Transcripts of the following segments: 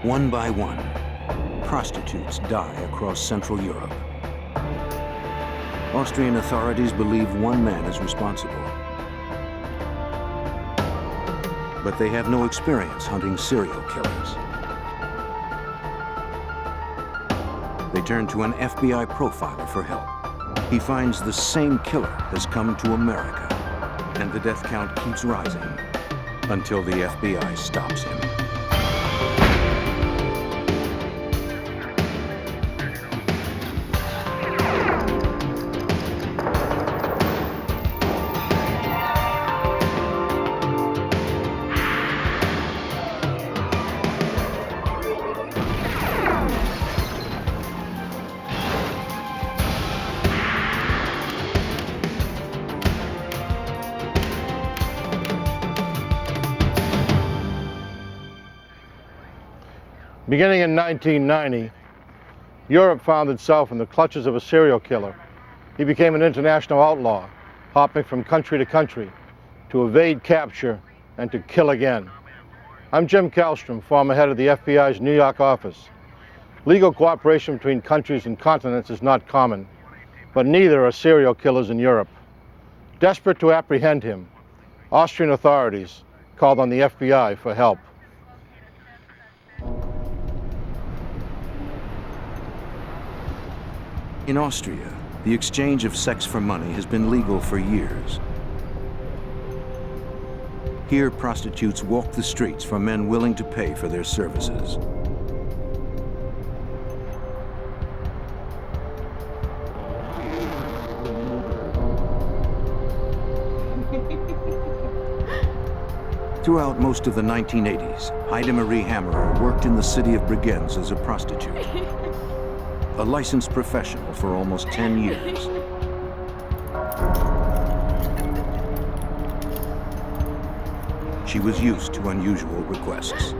One by one, prostitutes die across Central Europe. Austrian authorities believe one man is responsible. But they have no experience hunting serial killers. They turn to an FBI profiler for help. He finds the same killer has come to America, and the death count keeps rising until the FBI stops him. Beginning in 1990, Europe found itself in the clutches of a serial killer. He became an international outlaw, hopping from country to country to evade capture and to kill again. I'm Jim Kallstrom, former head of the FBI's New York office. Legal cooperation between countries and continents is not common, but neither are serial killers in Europe. Desperate to apprehend him, Austrian authorities called on the FBI for help. In Austria, the exchange of sex for money has been legal for years. Here, prostitutes walk the streets for men willing to pay for their services. Throughout most of the 1980s, Heidemarie Hammerer worked in the city of Bregenz as a prostitute. A licensed professional for almost 10 years. She was used to unusual requests.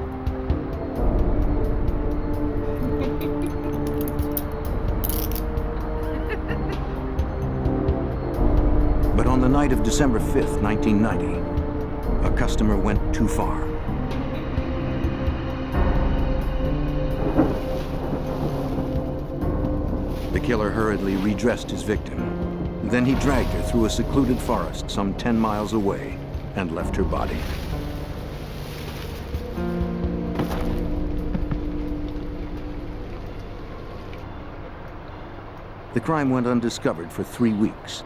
But on the night of December 5th, 1990, a customer went too far. The killer hurriedly redressed his victim. Then he dragged her through a secluded forest some 10 miles away and left her body. The crime went undiscovered for 3 weeks.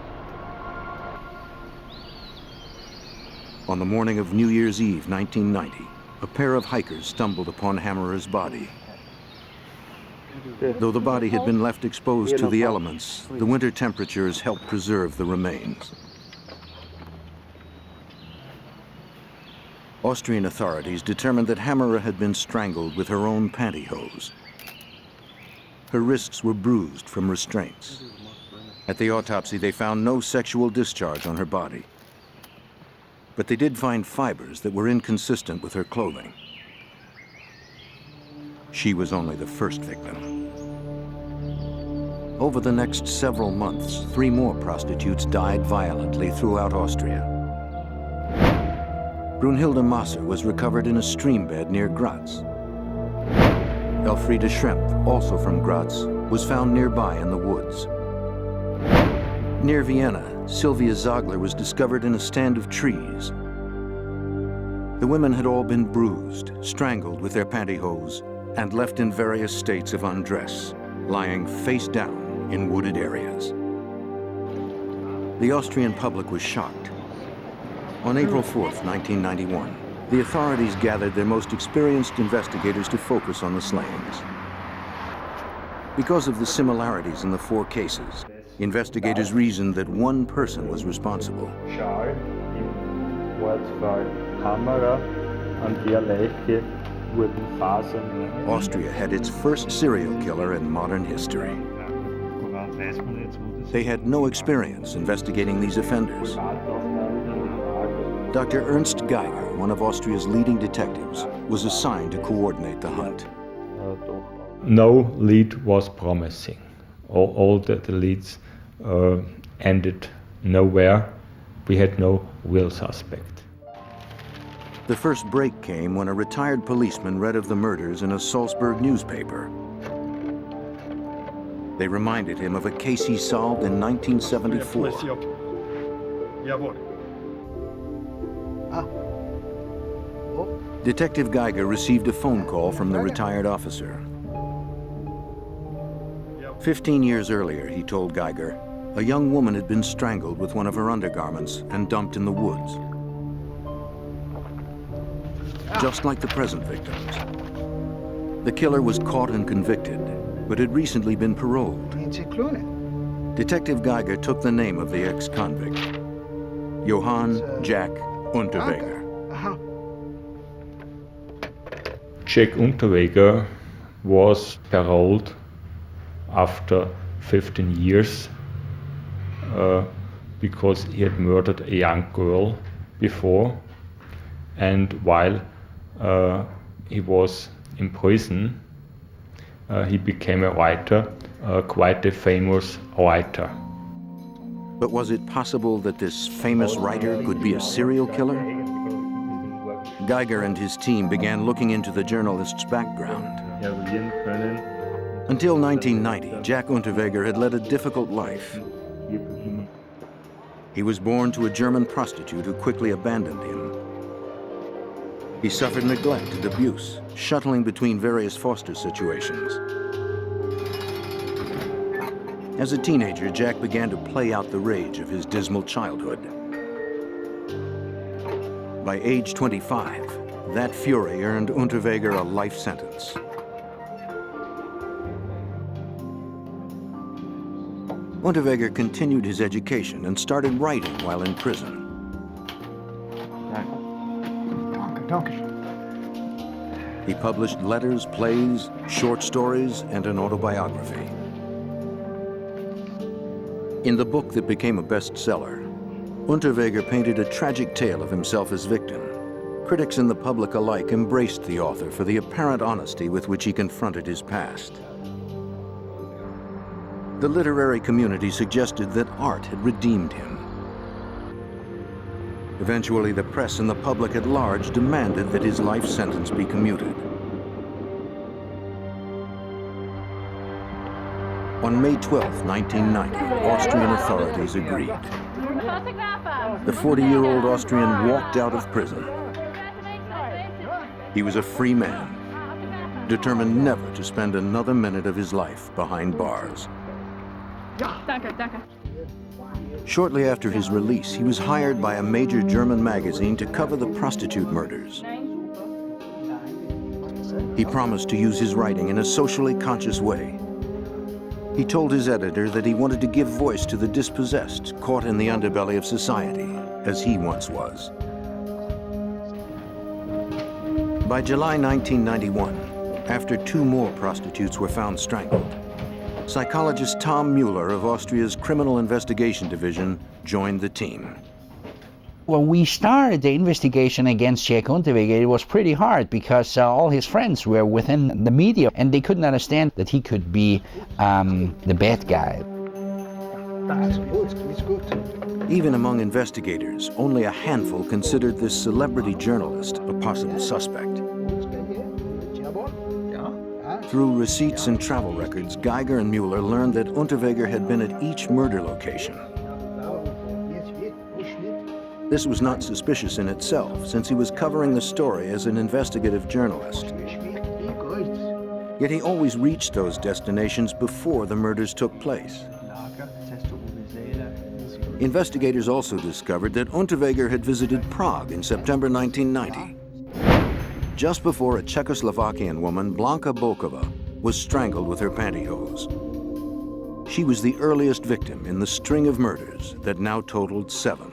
On the morning of New Year's Eve, 1990, a pair of hikers stumbled upon Hammerer's body. Though the body had been left exposed to the elements, the winter temperatures helped preserve the remains. Austrian authorities determined that Hammerer had been strangled with her own pantyhose. Her wrists were bruised from restraints. At the autopsy, they found no sexual discharge on her body. But they did find fibers that were inconsistent with her clothing. She was only the first victim. Over the next several months, 3 more prostitutes died violently throughout Austria. Brunhilde Masser was recovered in a stream bed near Graz. Elfriede Schrempf, also from Graz, was found nearby in the woods. Near Vienna, Sylvia Zagler was discovered in a stand of trees. The women had all been bruised, strangled with their pantyhose, and left in various states of undress, lying face down in wooded areas. The Austrian public was shocked. On April 4th, 1991, the authorities gathered their most experienced investigators to focus on the slayings. Because of the similarities in the 4 cases, investigators reasoned that one person was responsible. Austria had its first serial killer in modern history. They had no experience investigating these offenders. Dr. Ernst Geiger, one of Austria's leading detectives, was assigned to coordinate the hunt. No lead was promising. All the leads ended nowhere. We had no real suspect. The first break came when a retired policeman read of the murders in a Salzburg newspaper. They reminded him of a case he solved in 1974. Detective Geiger received a phone call from the retired officer. 15 years earlier, he told Geiger, a young woman had been strangled with one of her undergarments and dumped in the woods. Just like the present victims. The killer was caught and convicted, but had recently been paroled. Detective Geiger took the name of the ex-convict, Johann Jack Unterweger. Jack Unterweger was paroled after 15 years because he had murdered a young girl before, and while he was in prison, he became a writer, quite a famous writer. But was it possible that this famous writer could be a serial killer? Geiger and his team began looking into the journalist's background. Until 1990, Jack Unterweger had led a difficult life. He was born to a German prostitute who quickly abandoned him. He suffered neglect and abuse, shuttling between various foster situations. As a teenager, Jack began to play out the rage of his dismal childhood. By age 25, that fury earned Unterweger a life sentence. Unterweger continued his education and started writing while in prison. He published letters, plays, short stories, and an autobiography. In the book that became a bestseller, Unterweger painted a tragic tale of himself as victim. Critics and the public alike embraced the author for the apparent honesty with which he confronted his past. The literary community suggested that art had redeemed him. Eventually, the press and the public at large demanded that his life sentence be commuted. On May 12, 1990, Austrian authorities agreed. The 40-year-old Austrian walked out of prison. He was a free man, determined never to spend another minute of his life behind bars. Shortly after his release, he was hired by a major German magazine to cover the prostitute murders. He promised to use his writing in a socially conscious way. He told his editor that he wanted to give voice to the dispossessed, caught in the underbelly of society, as he once was. By July 1991, after 2 more prostitutes were found strangled, psychologist Tom Mueller of Austria's Criminal Investigation Division joined the team. When we started the investigation against Jack Unterweger, it was pretty hard because all his friends were within the media and they couldn't understand that he could be the bad guy. Even among investigators, only a handful considered this celebrity journalist a possible suspect. Through receipts and travel records, Geiger and Mueller learned that Unterweger had been at each murder location. This was not suspicious in itself, since he was covering the story as an investigative journalist. Yet he always reached those destinations before the murders took place. Investigators also discovered that Unterweger had visited Prague in September 1990, just before a Czechoslovakian woman, Blanka Bokova, was strangled with her pantyhose. She was the earliest victim in the string of murders that now totaled 7.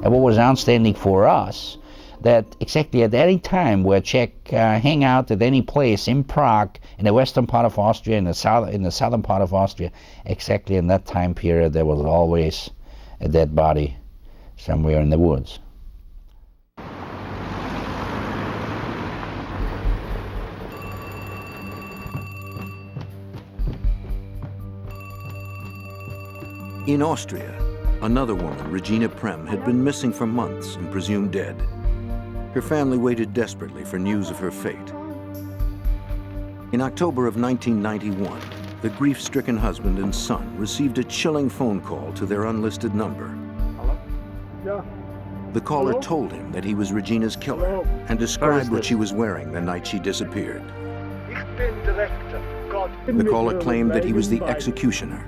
And what was outstanding for us, that exactly at any time where Czech hang out at any place in Prague, in the western part of Austria, in the southern part of Austria, exactly in that time period there was always a dead body somewhere in the woods. In Austria, another woman, Regina Prem, had been missing for months and presumed dead. Her family waited desperately for news of her fate. In October of 1991, the grief-stricken husband and son received a chilling phone call to their unlisted number. Hello? Yeah. The caller told him that he was Regina's killer and described what she was wearing the night she disappeared. The caller claimed that he was the executioner,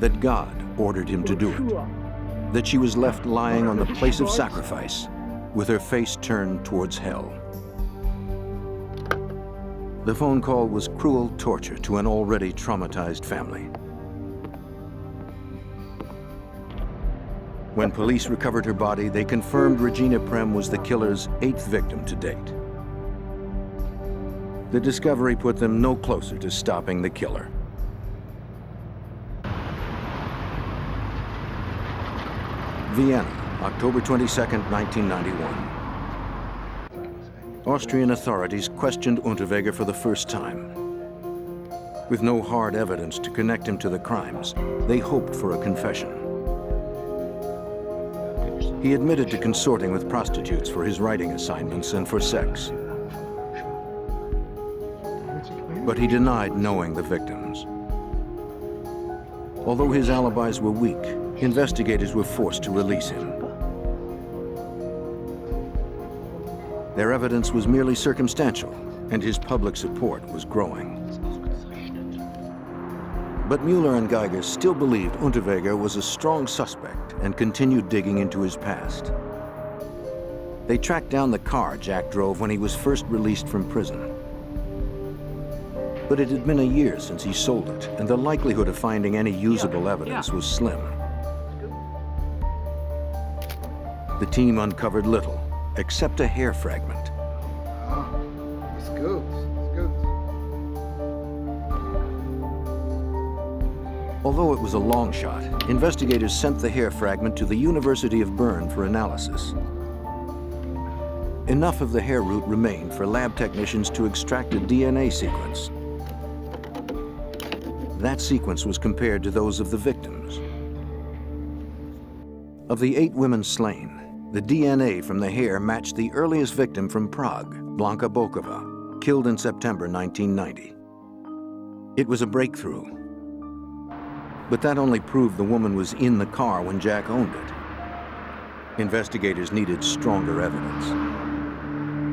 that God ordered him to do it, that she was left lying on the place of sacrifice with her face turned towards hell. The phone call was cruel torture to an already traumatized family. When police recovered her body, they confirmed Regina Prem was the killer's 8th victim to date. The discovery put them no closer to stopping the killer. Vienna, October 22, 1991. Austrian authorities questioned Unterweger for the first time. With no hard evidence to connect him to the crimes, they hoped for a confession. He admitted to consorting with prostitutes for his writing assignments and for sex. But he denied knowing the victims. Although his alibis were weak, investigators were forced to release him. Their evidence was merely circumstantial, and his public support was growing. But Mueller and Geiger still believed Unterweger was a strong suspect and continued digging into his past. They tracked down the car Jack drove when he was first released from prison. But it had been a year since he sold it, and the likelihood of finding any usable evidence was slim. The team uncovered little, except a hair fragment. It's good. It's good. Although it was a long shot, investigators sent the hair fragment to the University of Bern for analysis. Enough of the hair root remained for lab technicians to extract a DNA sequence. That sequence was compared to those of the victims. Of the 8 women slain, the DNA from the hair matched the earliest victim from Prague, Blanka Bokova, killed in September 1990. It was a breakthrough. But that only proved the woman was in the car when Jack owned it. Investigators needed stronger evidence.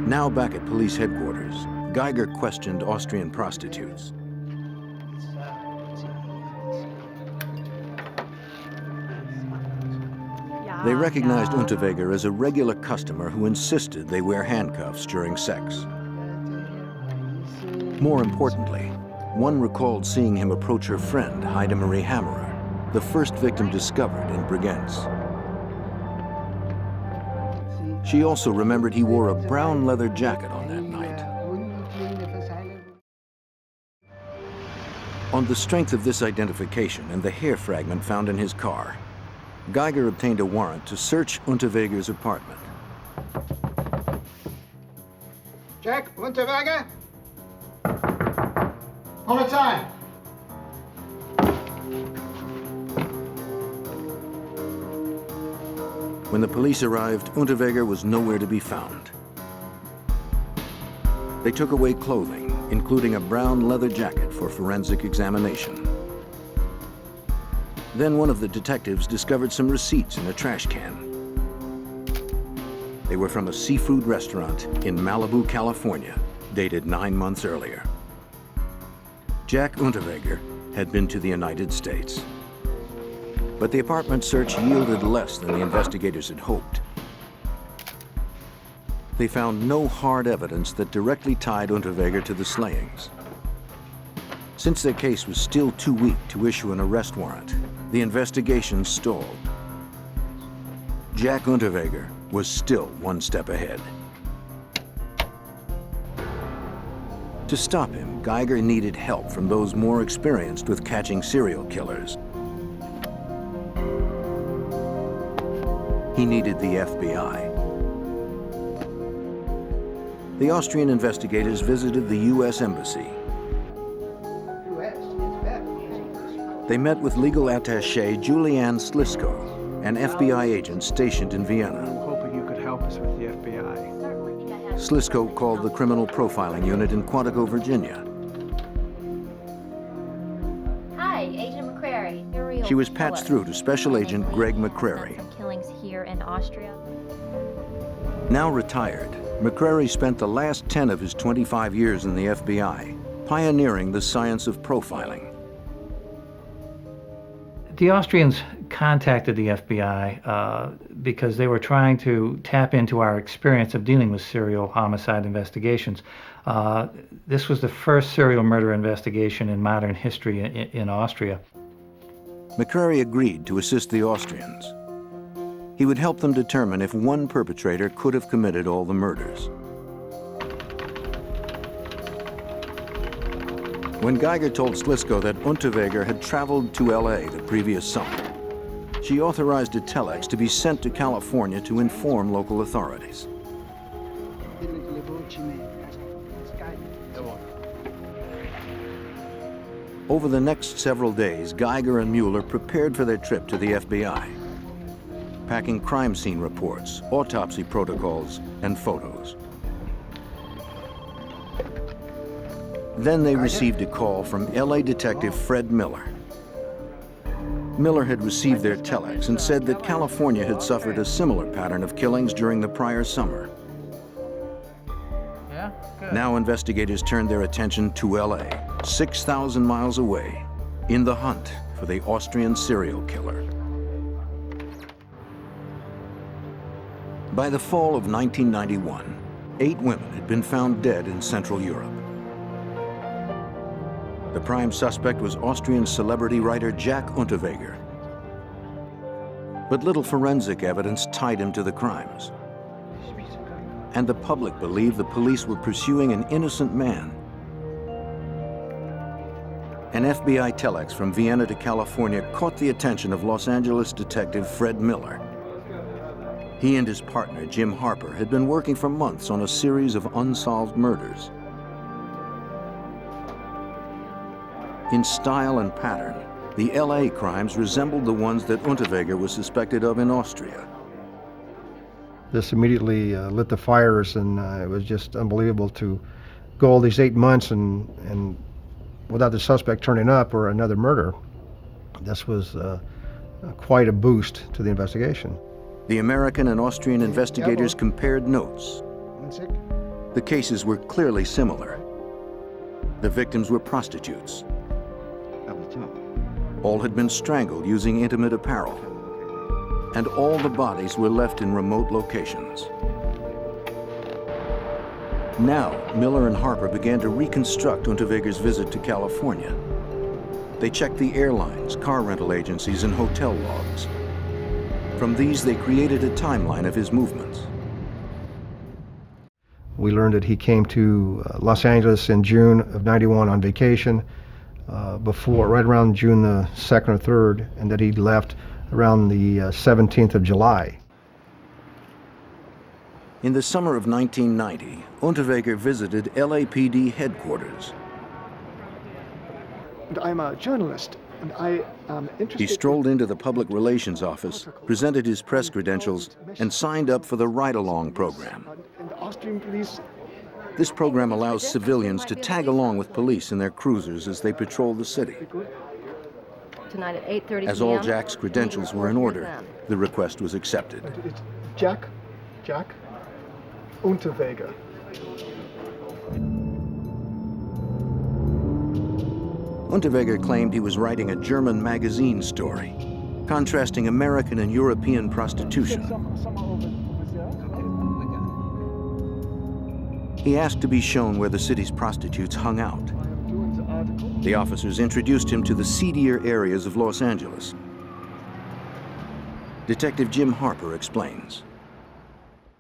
Now back at police headquarters, Geiger questioned Austrian prostitutes. They recognized Unterweger as a regular customer who insisted they wear handcuffs during sex. More importantly, one recalled seeing him approach her friend, Heide Marie Hammerer, the first victim discovered in Bregenz. She also remembered he wore a brown leather jacket on that night. On the strength of this identification and the hair fragment found in his car, Geiger obtained a warrant to search Unterweger's apartment. Jack, Unterweger? Polizei! When the police arrived, Unterweger was nowhere to be found. They took away clothing, including a brown leather jacket for forensic examination. Then one of the detectives discovered some receipts in a trash can. They were from a seafood restaurant in Malibu, California, dated 9 months earlier. Jack Unterweger had been to the United States. But the apartment search yielded less than the investigators had hoped. They found no hard evidence that directly tied Unterweger to the slayings. Since their case was still too weak to issue an arrest warrant, the investigation stalled. Jack Unterweger was still one step ahead. To stop him, Geiger needed help from those more experienced with catching serial killers. He needed the FBI. The Austrian investigators visited the U.S. Embassy. They met with legal attaché Julianne Slisko, an FBI agent stationed in Vienna. I'm hoping you could help us with the FBI. Slisko called the criminal profiling unit in Quantico, Virginia. Hi, Agent McCrary. She was patched through to Special Agent Greg McCrary. Some killings here in Austria. Now retired, McCrary spent the last 10 of his 25 years in the FBI, pioneering the science of profiling. The Austrians contacted the FBI because they were trying to tap into our experience of dealing with serial homicide investigations. This was the first serial murder investigation in modern history in Austria. McCrary agreed to assist the Austrians. He would help them determine if one perpetrator could have committed all the murders. When Geiger told Slisko that Unterweger had traveled to LA the previous summer, she authorized a telex to be sent to California to inform local authorities. Over the next several days, Geiger and Mueller prepared for their trip to the FBI, packing crime scene reports, autopsy protocols, and photos. Then they received a call from LA detective Fred Miller. Miller had received their telex and said that California had suffered a similar pattern of killings during the prior summer. Now investigators turned their attention to LA, 6,000 miles away, in the hunt for the Austrian serial killer. By the fall of 1991, 8 women had been found dead in Central Europe. The prime suspect was Austrian celebrity writer Jack Unterweger. But little forensic evidence tied him to the crimes. And the public believed the police were pursuing an innocent man. An FBI telex from Vienna to California caught the attention of Los Angeles detective Fred Miller. He and his partner, Jim Harper, had been working for months on a series of unsolved murders. In style and pattern, the LA crimes resembled the ones that Unterweger was suspected of in Austria. This immediately lit the fires, and it was just unbelievable to go all these 8 months and without the suspect turning up or another murder. This was quite a boost to the investigation. The American and Austrian investigators compared notes. The cases were clearly similar. The victims were prostitutes. All had been strangled using intimate apparel, and all the bodies were left in remote locations. Now, Miller and Harper began to reconstruct Unterweger's visit to California. They checked the airlines, car rental agencies, and hotel logs. From these, they created a timeline of his movements. We learned that he came to Los Angeles in June of '91 on vacation, right around June the 2nd or 3rd, and that he left around the 17th of July. In the summer of 1990, Unterweger visited LAPD headquarters. I'm a journalist, and I am interested. He strolled into the public relations office, presented his press credentials, and signed up for the ride-along program. And the Austrian police. This program allows civilians to tag along with police in their cruisers as they patrol the city. Tonight at 8:30 p.m. As all Jack's credentials were in order, the request was accepted. It's Jack Unterweger. Unterweger claimed he was writing a German magazine story, contrasting American and European prostitution. He asked to be shown where the city's prostitutes hung out. The officers introduced him to the seedier areas of Los Angeles. Detective Jim Harper explains.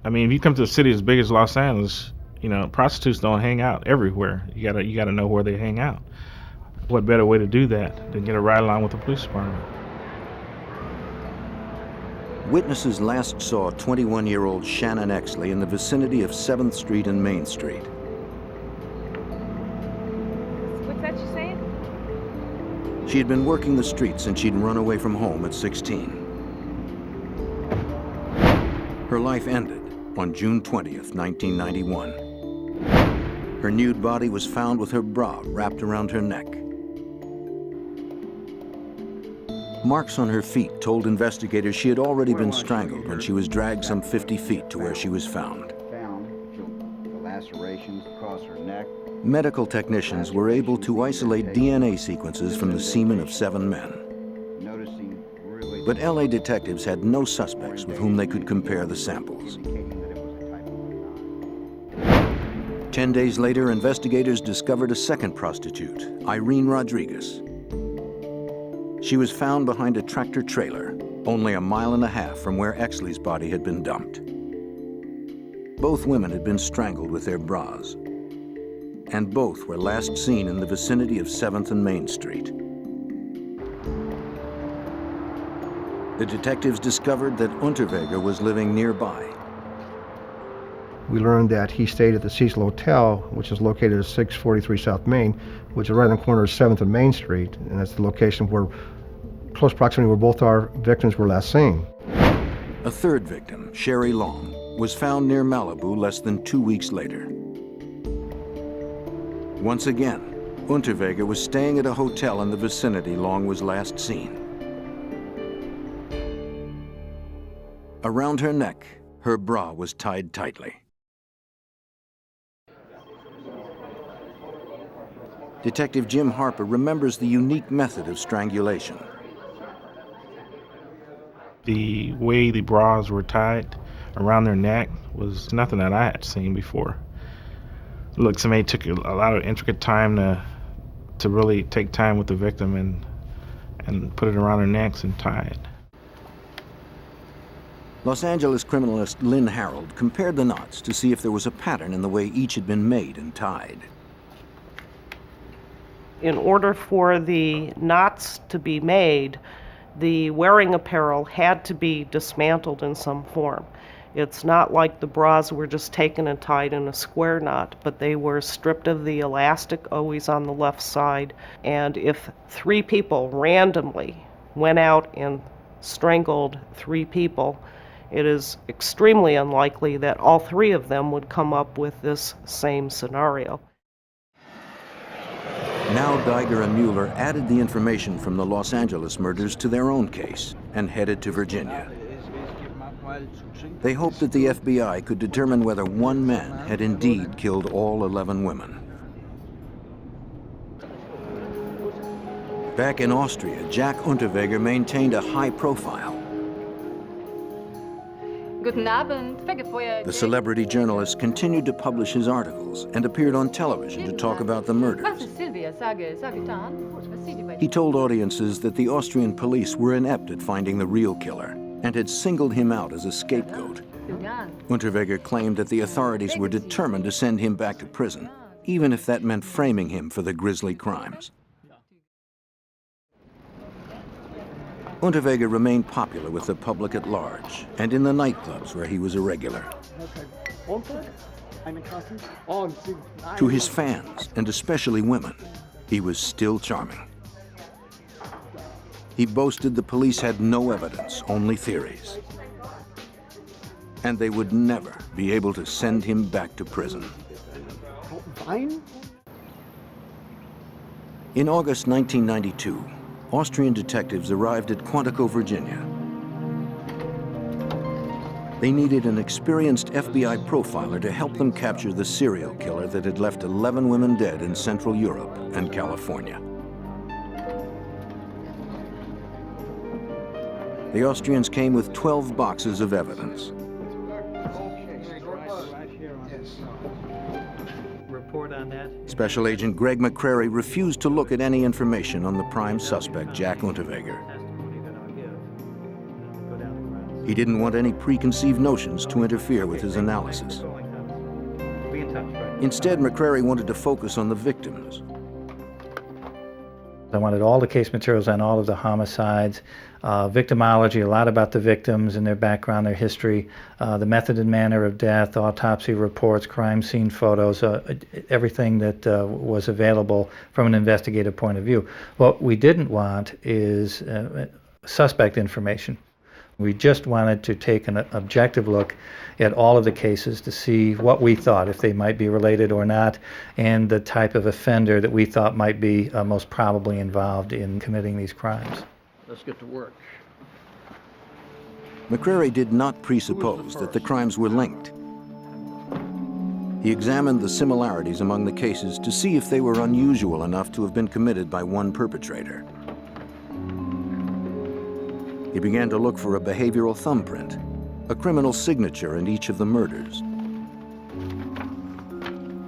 I mean, if you come to a city as big as Los Angeles, you know, prostitutes don't hang out everywhere. You gotta know where they hang out. What better way to do that than get a ride along with the police department? Witnesses last saw 21-year-old Shannon Exley in the vicinity of 7th Street and Main Street. What's that you're saying? She had been working the streets since she'd run away from home at 16. Her life ended, on June 20th, 1991. Her nude body was found with her bra wrapped around her neck. Marks on her feet told investigators she had already been strangled when she was dragged some 50 feet to where she was found. The lacerations across her neck. Medical technicians were able to isolate DNA sequences from the semen of 7 men. But LA detectives had no suspects with whom they could compare the samples. 10 days later, investigators discovered a second prostitute, Irene Rodriguez. She was found behind a tractor trailer, only a mile and a half from where Exley's body had been dumped. Both women had been strangled with their bras, and both were last seen in the vicinity of 7th and Main Street. The detectives discovered that Unterweger was living nearby. We learned that he stayed at the Cecil Hotel, which is located at 643 South Main, which is right on the corner of 7th and Main Street, and that's the location where, close proximity where both our victims were last seen. A third victim, Sherry Long, was found near Malibu less than 2 weeks later. Once again, Unterweger was staying at a hotel in the vicinity Long was last seen. Around her neck, her bra was tied tightly. Detective Jim Harper remembers the unique method of strangulation. The way the bras were tied around their neck was nothing that I had seen before. It looked to me it took a lot of intricate time to really take time with the victim and put it around their necks and tie it. Los Angeles criminalist Lynn Harold compared the knots to see if there was a pattern in the way each had been made and tied. In order for the knots to be made, the wearing apparel had to be dismantled in some form. It's not like the bras were just taken and tied in a square knot, but they were stripped of the elastic always on the left side. And if 3 people randomly went out and strangled 3 people, it is extremely unlikely that all 3 of them would come up with this same scenario. Now Geiger and Mueller added the information from the Los Angeles murders to their own case and headed to Virginia. They hoped that the FBI could determine whether one man had indeed killed all 11 women. Back in Austria, Jack Unterweger maintained a high profile. The celebrity journalist continued to publish his articles and appeared on television to talk about the murders. He told audiences that the Austrian police were inept at finding the real killer and had singled him out as a scapegoat. Unterweger claimed that the authorities were determined to send him back to prison, even if that meant framing him for the grisly crimes. Unterweger remained popular with the public at large and in the nightclubs where he was a regular. To his fans, and especially women, he was still charming. He boasted the police had no evidence, only theories. And they would never be able to send him back to prison. In August 1992, Austrian detectives arrived at Quantico, Virginia. They needed an experienced FBI profiler to help them capture the serial killer that had left 11 women dead in Central Europe and California. The Austrians came with 12 boxes of evidence. Report on that. Special Agent Greg McCrary refused to look at any information on the prime suspect, Jack Unterweger. He didn't want any preconceived notions to interfere with his analysis. Instead, McCrary wanted to focus on the victims. I wanted all the case materials on all of the homicides, victimology, a lot about the victims and their background, their history, the method and manner of death, autopsy reports, crime scene photos, everything that was available from an investigative point of view. What we didn't want is suspect information. We just wanted to take an objective look at all of the cases to see what we thought, if they might be related or not, and the type of offender that we thought might be most probably involved in committing these crimes. Let's get to work. McCrary did not presuppose that the crimes were linked. He examined the similarities among the cases to see if they were unusual enough to have been committed by one perpetrator. He began to look for a behavioral thumbprint, a criminal signature in each of the murders.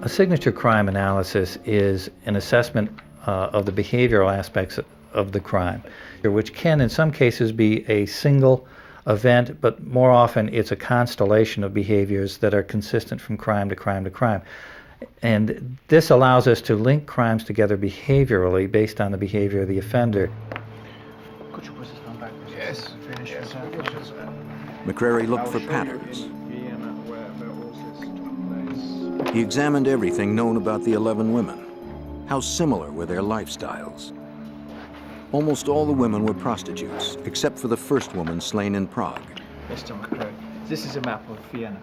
A signature crime analysis is an assessment of the behavioral aspects of the crime, which can in some cases be a single event, but more often it's a constellation of behaviors that are consistent from crime to crime to crime. And this allows us to link crimes together behaviorally based on the behavior of the offender. Could you push this one back? Yes. McCrary looked for patterns. He examined everything known about the 11 women. How similar were their lifestyles? Almost all the women were prostitutes, except for the first woman slain in Prague. Mr. McCrary, this is a map of Vienna.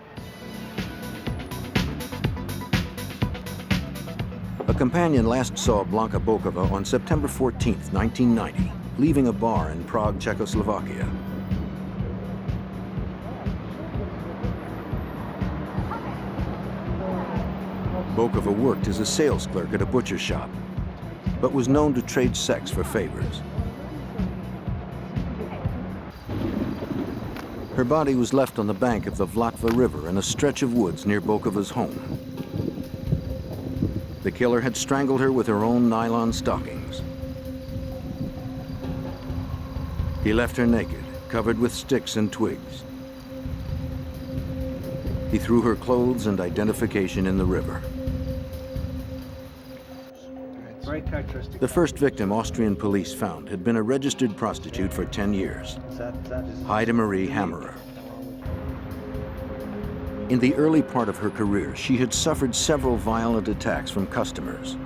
A companion last saw Blanka Bokova on September 14, 1990, leaving a bar in Prague, Czechoslovakia. Bokova worked as a sales clerk at a butcher shop, but was known to trade sex for favors. Her body was left on the bank of the Vlatva River in a stretch of woods near Bokova's home. The killer had strangled her with her own nylon stockings. He left her naked, covered with sticks and twigs. He threw her clothes and identification in the river. The first victim Austrian police found had been a registered prostitute for 10 years, Heide Marie Hammerer. In the early part of her career, she had suffered several violent attacks from customers,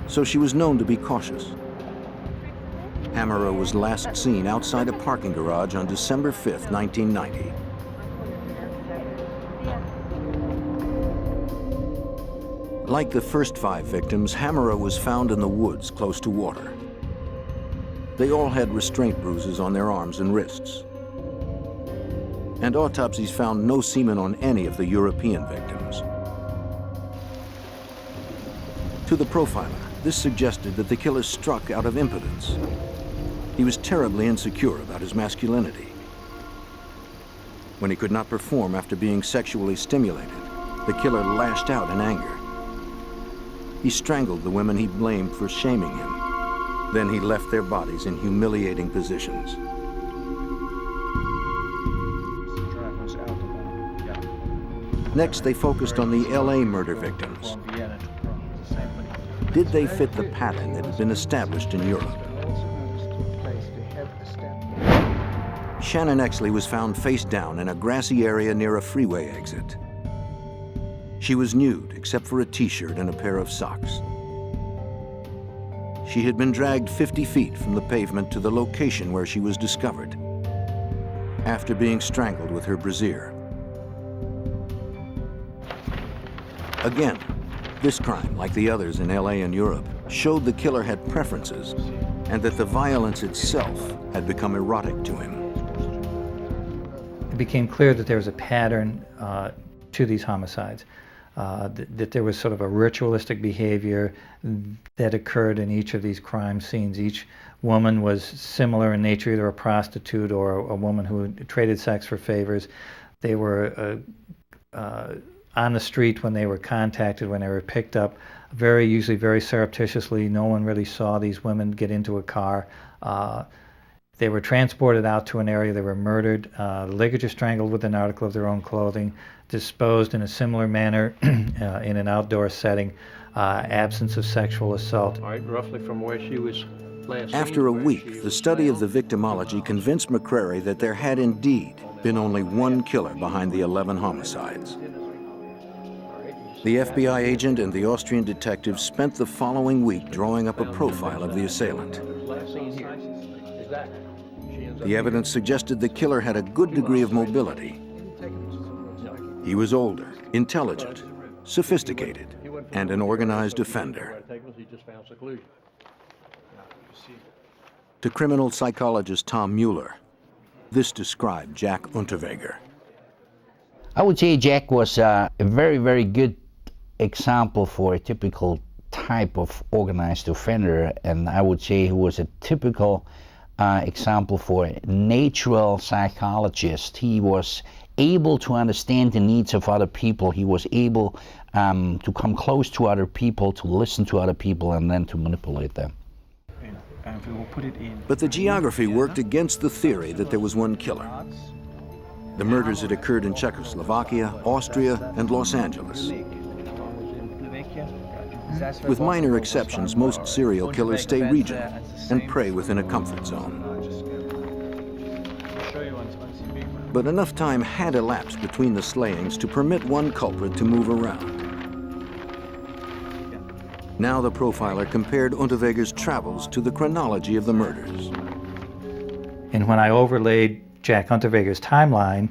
so she was known to be cautious. Hammerer was last seen outside a parking garage on December 5, 1990. Like the first 5 victims, Hammerer was found in the woods close to water. They all had restraint bruises on their arms and wrists. And autopsies found no semen on any of the European victims. To the profiler, this suggested that the killer struck out of impotence. He was terribly insecure about his masculinity. When he could not perform after being sexually stimulated, the killer lashed out in anger. He strangled the women he blamed for shaming him. Then he left their bodies in humiliating positions. Next, they focused on the LA murder victims. Did they fit the pattern that had been established in Europe? Shannon Exley was found face down in a grassy area near a freeway exit. She was nude, except for a t-shirt and a pair of socks. She had been dragged 50 feet from the pavement to the location where she was discovered, after being strangled with her brassiere. Again, this crime, like the others in LA and Europe, showed the killer had preferences, and that the violence itself had become erotic to him. It became clear that there was a pattern to these homicides. That there was sort of a ritualistic behavior that occurred in each of these crime scenes. Each woman was similar in nature, either a prostitute or a woman who traded sex for favors. They were on the street when they were contacted, when they were picked up, usually very surreptitiously. No one really saw these women get into a car. They were transported out to an area, they were murdered, ligature strangled with an article of their own clothing, disposed in a similar manner in an outdoor setting, absence of sexual assault. All right, roughly from where she was last seen. After a week, the study of the victimology convinced McCrary that there had indeed been only one killer behind the 11 homicides. The FBI agent and the Austrian detective spent the following week drawing up a profile of the assailant. Last seen here is that. She in The evidence suggested the killer had a good degree of mobility. He was older, intelligent, sophisticated, and an organized offender. To criminal psychologist Tom Mueller, this described Jack Unterweger. I would say Jack was a very, very good example for a typical type of organized offender, and I would say he was a typical example for a natural psychologist. He was able to understand the needs of other people. He was able to come close to other people, to listen to other people, and then to manipulate them. But the geography worked against the theory that there was one killer. The murders had occurred in Czechoslovakia, Austria, and Los Angeles. With minor exceptions, most serial killers stay regional and prey within a comfort zone. But enough time had elapsed between the slayings to permit one culprit to move around. Now the profiler compared Unterweger's travels to the chronology of the murders. And when I overlaid Jack Unterweger's timeline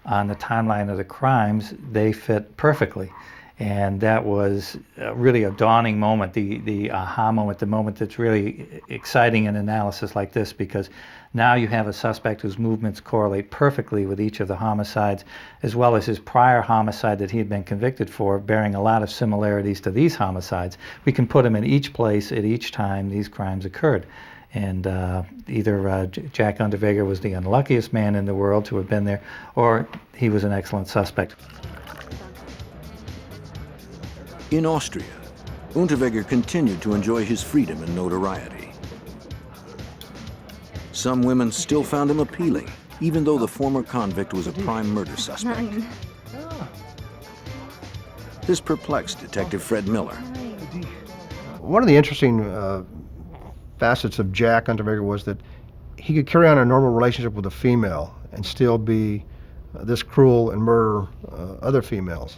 on the timeline of the crimes, they fit perfectly. And that was really a dawning moment, the aha moment, the moment that's really exciting in analysis like this, because now you have a suspect whose movements correlate perfectly with each of the homicides, as well as his prior homicide that he had been convicted for, bearing a lot of similarities to these homicides. We can put him in each place at each time these crimes occurred. And either Jack Unterweger was the unluckiest man in the world to have been there, or he was an excellent suspect. In Austria, Unterweger continued to enjoy his freedom and notoriety. Some women still found him appealing, even though the former convict was a prime murder suspect. This perplexed Detective Fred Miller. One of the interesting facets of Jack Unterweger was that he could carry on a normal relationship with a female and still be this cruel and murder other females.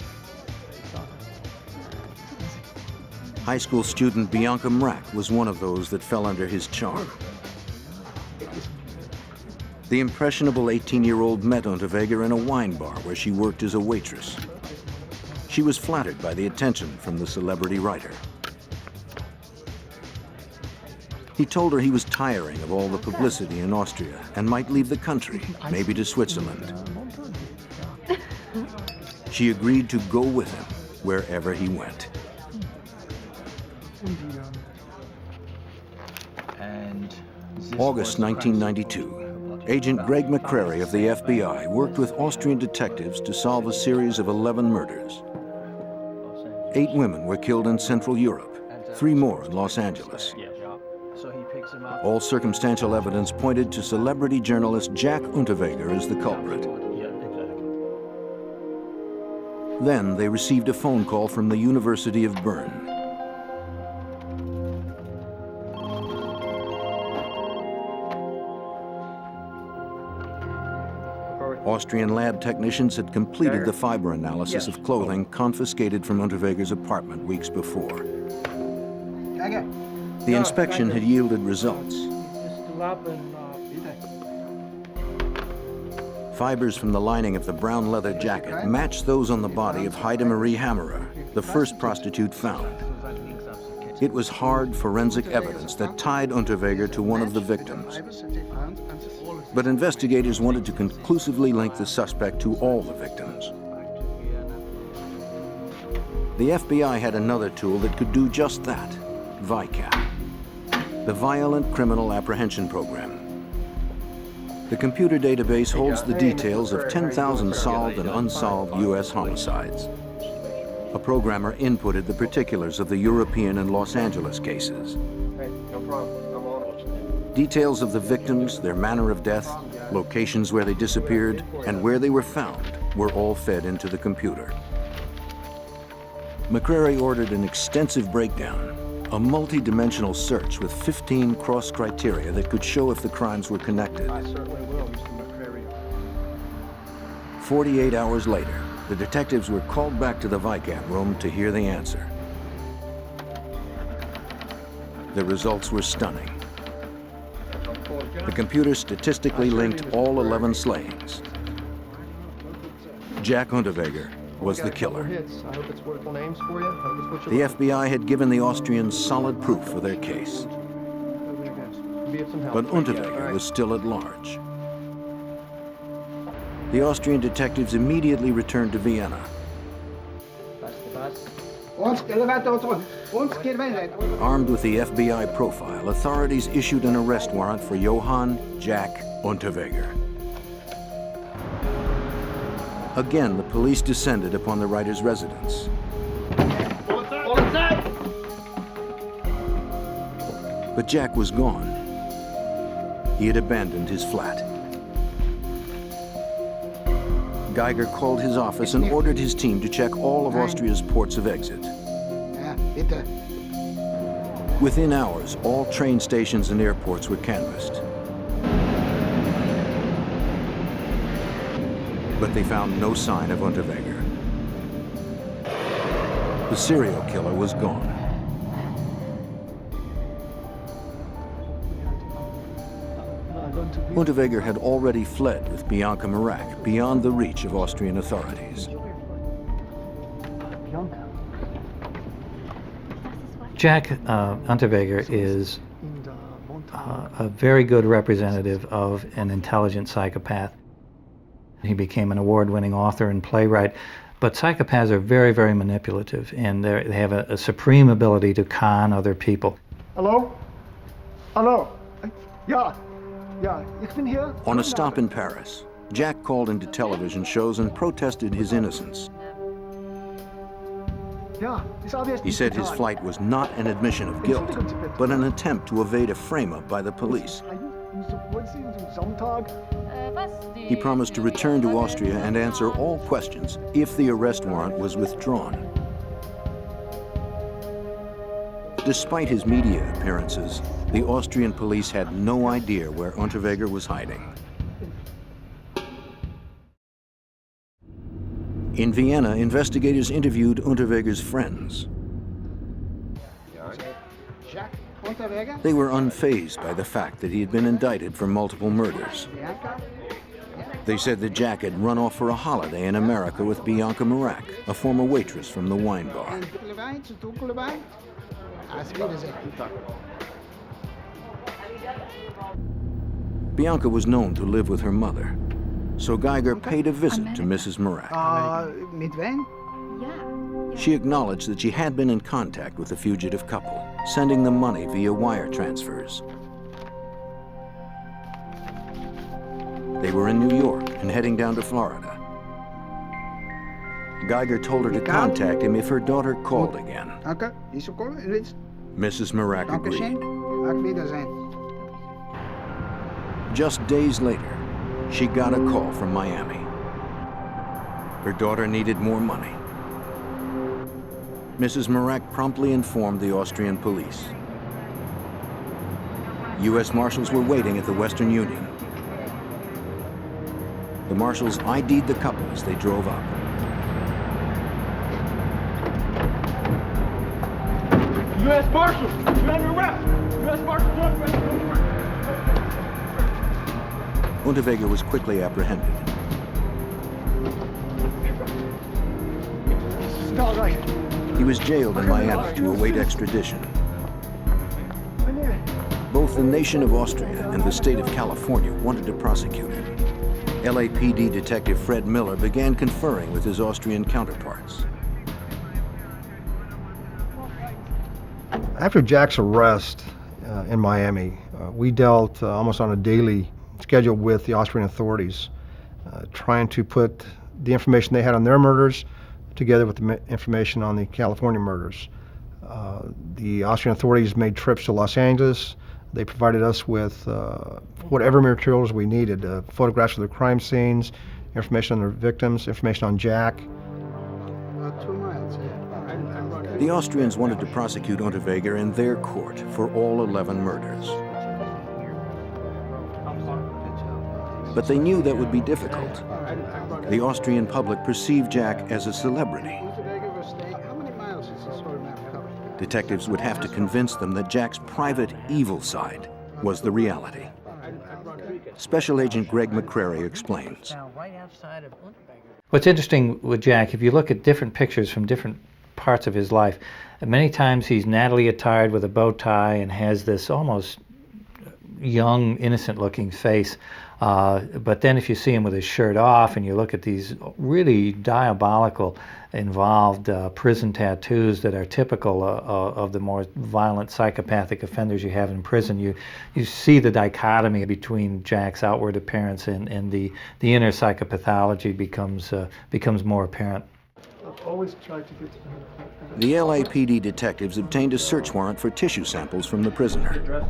High school student Bianca Mrak was one of those that fell under his charm. The impressionable 18-year-old met Unterweger in a wine bar where she worked as a waitress. She was flattered by the attention from the celebrity writer. He told her he was tiring of all the publicity in Austria and might leave the country, maybe to Switzerland. She agreed to go with him wherever he went. August 1992, Agent Greg McCrary of the FBI worked with Austrian detectives to solve a series of 11 murders. 8 women were killed in Central Europe, 3 more in Los Angeles. All circumstantial evidence pointed to celebrity journalist Jack Unterweger as the culprit. Then they received a phone call from the University of Bern. Austrian lab technicians had completed the fiber analysis of clothing confiscated from Unterweger's apartment weeks before. The inspection had yielded results. Fibers from the lining of the brown leather jacket matched those on the body of Heide Marie Hammerer, the first prostitute found. It was hard forensic evidence that tied Unterweger to one of the victims. But investigators wanted to conclusively link the suspect to all the victims. The FBI had another tool that could do just that, VICAP, the Violent Criminal Apprehension Program. The computer database holds the details of 10,000 solved and unsolved U.S. homicides. A programmer inputted the particulars of the European and Los Angeles cases. Details of the victims, their manner of death, locations where they disappeared, and where they were found were all fed into the computer. McCrary ordered an extensive breakdown, a multi-dimensional search with 15 cross-criteria that could show if the crimes were connected. 48 hours later, the detectives were called back to the VICAP room to hear the answer. The results were stunning. The computer statistically linked all 11 slayings. Jack Unterweger was the killer. The FBI had given the Austrians solid proof for their case. But Unterweger was still at large. The Austrian detectives immediately returned to Vienna. Armed with the FBI profile, authorities issued an arrest warrant for Johann Jack Unterweger. Again, the police descended upon the writer's residence. But Jack was gone. He had abandoned his flat. Geiger called his office and ordered his team to check all of Austria's ports of exit. Within hours, all train stations and airports were canvassed. But they found no sign of Unterweger. The serial killer was gone. Unterweger had already fled with Bianca Marak beyond the reach of Austrian authorities. Jack Unterweger is a very good representative of an intelligent psychopath. He became an award-winning author and playwright, but psychopaths are very, very manipulative, and they have a supreme ability to con other people. Hello? Hello? Yeah. Yeah, ich bin here. On a stop in Paris, Jack called into television shows and protested his innocence. He said his flight was not an admission of guilt, but an attempt to evade a frame-up by the police. He promised to return to Austria and answer all questions if the arrest warrant was withdrawn. Despite his media appearances, the Austrian police had no idea where Unterweger was hiding. In Vienna, investigators interviewed Unterweger's friends. They were unfazed by the fact that he had been indicted for multiple murders. They said that Jack had run off for a holiday in America with Bianca Marak, a former waitress from the wine bar. Bianca was known to live with her mother, so Geiger paid a visit to Mrs. Marak. She acknowledged that she had been in contact with the fugitive couple, sending them money via wire transfers. They were in New York and heading down to Florida. Geiger told her to contact him if her daughter called again. Mrs. Marak agreed. Just days later, she got a call from Miami. Her daughter needed more money. Mrs. Marak promptly informed the Austrian police. U.S. Marshals were waiting at the Western Union. The Marshals ID'd the couple as they drove up. U.S. Marshals, you're under arrest! U.S. Marshals, you're under arrest! Unterweger was quickly apprehended. He was jailed in Miami to await extradition. Both the nation of Austria and the state of California wanted to prosecute him. LAPD Detective Fred Miller began conferring with his Austrian counterparts. After Jack's arrest in Miami, we dealt almost on a daily schedule with the Austrian authorities, trying to put the information they had on their murders together with the information on the California murders. The Austrian authorities made trips to Los Angeles. They provided us with whatever materials we needed, photographs of the crime scenes, information on their victims, information on Jack. The Austrians wanted to prosecute Unterweger in their court for all 11 murders. But they knew that would be difficult. The Austrian public perceived Jack as a celebrity. Detectives would have to convince them that Jack's private evil side was the reality. Special Agent Greg McCrary explains. What's interesting with Jack, if you look at different pictures from different parts of his life, many times he's nattily attired with a bow tie and has this almost young, innocent-looking face. But then if you see him with his shirt off and you look at these really diabolical, involved prison tattoos that are typical of the more violent psychopathic offenders you have in prison, you see the dichotomy between Jack's outward appearance and the inner psychopathology becomes more apparent. I've always tried to get to The LAPD detectives obtained a search warrant for tissue samples from the prisoner.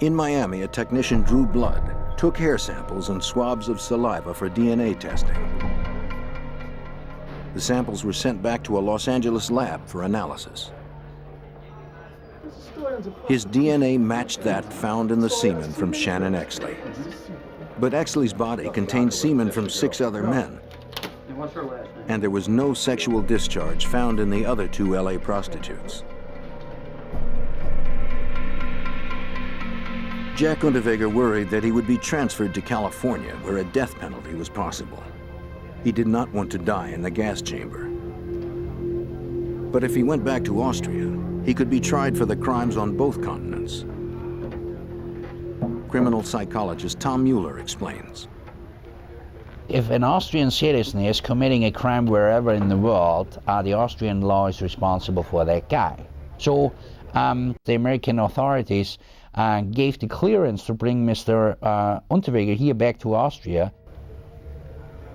In Miami, a technician drew blood, took hair samples and swabs of saliva for DNA testing. The samples were sent back to a Los Angeles lab for analysis. His DNA matched that found in the semen from Shannon Exley. But Exley's body contained semen from 6 other men, and there was no sexual discharge found in the other 2 LA prostitutes. Jack Unterweger worried that he would be transferred to California, where a death penalty was possible. He did not want to die in the gas chamber. But if he went back to Austria, he could be tried for the crimes on both continents. Criminal psychologist Tom Mueller explains. If an Austrian citizen is committing a crime wherever in the world, the Austrian law is responsible for that guy. So the American authorities gave the clearance to bring Mr. Unterweger here back to Austria.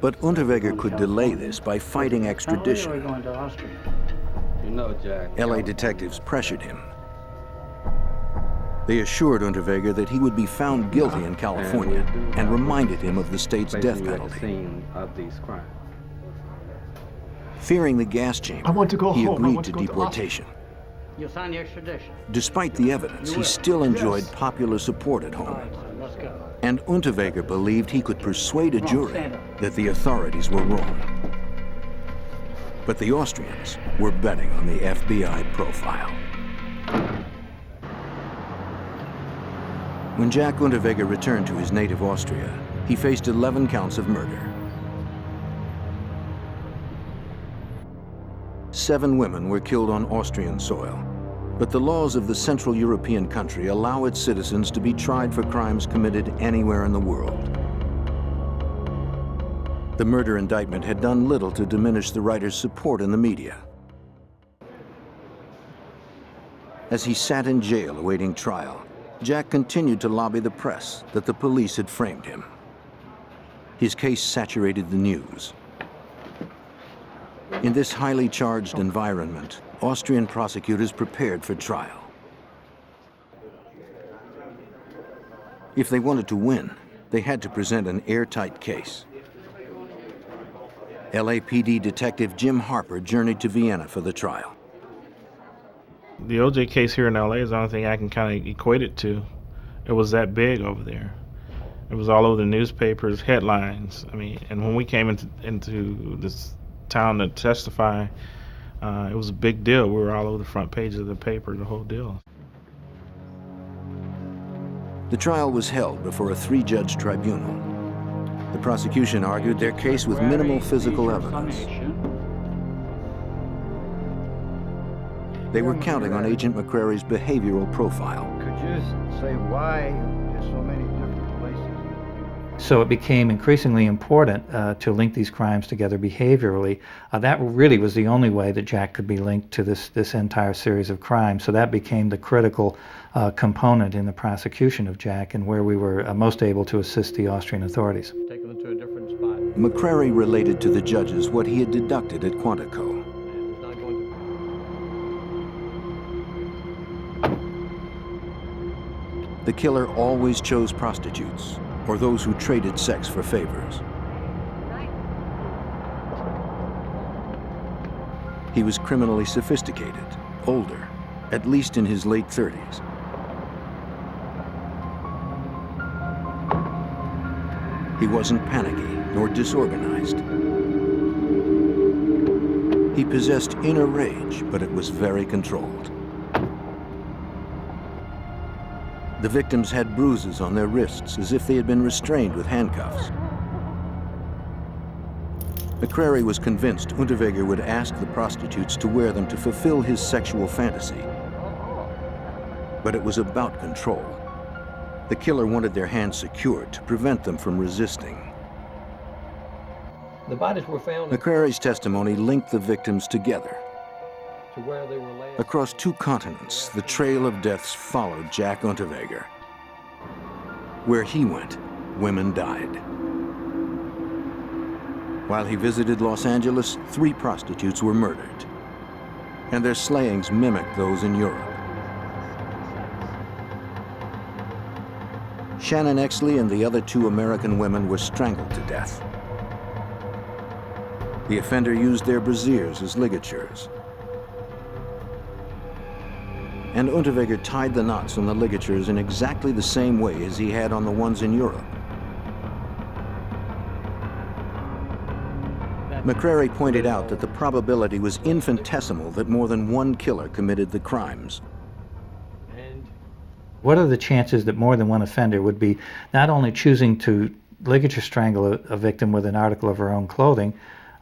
But Unterweger could delay this by fighting extradition. How are we going to Austria? You know, Jack. LA detectives pressured him. They assured Unterweger that he would be found guilty in California and reminded him of the state's death penalty. Fearing the gas chamber, he agreed to deportation. You'll sign the extradition. Despite the evidence, he still enjoyed popular support at home. Let's go. And Unterweger believed he could persuade a jury that the authorities were wrong. But the Austrians were betting on the FBI profile. When Jack Unterweger returned to his native Austria, he faced 11 counts of murder. 7 women were killed on Austrian soil, but the laws of the Central European country allow its citizens to be tried for crimes committed anywhere in the world. The murder indictment had done little to diminish the writer's support in the media. As he sat in jail awaiting trial, Jack continued to lobby the press that the police had framed him. His case saturated the news. In this highly charged environment, Austrian prosecutors prepared for trial. If they wanted to win, they had to present an airtight case. LAPD detective Jim Harper journeyed to Vienna for the trial. The OJ case here in LA is the only thing I can kind of equate it to. It was that big over there. It was all over the newspapers, headlines. I mean, and when we came into this town to testify, it was a big deal. We were all over the front page of the paper, the whole deal. The trial was held before a 3-judge tribunal. The prosecution argued their case with minimal physical evidence. They were counting on Agent McCrary's behavioral profile. Could you say why there's so many different places? So it became increasingly important to link these crimes together behaviorally. That really was the only way that Jack could be linked to this entire series of crimes. So that became the critical component in the prosecution of Jack, and where we were most able to assist the Austrian authorities. Take them to a different spot. McCrary related to the judges what he had deducted at Quantico. The killer always chose prostitutes, or those who traded sex for favors. He was criminally sophisticated, older, at least in his late 30s. He wasn't panicky nor disorganized. He possessed inner rage, but it was very controlled. The victims had bruises on their wrists as if they had been restrained with handcuffs. McCrary was convinced Unterweger would ask the prostitutes to wear them to fulfill his sexual fantasy. But it was about control. The killer wanted their hands secured to prevent them from resisting. The bodies were found McCrary's testimony linked the victims together. to where they were laid. Across 2 continents, the trail of deaths followed Jack Unterweger. Where he went, women died. While he visited Los Angeles, 3 prostitutes were murdered, and their slayings mimicked those in Europe. Shannon Exley and the other 2 American women were strangled to death. The offender used their brassieres as ligatures. And Unterweger tied the knots on the ligatures in exactly the same way as he had on the ones in Europe. McCrary pointed out that the probability was infinitesimal that more than one killer committed the crimes. What are the chances that more than one offender would be not only choosing to ligature strangle a victim with an article of her own clothing,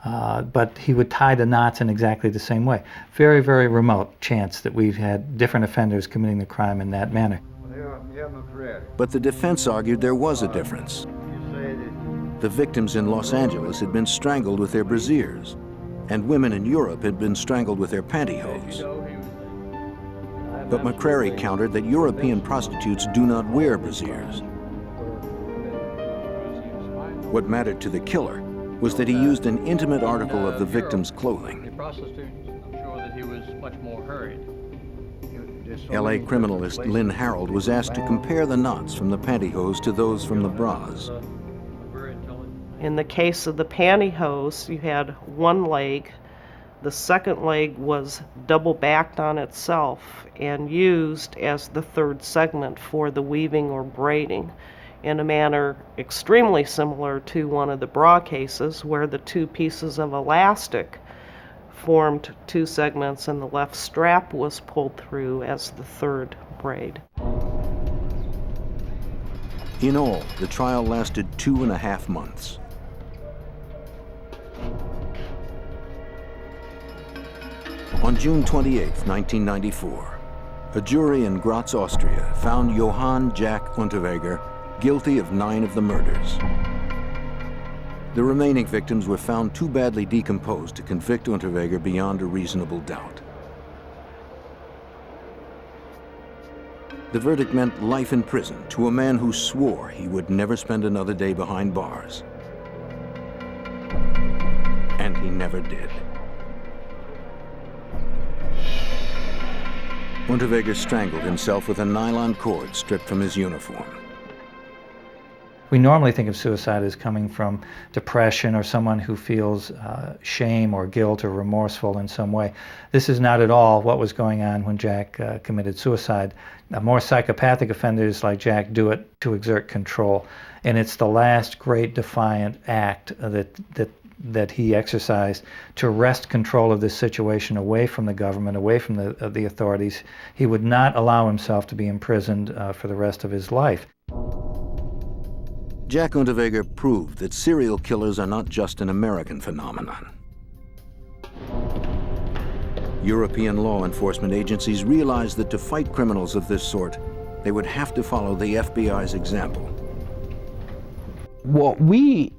but he would tie the knots in exactly the same way? Very, very remote chance that we've had different offenders committing the crime in that manner. But the defense argued there was a difference. The victims in Los Angeles had been strangled with their brassieres, and women in Europe had been strangled with their pantyhose. But McCrary countered that European prostitutes do not wear brassieres. What mattered to the killer was that he used an intimate article of the victim's clothing. The prostitute, I'm sure that he was much more hurried. LA criminalist Lynn Harold was asked to compare the knots from the pantyhose to those from the bras. In the case of the pantyhose, you had one leg. The second leg was double backed on itself and used as the third segment for the weaving or braiding, in a manner extremely similar to one of the bra cases where the 2 pieces of elastic formed 2 segments and the left strap was pulled through as the third braid. In all, the trial lasted 2.5 months. On June 28, 1994, a jury in Graz, Austria, found Johann Jack Unterweger guilty of 9 of the murders. The remaining victims were found too badly decomposed to convict Unterweger beyond a reasonable doubt. The verdict meant life in prison to a man who swore he would never spend another day behind bars. And he never did. Unterweger strangled himself with a nylon cord stripped from his uniform. We normally think of suicide as coming from depression or someone who feels shame or guilt or remorseful in some way. This is not at all what was going on when Jack committed suicide. More psychopathic offenders like Jack do it to exert control. And it's the last great defiant act that he exercised to wrest control of this situation away from the government, away from the authorities. He would not allow himself to be imprisoned for the rest of his life. Jack Unterweger proved that serial killers are not just an American phenomenon. European law enforcement agencies realized that to fight criminals of this sort, they would have to follow the FBI's example. What we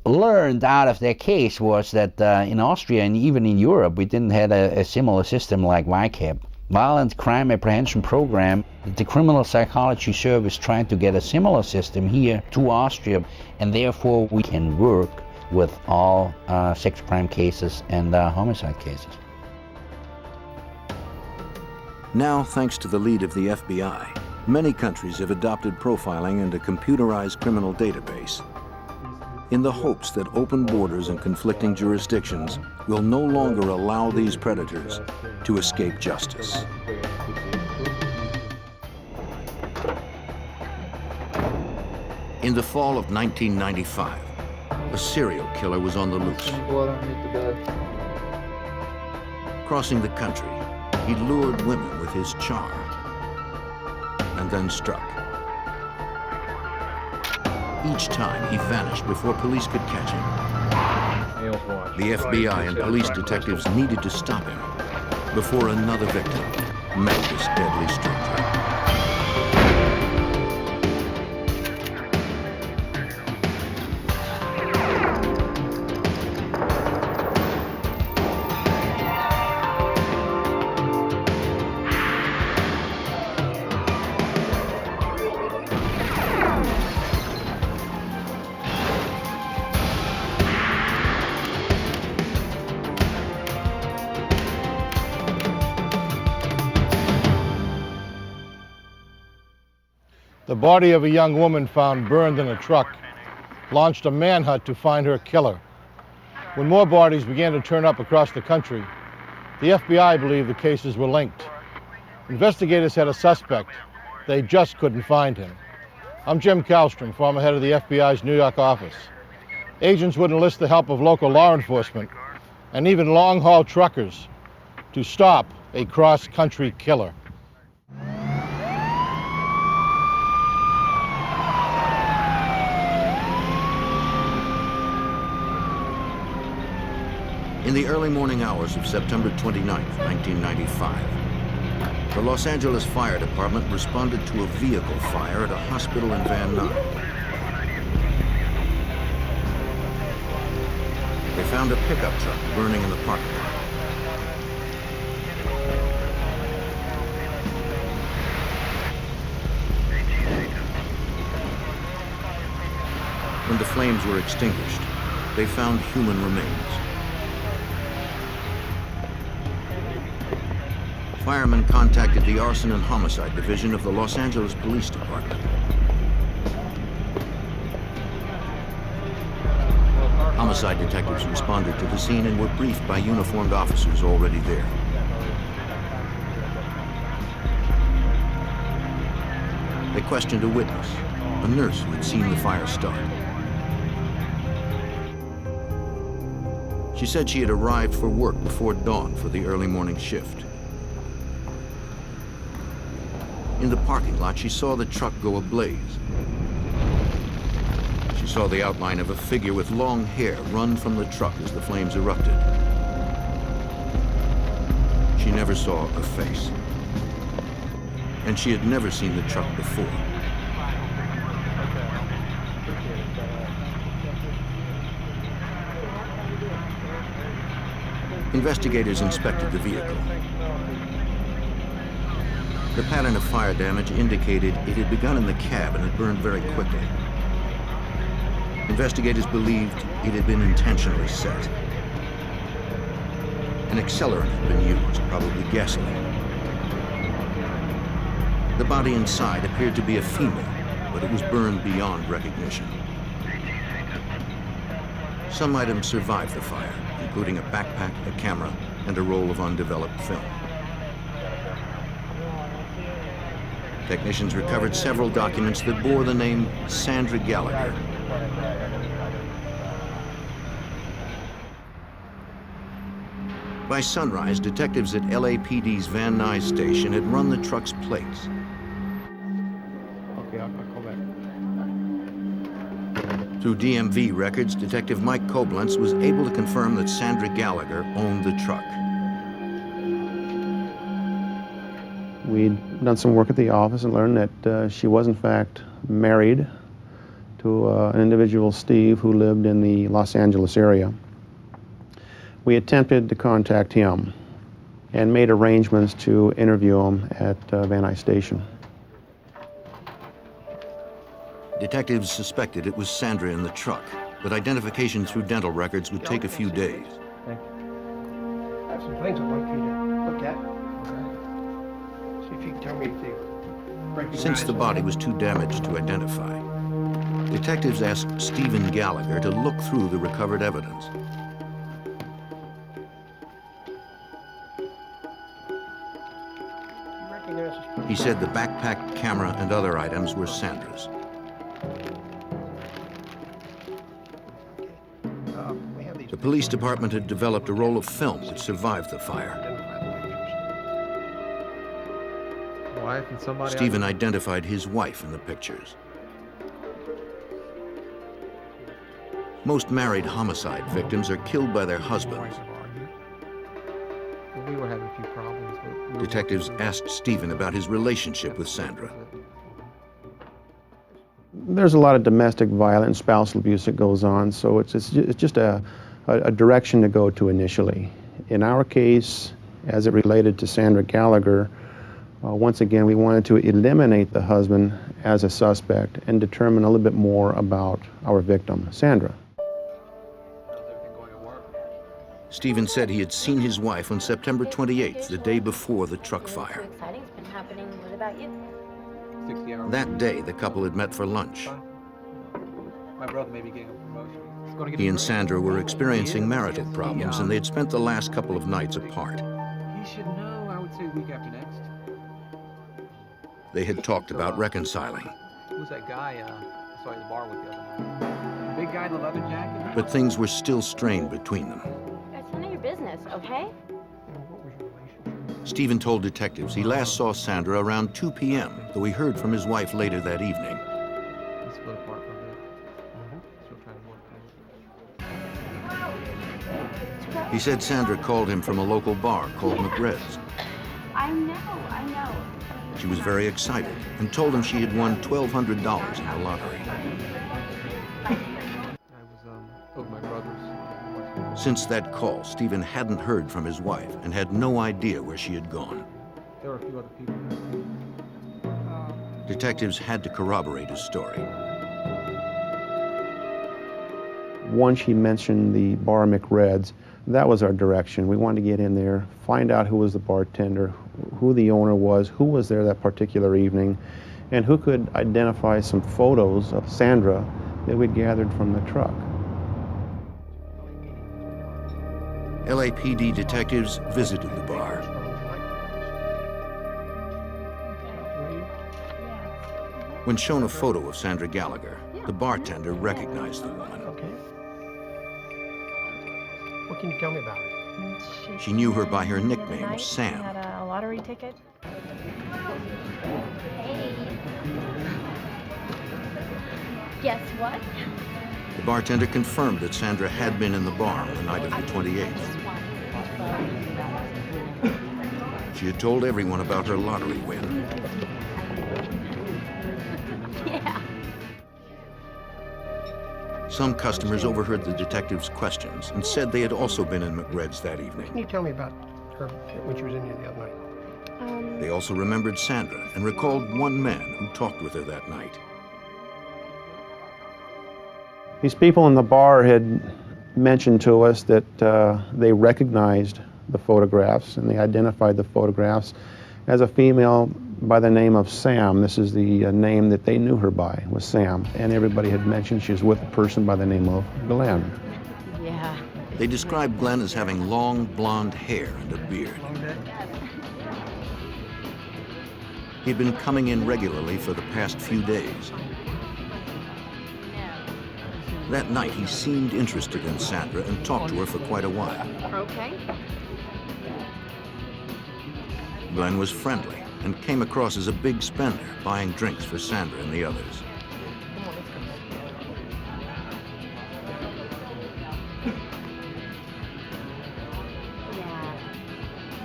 learned out of their case was that in Austria and even in Europe, we didn't have a similar system like VICAP. Violent Crime Apprehension Program. The Criminal Psychology Service tried to get a similar system here to Austria, and therefore we can work with all sex crime cases and homicide cases. Now, thanks to the lead of the FBI, many countries have adopted profiling and a computerized criminal database in the hopes that open borders and conflicting jurisdictions will no longer allow these predators to escape justice. In the fall of 1995, a serial killer was on the loose. Crossing the country, he lured women with his charm. and then struck. Each time, he vanished before police could catch him. The FBI and police detectives needed to stop him before another victim met this deadly stranger. The body of a young woman found burned in a truck launched a manhunt to find her killer. When more bodies began to turn up across the country, the FBI believed the cases were linked. Investigators had a suspect. They just couldn't find him. I'm Jim Kallstrom, former head of the FBI's New York office. Agents would enlist the help of local law enforcement and even long-haul truckers to stop a cross-country killer. In the early morning hours of September 29, 1995, the Los Angeles Fire Department responded to a vehicle fire at a hospital in Van Nuys. They found a pickup truck burning in the parking lot. When the flames were extinguished, they found human remains. Firemen contacted the Arson and Homicide Division of the Los Angeles Police Department. Homicide detectives responded to the scene and were briefed by uniformed officers already there. They questioned a witness, a nurse who had seen the fire start. She said she had arrived for work before dawn for the early morning shift. In the parking lot, she saw the truck go ablaze. She saw the outline of a figure with long hair run from the truck as the flames erupted. She never saw a face. And she had never seen the truck before. Investigators inspected the vehicle. The pattern of fire damage indicated it had begun in the cab and had burned very quickly. Investigators believed it had been intentionally set. An accelerant had been used, probably gasoline. The body inside appeared to be a female, but it was burned beyond recognition. Some items survived the fire, including a backpack, a camera, and a roll of undeveloped film. Technicians recovered several documents that bore the name Sandra Gallagher. By sunrise, detectives at LAPD's Van Nuys station had run the truck's plates. Okay, I'll call back. Through DMV records, Detective Mike Koblenz was able to confirm that Sandra Gallagher owned the truck. We'd done some work at the office and learned that she was in fact married to an individual, Steve, who lived in the Los Angeles area. We attempted to contact him and made arrangements to interview him at Van Nuys Station. Detectives suspected it was Sandra in the truck, but identification through dental records would take a few days. I have some things I'd like you to look at. See if you can tell me if they recognize Since the body was too damaged to identify, detectives asked Stephen Gallagher to look through the recovered evidence. He said the backpack, camera, and other items were Sandra's. The police department had developed a roll of film which survived the fire. wife and somebody. Stephen identified his wife in the pictures. Most married homicide victims are killed by their husbands. We were having a few problems. But Detectives asked Stephen about his relationship with Sandra. There's a lot of domestic violence, spousal abuse that goes on, so it's just a direction to go to initially. In our case, as it related to Sandra Gallagher, once again, we wanted to eliminate the husband as a suspect and determine a little bit more about our victim, Sandra. Stephen said he had seen his wife on September 28th, the day before the truck fire. Exciting's been happening. What about you? 60 hours. That day, the couple had met for lunch. My brother may be getting a promotion. He and Sandra were experiencing marital problems, and they had spent the last couple of nights apart. He should know, I would say, week after next. They had talked about reconciling. Who was that guy I saw at the bar with the other night? The big guy in the leather jacket? But things were still strained between them. That's none of your business, okay? Stephen told detectives he last saw Sandra around 2 p.m., though he heard from his wife later that evening. We split apart for a bit. Still trying to work things. He said Sandra called him from a local bar called McRed's. I know. She was very excited and told him she had won $1,200 in the lottery. I was over my brother's. Since that call, Stephen hadn't heard from his wife and had no idea where she had gone. There were a few other people. Detectives had to corroborate his story. Once he mentioned the bar McRed's, that was our direction. We wanted to get in there, find out who was the bartender, who the owner was, who was there that particular evening, and who could identify some photos of Sandra that we'd gathered from the truck. LAPD detectives visited the bar. When shown a photo of Sandra Gallagher, the bartender recognized the woman. What can you tell me about her? She knew her by her nickname, Had Sam. a lottery ticket. Hey. Guess what? The bartender confirmed that Sandra had been in the bar on the night of the 28th. She had told everyone about her lottery win. Yeah. Some customers overheard the detective's questions and said they had also been in McRed's that Can evening. you tell me about her when she was in here the other night? They also remembered Sandra and recalled one man who talked with her that night. These people in the bar had mentioned to us that they recognized the photographs and they identified the photographs as a female by the name of Sam. This is the name that they knew her by, was Sam. And everybody had mentioned she was with a person by the name of Glenn. Yeah. They described Glenn as having long blonde hair and a beard. He'd been coming in regularly for the past few days. That night, he seemed interested in Sandra and talked to her for quite a while. Okay. Glenn was friendly and came across as a big spender, buying drinks for Sandra and the others.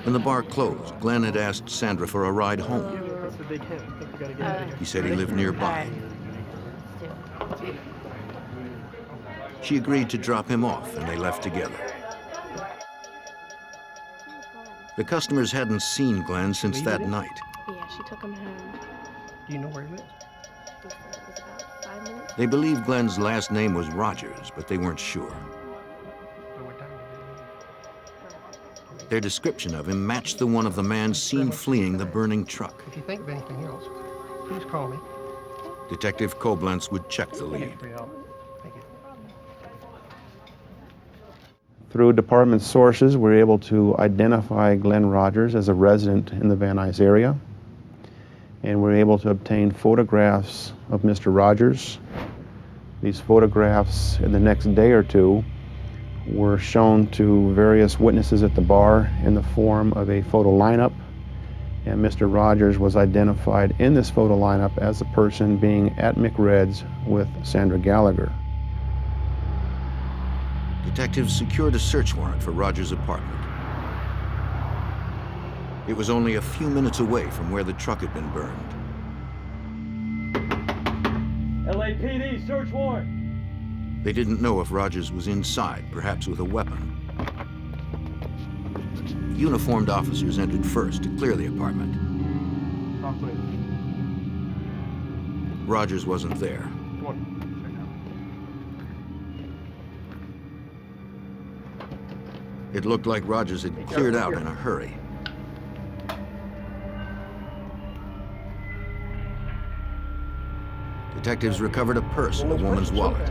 When the bar closed, Glenn had asked Sandra for a ride home. That's a big hint. I think we gotta get out of here. He said he lived nearby. She agreed to drop him off, and they left together. The customers hadn't seen Glenn since that night. Yeah, she took him home. Do you know where he lives? It was about 5 minutes. They believed Glenn's last name was Rogers, but they weren't sure. Their description of him matched the one of the man seen fleeing the burning truck. If you think of anything else, please call me. Detective Koblenz would check the lead. For your help. Thank you. Through department sources, we were able to identify Glenn Rogers as a resident in the Van Nuys area. And we were able to obtain photographs of Mr. Rogers. These photographs in the next day or two were shown to various witnesses at the bar in the form of a photo lineup And Mr. Rogers was identified in this photo lineup as the person being at McRed's with Sandra Gallagher. Detectives secured a search warrant for Rogers' apartment. It was only a few minutes away from where the truck had been burned. LAPD, search warrant. They didn't know if Rogers was inside, perhaps with a weapon. Uniformed officers entered first to clear the apartment. Rogers wasn't there. It looked like Rogers had cleared out in a hurry. Detectives recovered a purse and a woman's wallet.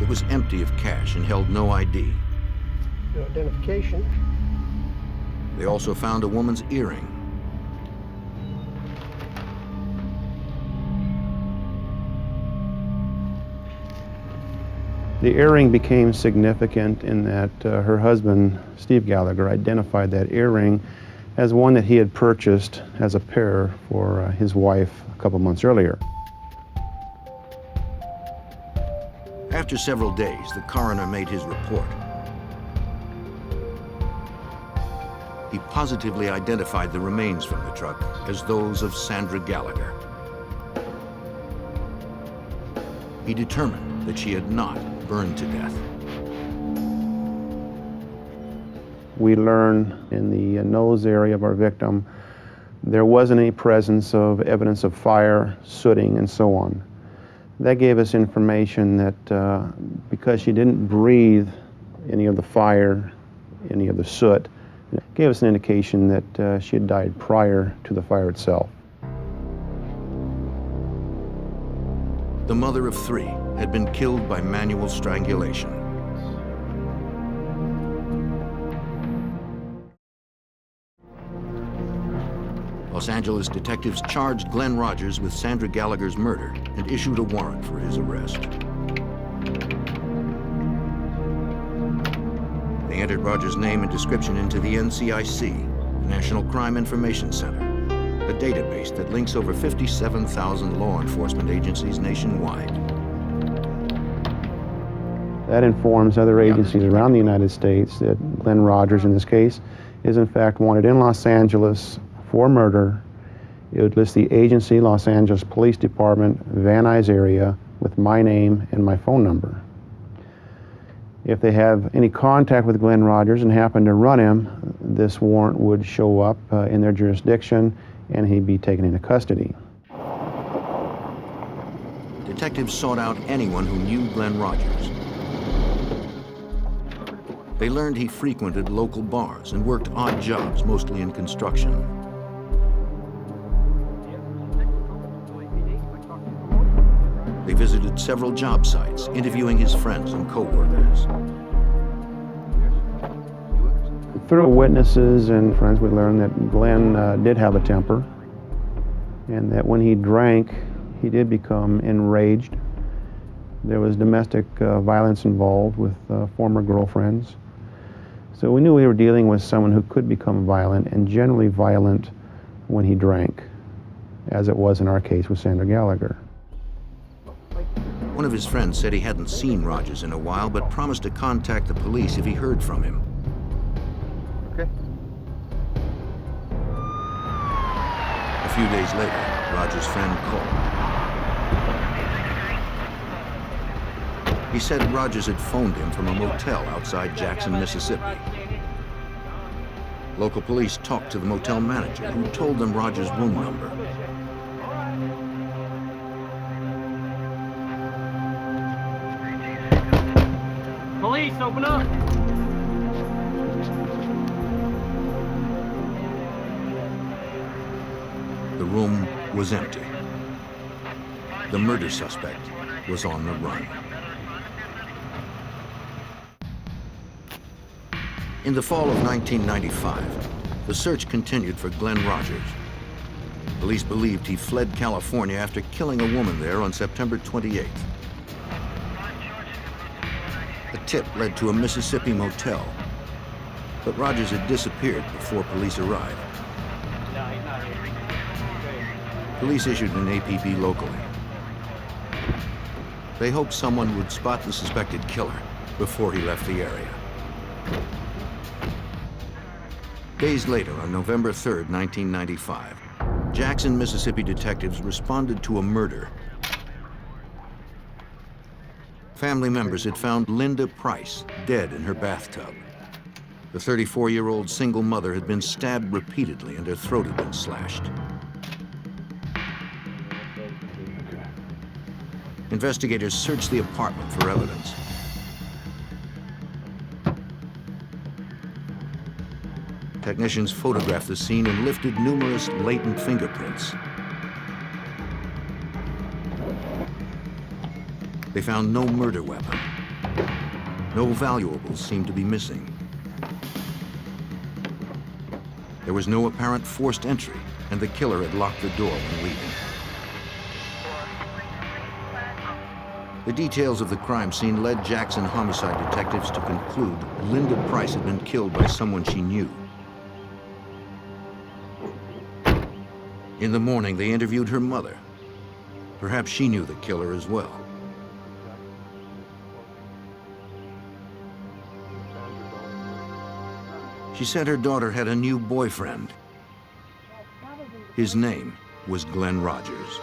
It was empty of cash and held no ID. No identification. They also found a woman's earring. The earring became significant in that her husband, Steve Gallagher, identified that earring as one that he had purchased as a pair for his wife a couple months earlier. After several days, the coroner made his report. He positively identified the remains from the truck as those of Sandra Gallagher. He determined that she had not burned to death. We learn in the nose area of our victim there wasn't any presence of evidence of fire, sooting, and so on. That gave us information that because she didn't breathe any of the fire, any of the soot, it gave us an indication that she had died prior to the fire itself. The mother of three had been killed by manual strangulation. Los Angeles detectives charged Glenn Rogers with Sandra Gallagher's murder and issued a warrant for his arrest. They entered Rogers' name and description into the NCIC, the National Crime Information Center, a database that links over 57,000 law enforcement agencies nationwide. That informs other agencies around the United States that Glenn Rogers, in this case, is in fact wanted in Los Angeles for murder. It would list the agency, Los Angeles Police Department, Van Nuys area, with my name and my phone number. If they have any contact with Glenn Rogers and happen to run him, this warrant would show up in their jurisdiction and he'd be taken into custody. Detectives sought out anyone who knew Glenn Rogers. They learned he frequented local bars and worked odd jobs, mostly in construction. They visited several job sites, interviewing his friends and co-workers. Through witnesses and friends, we learned that Glenn did have a temper, and that when he drank, he did become enraged. There was domestic violence involved with former girlfriends. So we knew we were dealing with someone who could become violent, and generally violent when he drank, as it was in our case with Sandra Gallagher. One of his friends said he hadn't seen Rogers in a while, but promised to contact the police if he heard from him. Okay. A few days later, Rogers' friend called. He said Rogers had phoned him from a motel outside Jackson, Mississippi. Local police talked to the motel manager, who told them Rogers' room number. Police, open up! The room was empty. The murder suspect was on the run. In the fall of 1995, the search continued for Glenn Rogers. Police believed he fled California after killing a woman there on September 28th. A tip led to a Mississippi motel. but Rogers had disappeared before police arrived. No, he's not here. Police issued an APB locally. They hoped someone would spot the suspected killer before he left the area. Days later, on November 3rd, 1995, Jackson, Mississippi detectives responded to a murder. Family members had found Linda Price dead in her bathtub. The 34-year-old single mother had been stabbed repeatedly and her throat had been slashed. Investigators searched the apartment for evidence. Technicians photographed the scene and lifted numerous latent fingerprints. They found no murder weapon. No valuables seemed to be missing. There was no apparent forced entry, and the killer had locked the door when leaving. The details of the crime scene led Jackson homicide detectives to conclude Linda Price had been killed by someone she knew. In the morning, they interviewed her mother. Perhaps she knew the killer as well. She said her daughter had a new boyfriend. His name was Glenn Rogers.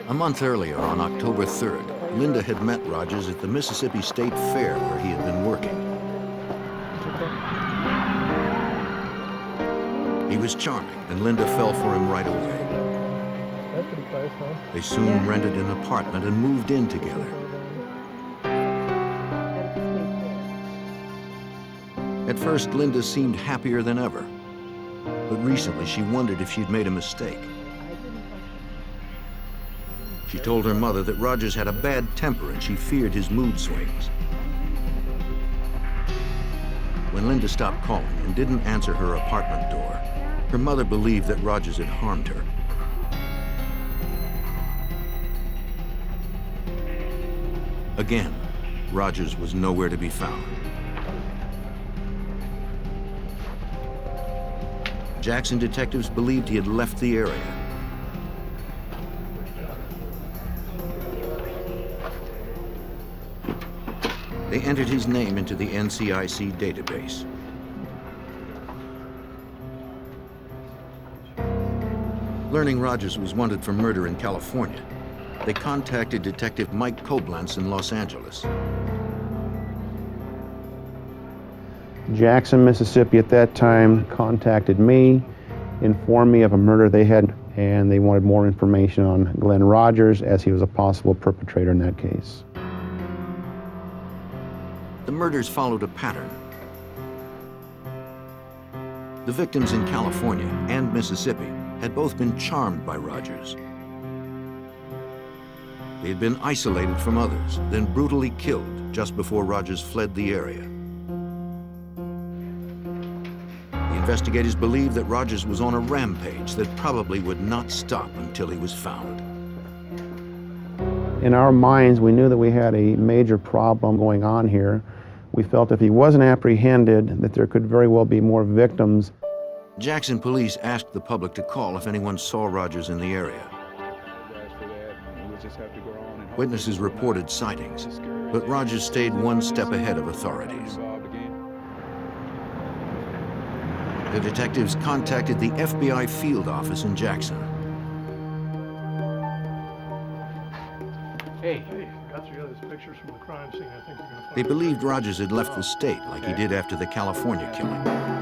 A month earlier, on October 3rd, Linda had met Rogers at the Mississippi State Fair where he had been working. He was charming, and Linda fell for him right away. That's pretty close, huh? They soon rented an apartment and moved in together. At first, Linda seemed happier than ever, but recently she wondered if she'd made a mistake. She told her mother that Rogers had a bad temper and she feared his mood swings. When Linda stopped calling and didn't answer her apartment door, her mother believed that Rogers had harmed her. Again, Rogers was nowhere to be found. Jackson detectives believed he had left the area. They entered his name into the NCIC database. Learning Rogers was wanted for murder in California, they contacted Detective Mike Koblenz in Los Angeles. Jackson, Mississippi at that time contacted me, informed me of a murder they had, and they wanted more information on Glenn Rogers as he was a possible perpetrator in that case. The murders followed a pattern. The victims in California and Mississippi had both been charmed by Rogers. They had been isolated from others, then brutally killed just before Rogers fled the area. The investigators believed that Rogers was on a rampage that probably would not stop until he was found. In our minds, we knew that we had a major problem going on here. We felt if he wasn't apprehended, that there could very well be more victims. Jackson police asked the public to call if anyone saw Rogers in the area. Witnesses reported sightings, but Rogers stayed one step ahead of authorities. The detectives contacted the FBI field office in Jackson. Hey, got three other pictures from the crime scene. I think you're gonna find. They believed Rogers had left the state like he did after the California killing.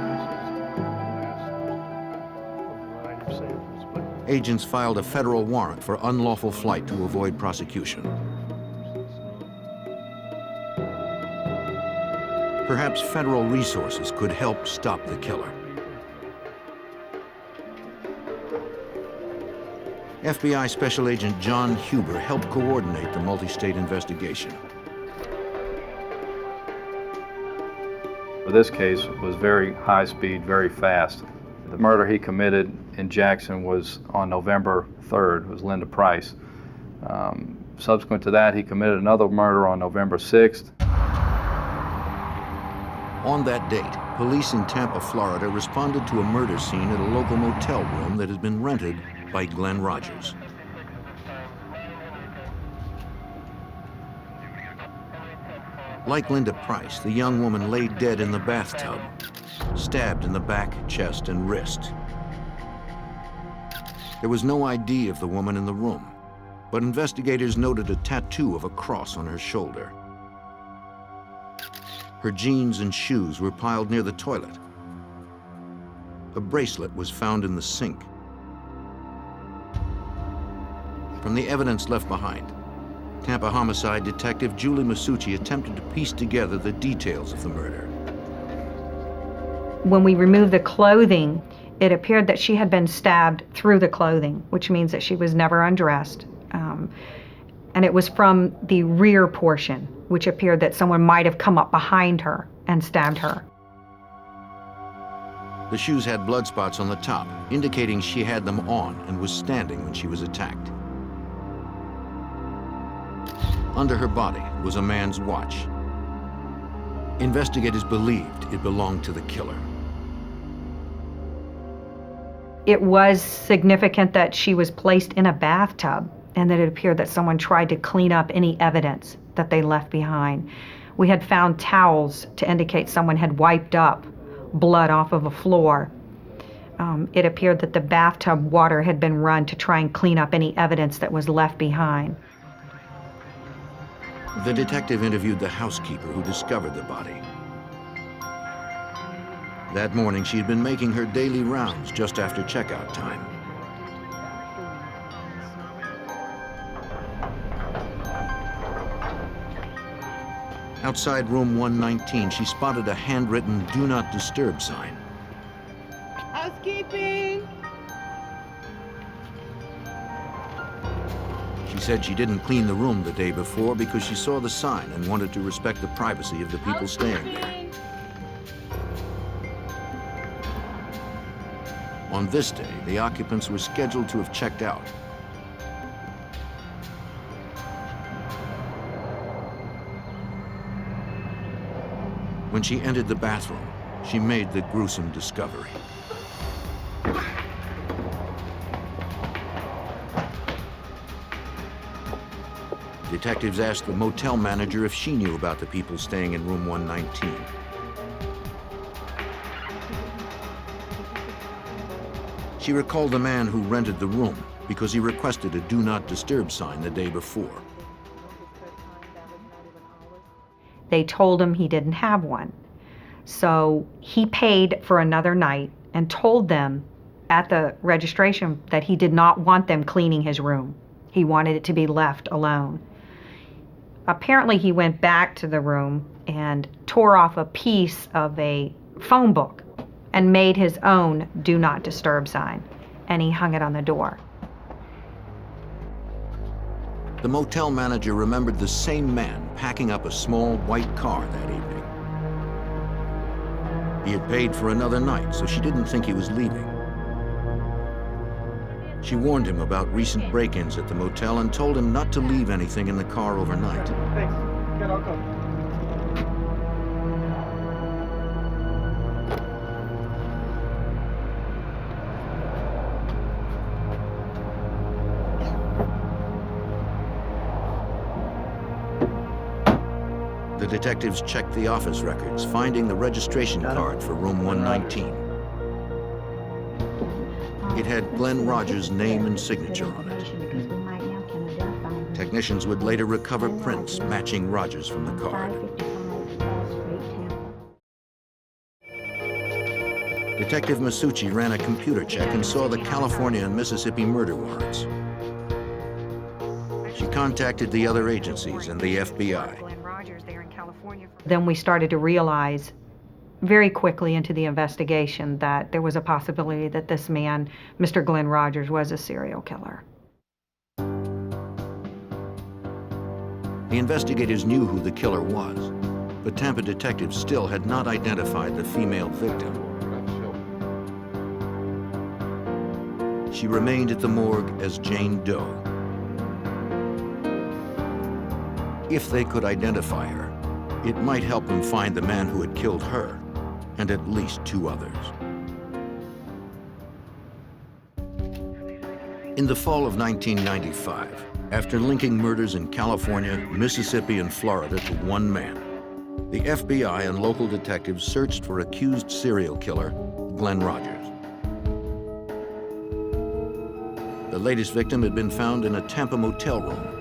Agents filed a federal warrant for unlawful flight to avoid prosecution. Perhaps federal resources could help stop the killer. FBI Special Agent John Huber helped coordinate the multi-state investigation. This case was very high speed, very fast. The murder he committed in Jackson was on November 3rd, it was Linda Price. Subsequent to that, he committed another murder on November 6th. On that date, police in Tampa, Florida responded to a murder scene at a local motel room that had been rented by Glenn Rogers. Like Linda Price, the young woman lay dead in the bathtub, stabbed in the back, chest, and wrist. There was no ID of the woman in the room, but investigators noted a tattoo of a cross on her shoulder. Her jeans and shoes were piled near the toilet. A bracelet was found in the sink. From the evidence left behind, Tampa homicide detective Julie Masucci attempted to piece together the details of the murder. When we removed the clothing, it appeared that she had been stabbed through the clothing, which means that she was never undressed. And it was from the rear portion, which appeared that someone might have come up behind her and stabbed her. The shoes had blood spots on the top, indicating she had them on and was standing when she was attacked. Under her body was a man's watch. Investigators believed it belonged to the killer. It was significant that she was placed in a bathtub and that it appeared that someone tried to clean up any evidence that they left behind. We had found towels to indicate someone had wiped up blood off of a floor. It appeared that the bathtub water had been run to try and clean up any evidence that was left behind. The detective interviewed the housekeeper who discovered the body. That morning, she had been making her daily rounds just after checkout time. Outside room 119, she spotted a handwritten "Do Not Disturb" sign. Housekeeping! She said she didn't clean the room the day before because she saw the sign and wanted to respect the privacy of the people staying there. On this day, the occupants were scheduled to have checked out. When she entered the bathroom, she made the gruesome discovery. Detectives asked the motel manager if she knew about the people staying in room 119. She recalled the man who rented the room because he requested a "Do Not Disturb" sign the day before. They told him he didn't have one. So he paid for another night and told them at the registration that he did not want them cleaning his room. He wanted it to be left alone. Apparently he went back to the room and tore off a piece of a phone book and made his own "Do Not Disturb" sign, and he hung it on the door. The motel manager remembered the same man packing up a small white car that evening. He had paid for another night, so she didn't think he was leaving. She warned him about recent break-ins at the motel and told him not to leave anything in the car overnight. Thanks. Good, I'll go. The detectives checked the office records, finding the registration card for room 119. It had Glenn Rogers' name and signature on it. Technicians would later recover prints matching Rogers from the card. Detective Masucci ran a computer check and saw the California and Mississippi murder warrants. She contacted the other agencies and the FBI. Then we started to realize very quickly into the investigation that there was a possibility that this man, Mr. Glenn Rogers, was a serial killer. The investigators knew who the killer was, but Tampa detectives still had not identified the female victim. She remained at the morgue as Jane Doe. If they could identify her, it might help them find the man who had killed her and at least 2 others. In the fall of 1995, after linking murders in California, Mississippi, and Florida to one man, the FBI and local detectives searched for accused serial killer Glenn Rogers. The latest victim had been found in a Tampa motel room.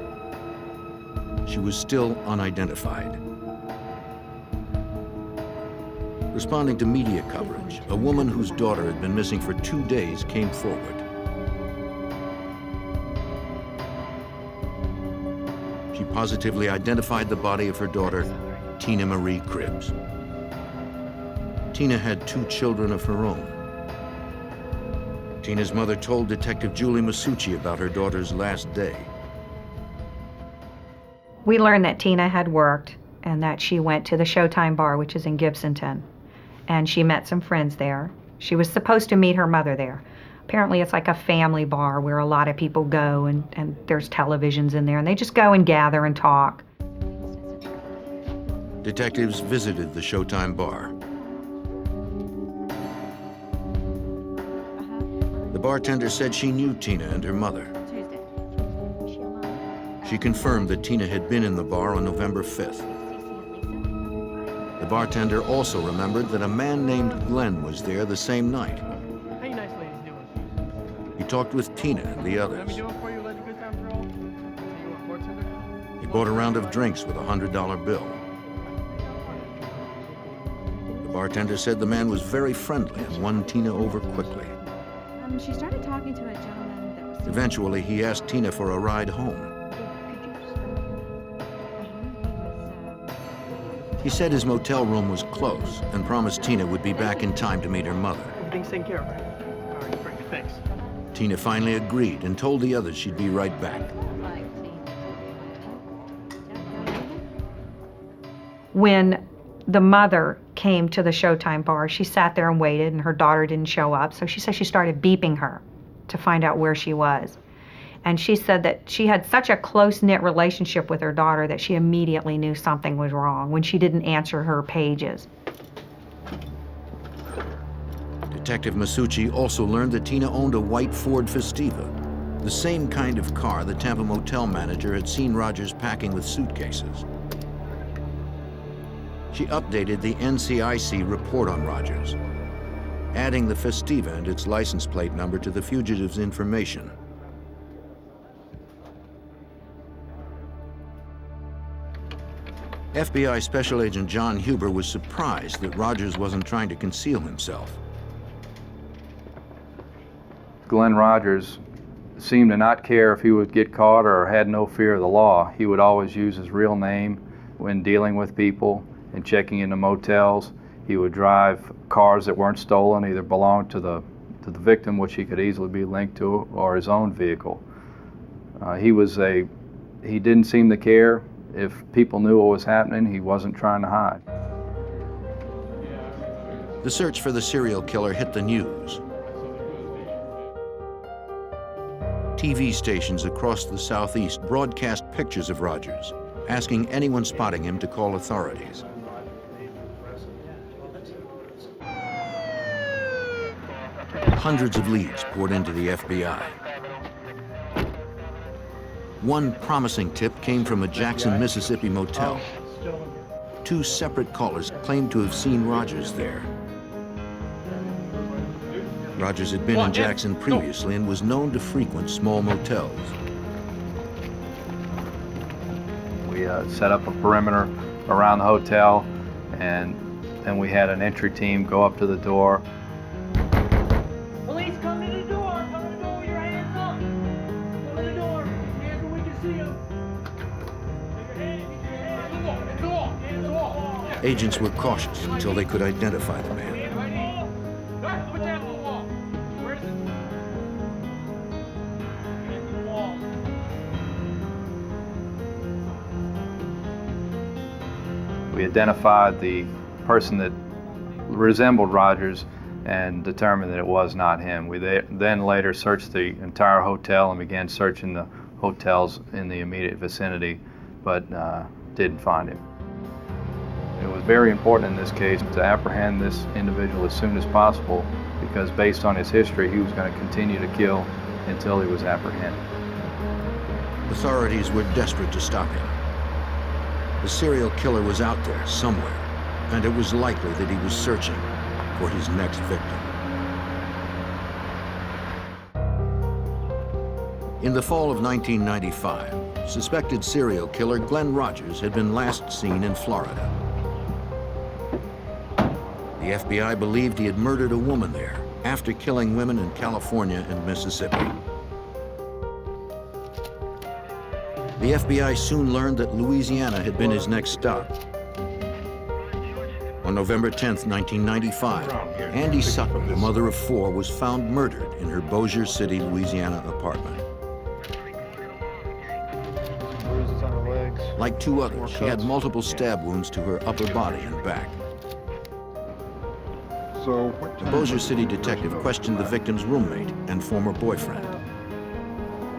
She was still unidentified. Responding to media coverage, a woman whose daughter had been missing for 2 days came forward. She positively identified the body of her daughter, Tina Marie Cribbs. Tina had 2 children of her own. Tina's mother told Detective Julie Masucci about her daughter's last day. We learned that Tina had worked and that she went to the Showtime bar, which is in Gibsonton, and she met some friends there. She was supposed to meet her mother there. Apparently it's like a family bar where a lot of people go and there's televisions in there and they just go and gather and talk. Detectives visited the Showtime bar. The bartender said she knew Tina and her mother. She confirmed that Tina had been in the bar on November 5th. The bartender also remembered that a man named Glenn was there the same night. How you nice ladies doing? He talked with Tina and the Let me others. do it for you, let the good times roll. So you want bartender? He bought a round of drinks with a $100 bill. The bartender said the man was very friendly and won Tina over quickly. She started talking to a gentleman that was... Eventually, he asked Tina for a ride home. He said his motel room was close and promised Tina would be back in time to meet her mother. Everything's taken care of, right? All right, very good, thanks. Tina finally agreed and told the others she'd be right back. When the mother came to the Showtime bar, she sat there and waited and her daughter didn't show up. So she said she started beeping her to find out where she was. And she said that she had such a close-knit relationship with her daughter that she immediately knew something was wrong when she didn't answer her pages. Detective Masucci also learned that Tina owned a white Ford Festiva, the same kind of car the Tampa motel manager had seen Rogers packing with suitcases. She updated the NCIC report on Rogers, adding the Festiva and its license plate number to the fugitive's information. FBI Special Agent John Huber was surprised that Rogers wasn't trying to conceal himself. Glenn Rogers seemed to not care if he would get caught or had no fear of the law. He would always use his real name when dealing with people and checking into motels. He would drive cars that weren't stolen, either belonged to the victim, which he could easily be linked to, or his own vehicle. He didn't seem to care. If people knew what was happening, he wasn't trying to hide. The search for the serial killer hit the news. TV stations across the Southeast broadcast pictures of Rogers, asking anyone spotting him to call authorities. Hundreds of leads poured into the FBI. One promising tip came from a Jackson, Mississippi motel. 2 separate callers claimed to have seen Rogers there. Rogers had been in Jackson previously and was known to frequent small motels. We set up a perimeter around the hotel, and then we had an entry team go up to the door. Police, come to the door! Come to the door with your hands up! Come to the door! Hands where we can see them! Get your hands off! Agents were cautious until they could identify the man. Put that on the wall! Where is it? We identified the person that resembled Rogers and determined that it was not him. We then later searched the entire hotel and began searching the hotels in the immediate vicinity but didn't find him. It was very important in this case to apprehend this individual as soon as possible, because based on his history, he was going to continue to kill until he was apprehended. Authorities were desperate to stop him. The serial killer was out there somewhere, and it was likely that he was searching for his next victim. In the fall of 1995, suspected serial killer Glenn Rogers had been last seen in Florida. The FBI believed he had murdered a woman there after killing women in California and Mississippi. The FBI soon learned that Louisiana had been his next stop. On November 10, 1995, Andy Sutton, a mother of 4, was found murdered in her Bossier City, Louisiana apartment. Bruises on her legs. Like 2 others, she had multiple stab wounds to her upper body and back. The Bossier City detective questioned the victim's roommate and former boyfriend.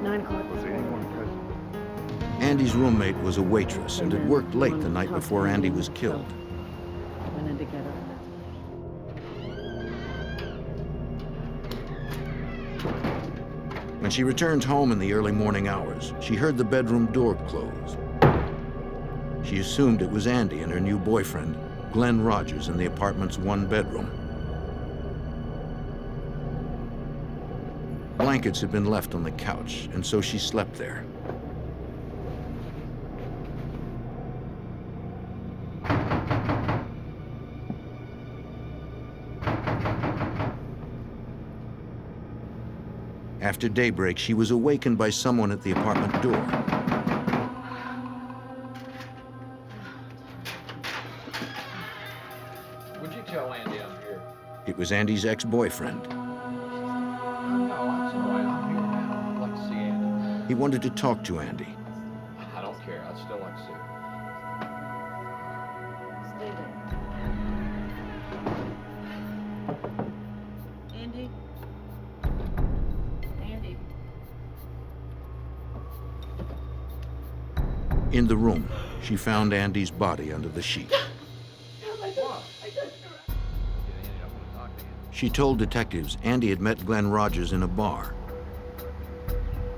9 o'clock. Was anyone present? Andy's roommate was a waitress and had worked late the night before Andy was killed. Went in together. When she returned home in the early morning hours, she heard the bedroom door close. She assumed it was Andy and her new boyfriend, Glenn Rogers, in the apartment's 1-bedroom. Blankets had been left on the couch, and so she slept there. After daybreak, she was awakened by someone at the apartment door. Would you tell Andy I'm here? It was Andy's ex-boyfriend. No, that's all right. I'm here now. I'd like to see Andy. He wanted to talk to Andy. I don't care. I'd still like to see him. Stay there. Andy? Andy? In the room, she found Andy's body under the sheet. She told detectives Andy had met Glenn Rogers in a bar.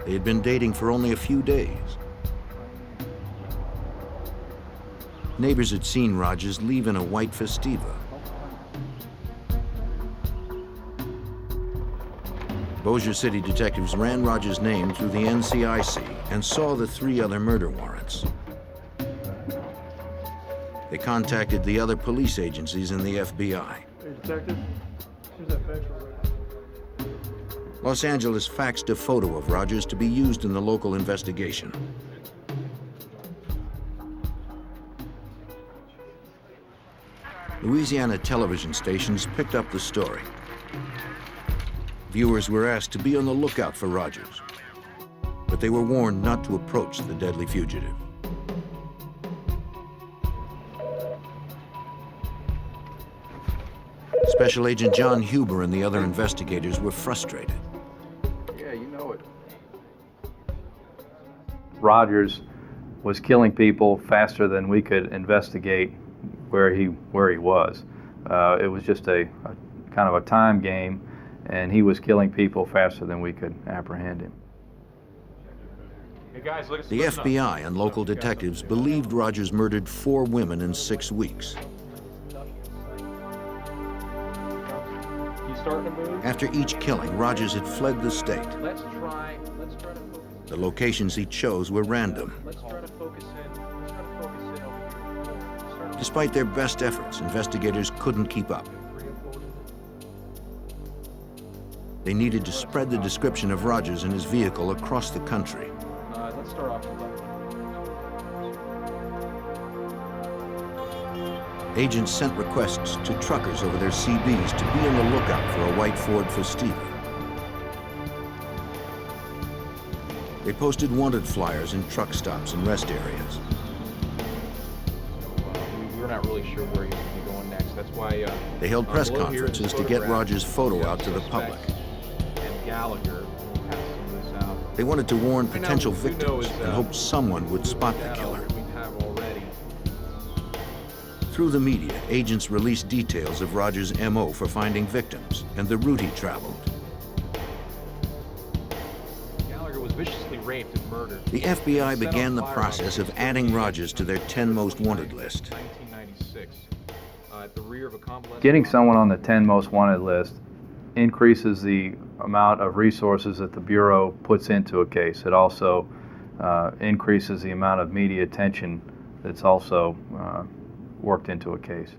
They had been dating for only a few days. Neighbors had seen Rogers leave in a white Festiva. Bossier City detectives ran Rogers' name through the NCIC and saw the 3 other murder warrants. They contacted the other police agencies and the FBI. Hey, detective, here's that fax record. Los Angeles faxed a photo of Rogers to be used in the local investigation. Louisiana television stations picked up the story. Viewers were asked to be on the lookout for Rogers, but they were warned not to approach the deadly fugitive. Special Agent John Huber and the other investigators were frustrated. Yeah, you know it. Rogers was killing people faster than we could investigate where he was. It was just a kind of a time game, and he was killing people faster than we could apprehend him. Hey guys, look at The FBI and local detectives believed Rogers murdered 4 women in 6 weeks. After each killing, Rogers had fled the state. Let's try to focus. The locations he chose were random. Let's try to focus in. Let's try to focus in over here. Despite their best efforts, investigators couldn't keep up. They needed to spread the description of Rogers and his vehicle across the country. Let's start off with that. Agents sent requests to truckers over their CBs to be on the lookout for a white Ford Festiva. They posted wanted flyers in truck stops and rest areas. We're not really sure where he's going to be going next. That's why They held press below here is conferences to get photograph Rogers' photo out to the public. And Gallagher passed some of this out. They wanted to warn Right now, potential what we do know victims is, and hoped someone would spot the killer. We Through the media, agents released details of Rogers' MO for finding victims and the route he traveled. Gallagher was viciously raped and murdered. The FBI began the process of adding Rogers to their 10 most wanted list. 1996. At the rear of a complex. Getting someone on the 10 most wanted list increases the amount of resources that the Bureau puts into a case. It also increases the amount of media attention that's also worked into a case.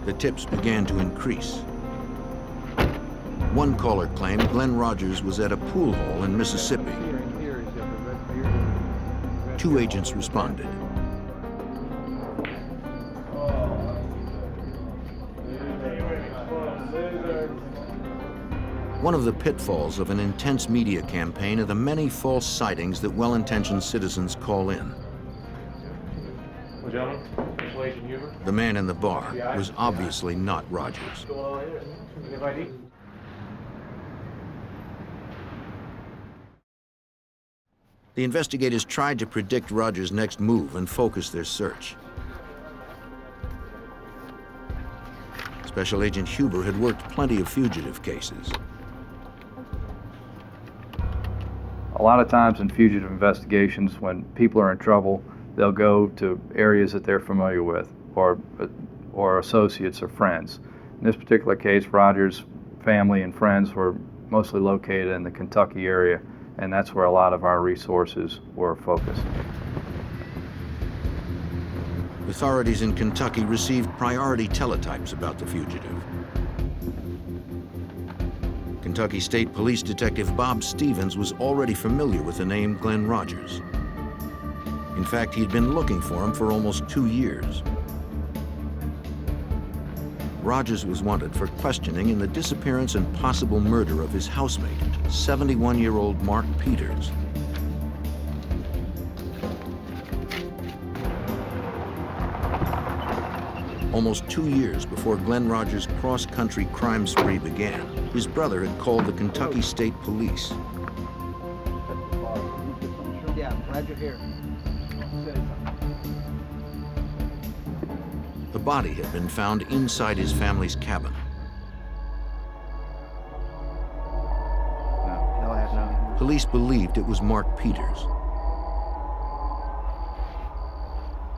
The tips began to increase. One caller claimed Glenn Rogers was at a pool hall in Mississippi. 2 agents responded. One of the pitfalls of an intense media campaign are the many false sightings that well-intentioned citizens call in. Well, gentlemen, this is Agent Huber. The man in the bar was obviously not Rogers. What's going on here? Any ID? The investigators tried to predict Rogers' next move and focus their search. Special Agent Huber had worked plenty of fugitive cases. A lot of times in fugitive investigations, when people are in trouble, they'll go to areas that they're familiar with, or associates or friends. In this particular case, Rogers' family and friends were mostly located in the Kentucky area, and that's where a lot of our resources were focused. Authorities in Kentucky received priority teletypes about the fugitive. Kentucky State Police Detective Bob Stevens was already familiar with the name Glenn Rogers. In fact, he'd been looking for him for almost 2 years. Rogers was wanted for questioning in the disappearance and possible murder of his housemate, 71-year-old Mark Peters. Almost 2 years before Glenn Rogers' cross-country crime spree began, his brother had called the Kentucky State Police. Yeah, I'm glad you're here. The body had been found inside his family's cabin. Police believed it was Mark Peters.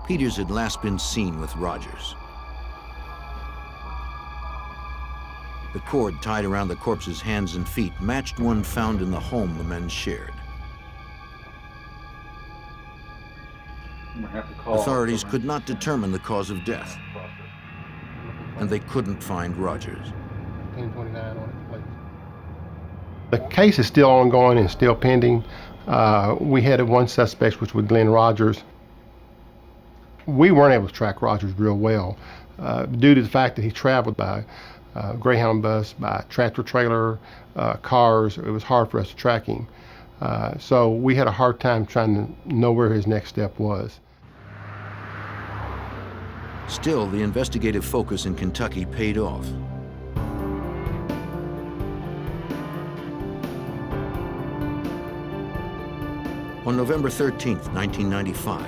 Peters had last been seen with Rogers. The cord tied around the corpse's hands and feet matched one found in the home the men shared. Authorities could not determine the cause of death, and they couldn't find Rogers. 1029 on it, please. The case is still ongoing and still pending. We had one suspect, which was Glenn Rogers. We weren't able to track Rogers real well due to the fact that he traveled by Greyhound bus, by tractor trailer, cars. It was hard for us to track him. So we had a hard time trying to know where his next step was. Still, the investigative focus in Kentucky paid off. On November 13th, 1995,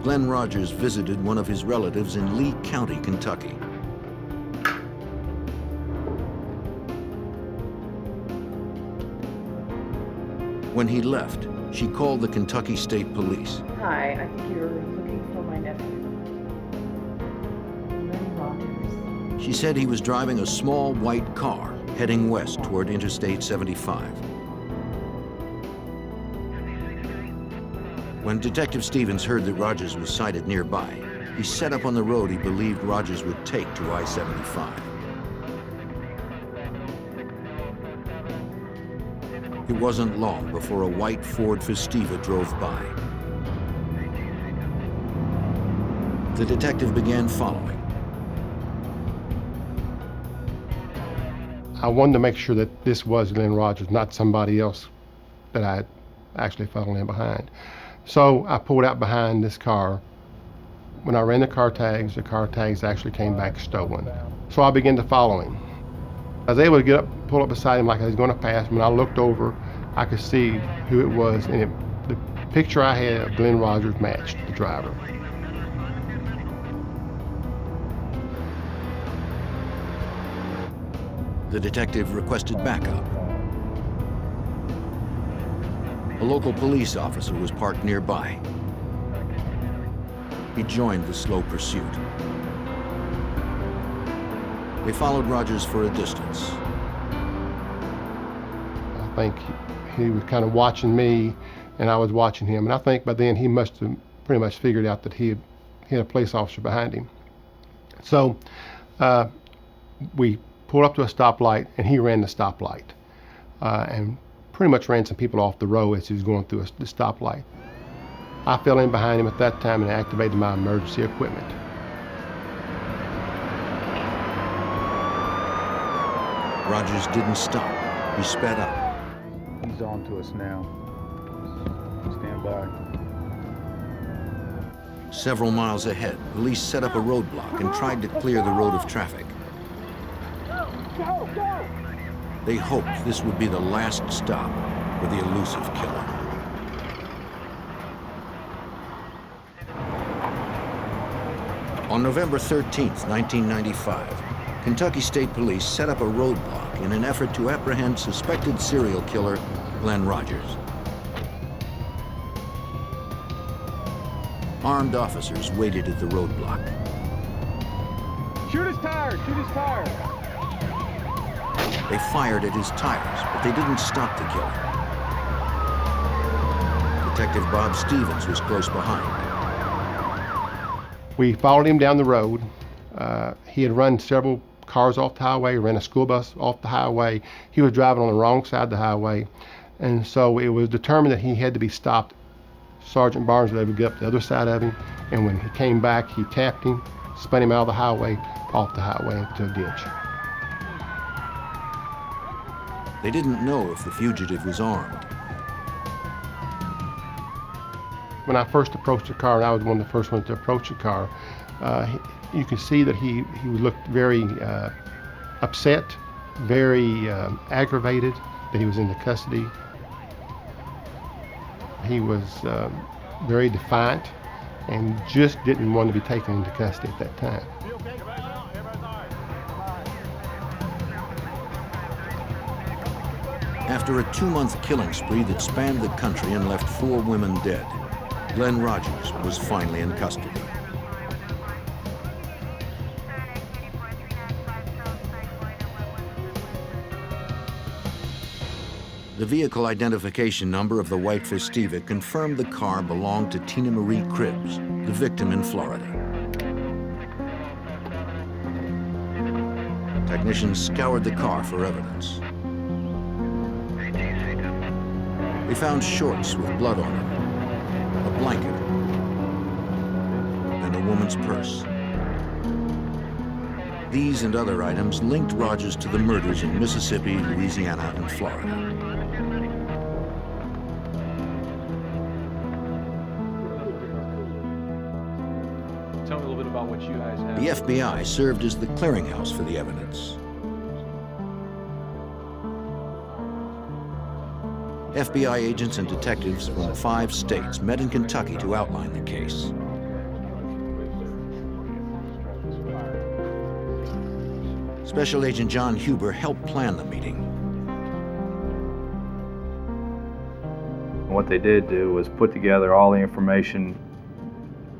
Glenn Rogers visited one of his relatives in Lee County, Kentucky. When he left, she called the Kentucky State Police. Hi, I think you're looking for my nephew. Glenn Rogers. She said he was driving a small white car heading west toward Interstate 75. When Detective Stevens heard that Rogers was sighted nearby, he set up on the road he believed Rogers would take to I-75. It wasn't long before a white Ford Festiva drove by. The detective began following. I wanted to make sure that this was Glenn Rogers, not somebody else that I had actually followed in behind. So I pulled out behind this car. When I ran the car tags actually came back stolen. So I began to follow him. I was able to pull up beside him like I was going to pass him. When I looked over, I could see who it was, and the picture I had of Glenn Rogers matched the driver. The detective requested backup. A local police officer was parked nearby. He joined the slow pursuit. They followed Rogers for a distance. I think he was kind of watching me, and I was watching him. And I think by then he must have pretty much figured out that he had a police officer behind him. So we pulled up to a stoplight, and he ran the stoplight and pretty much ran some people off the road as he was going through the stoplight. I fell in behind him at that time and activated my emergency equipment. Rogers didn't stop. He sped up. He's on to us now. Stand by. Several miles ahead, police set up a roadblock and tried to clear the road of traffic. Go, go! They hoped this would be the last stop for the elusive killer. On November 13th, 1995, Kentucky State Police set up a roadblock in an effort to apprehend suspected serial killer Glenn Rogers. Armed officers waited at the roadblock. Shoot his tire! Shoot his tire! They fired at his tires, but they didn't stop the killer. Detective Bob Stevens was close behind. We followed him down the road. He had run several cars off the highway, ran a school bus off the highway. He was driving on the wrong side of the highway. And so it was determined that he had to be stopped. Sergeant Barnes was able to get up the other side of him, and when he came back, he tapped him, spun him out of the highway, off the highway into a ditch. They didn't know if the fugitive was armed. When I first approached the car, and I was one of the first ones to approach the car, you could see that he looked very upset, very aggravated that he was in the custody. He was very defiant and just didn't want to be taken into custody at that time. After a 2-month killing spree that spanned the country and left 4 women dead, Glenn Rogers was finally in custody. The vehicle identification number of the white Festiva confirmed the car belonged to Tina Marie Cribbs, the victim in Florida. Technicians scoured the car for evidence. They found shorts with blood on them, a blanket, and a woman's purse. These and other items linked Rogers to the murders in Mississippi, Louisiana, and Florida. Tell me a little bit about what you guys have. The FBI served as the clearinghouse for the evidence. FBI agents and detectives from 5 states met in Kentucky to outline the case. Special Agent John Huber helped plan the meeting. What they did do was put together all the information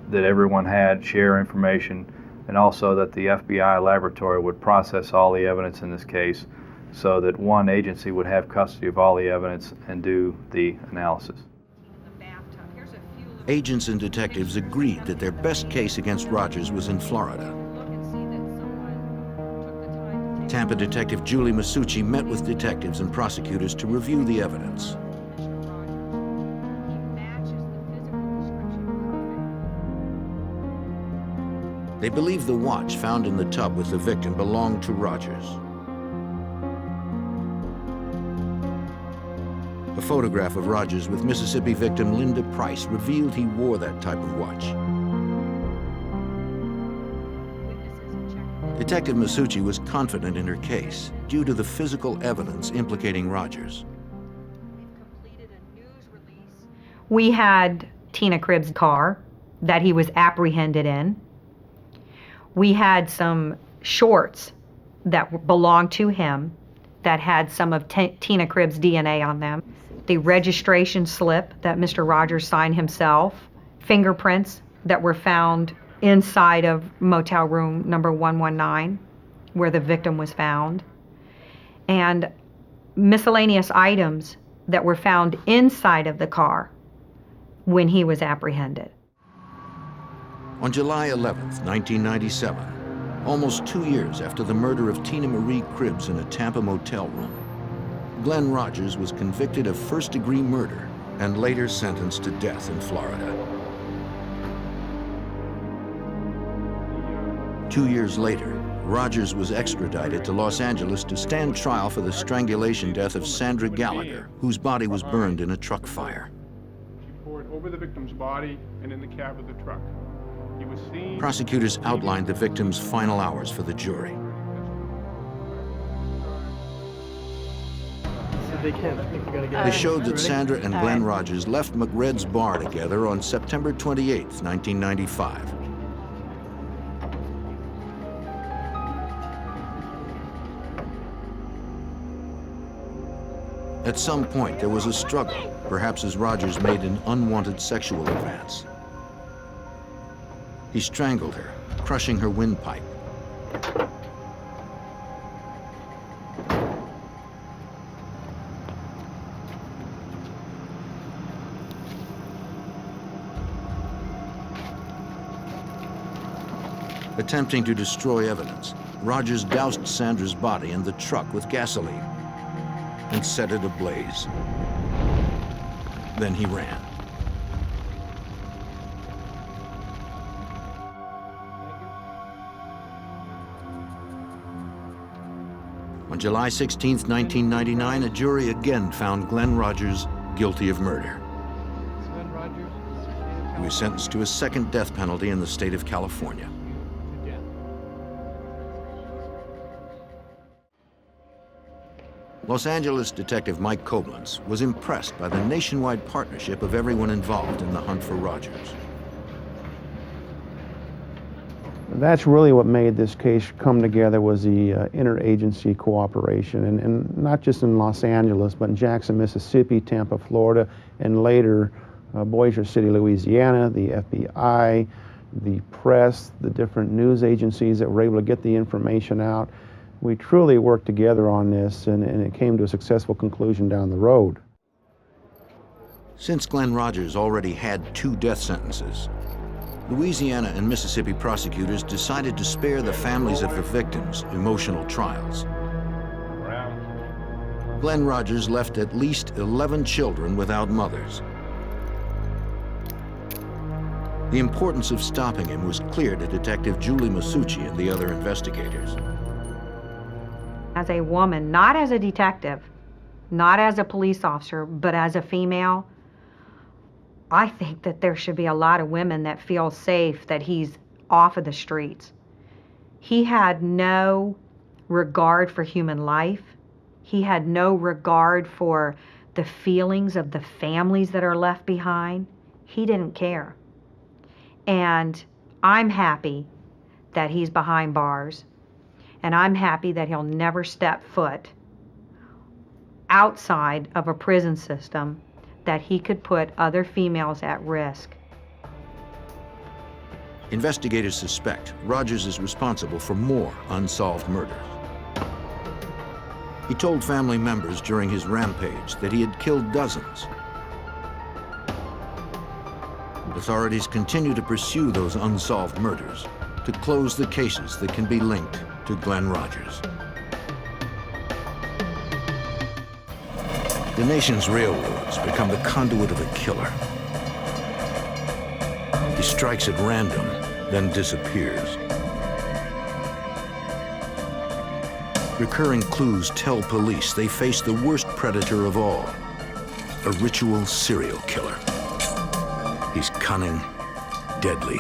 that everyone had, share information, and also that the FBI laboratory would process all the evidence in this case so that one agency would have custody of all the evidence and do the analysis. Agents and detectives agreed that their best case against Rogers was in Florida. Tampa detective Julie Masucci met with detectives and prosecutors to review the evidence. They believe the watch found in the tub with the victim belonged to Rogers. A photograph of Rogers with Mississippi victim Linda Price revealed he wore that type of watch. Detective Masucci was confident in her case due to the physical evidence implicating Rogers. We had Tina Cribbs' car that he was apprehended in. We had some shorts that belonged to him that had some of Tina Cribb's DNA on them, the registration slip that Mr. Rogers signed himself, fingerprints that were found inside of motel room number 119 where the victim was found, and miscellaneous items that were found inside of the car when he was apprehended. On July 11th, 1997, almost 2 years after the murder of Tina Marie Cribbs in a Tampa motel room, Glenn Rogers was convicted of first-degree murder and later sentenced to death in Florida. 2 years later, Rogers was extradited to Los Angeles to stand trial for the strangulation death of Sandra Gallagher, whose body was burned in a truck fire. She poured over the victim's body and in the cab of the truck. He was seen. Prosecutors outlined the victim's final hours for the jury. They showed that Sandra and Glenn Rogers left McRed's bar together on September 28, 1995. At some point, there was a struggle, perhaps as Rogers made an unwanted sexual advance. He strangled her, crushing her windpipe. Attempting to destroy evidence, Rogers doused Sandra's body in the truck with gasoline and set it ablaze. Then he ran. On July 16, 1999, a jury again found Glenn Rogers guilty of murder. He was sentenced to a second death penalty in the state of California. Los Angeles detective Mike Koblenz was impressed by the nationwide partnership of everyone involved in the hunt for Rogers. That's really what made this case come together, was the interagency cooperation, and not just in Los Angeles, but in Jackson, Mississippi, Tampa, Florida, and later Bossier City, Louisiana, the FBI, the press, the different news agencies that were able to get the information out. We truly worked together on this, and it came to a successful conclusion down the road. Since Glenn Rogers already had 2 death sentences, Louisiana and Mississippi prosecutors decided to spare the families of the victims emotional trials. Glenn Rogers left at least 11 children without mothers. The importance of stopping him was clear to Detective Julie Masucci and the other investigators. As a woman, not as a detective, not as a police officer, but as a female, I think that there should be a lot of women that feel safe that he's off of the streets. He had no regard for human life. He had no regard for the feelings of the families that are left behind. He didn't care. And I'm happy that he's behind bars. And I'm happy that he'll never step foot outside of a prison system that he could put other females at risk. Investigators suspect Rogers is responsible for more unsolved murders. He told family members during his rampage that he had killed dozens. Authorities continue to pursue those unsolved murders to close the cases that can be linked to Glenn Rogers. The nation's railroads become the conduit of a killer. He strikes at random, then disappears. Recurring clues tell police they face the worst predator of all, a ritual serial killer. He's cunning, deadly,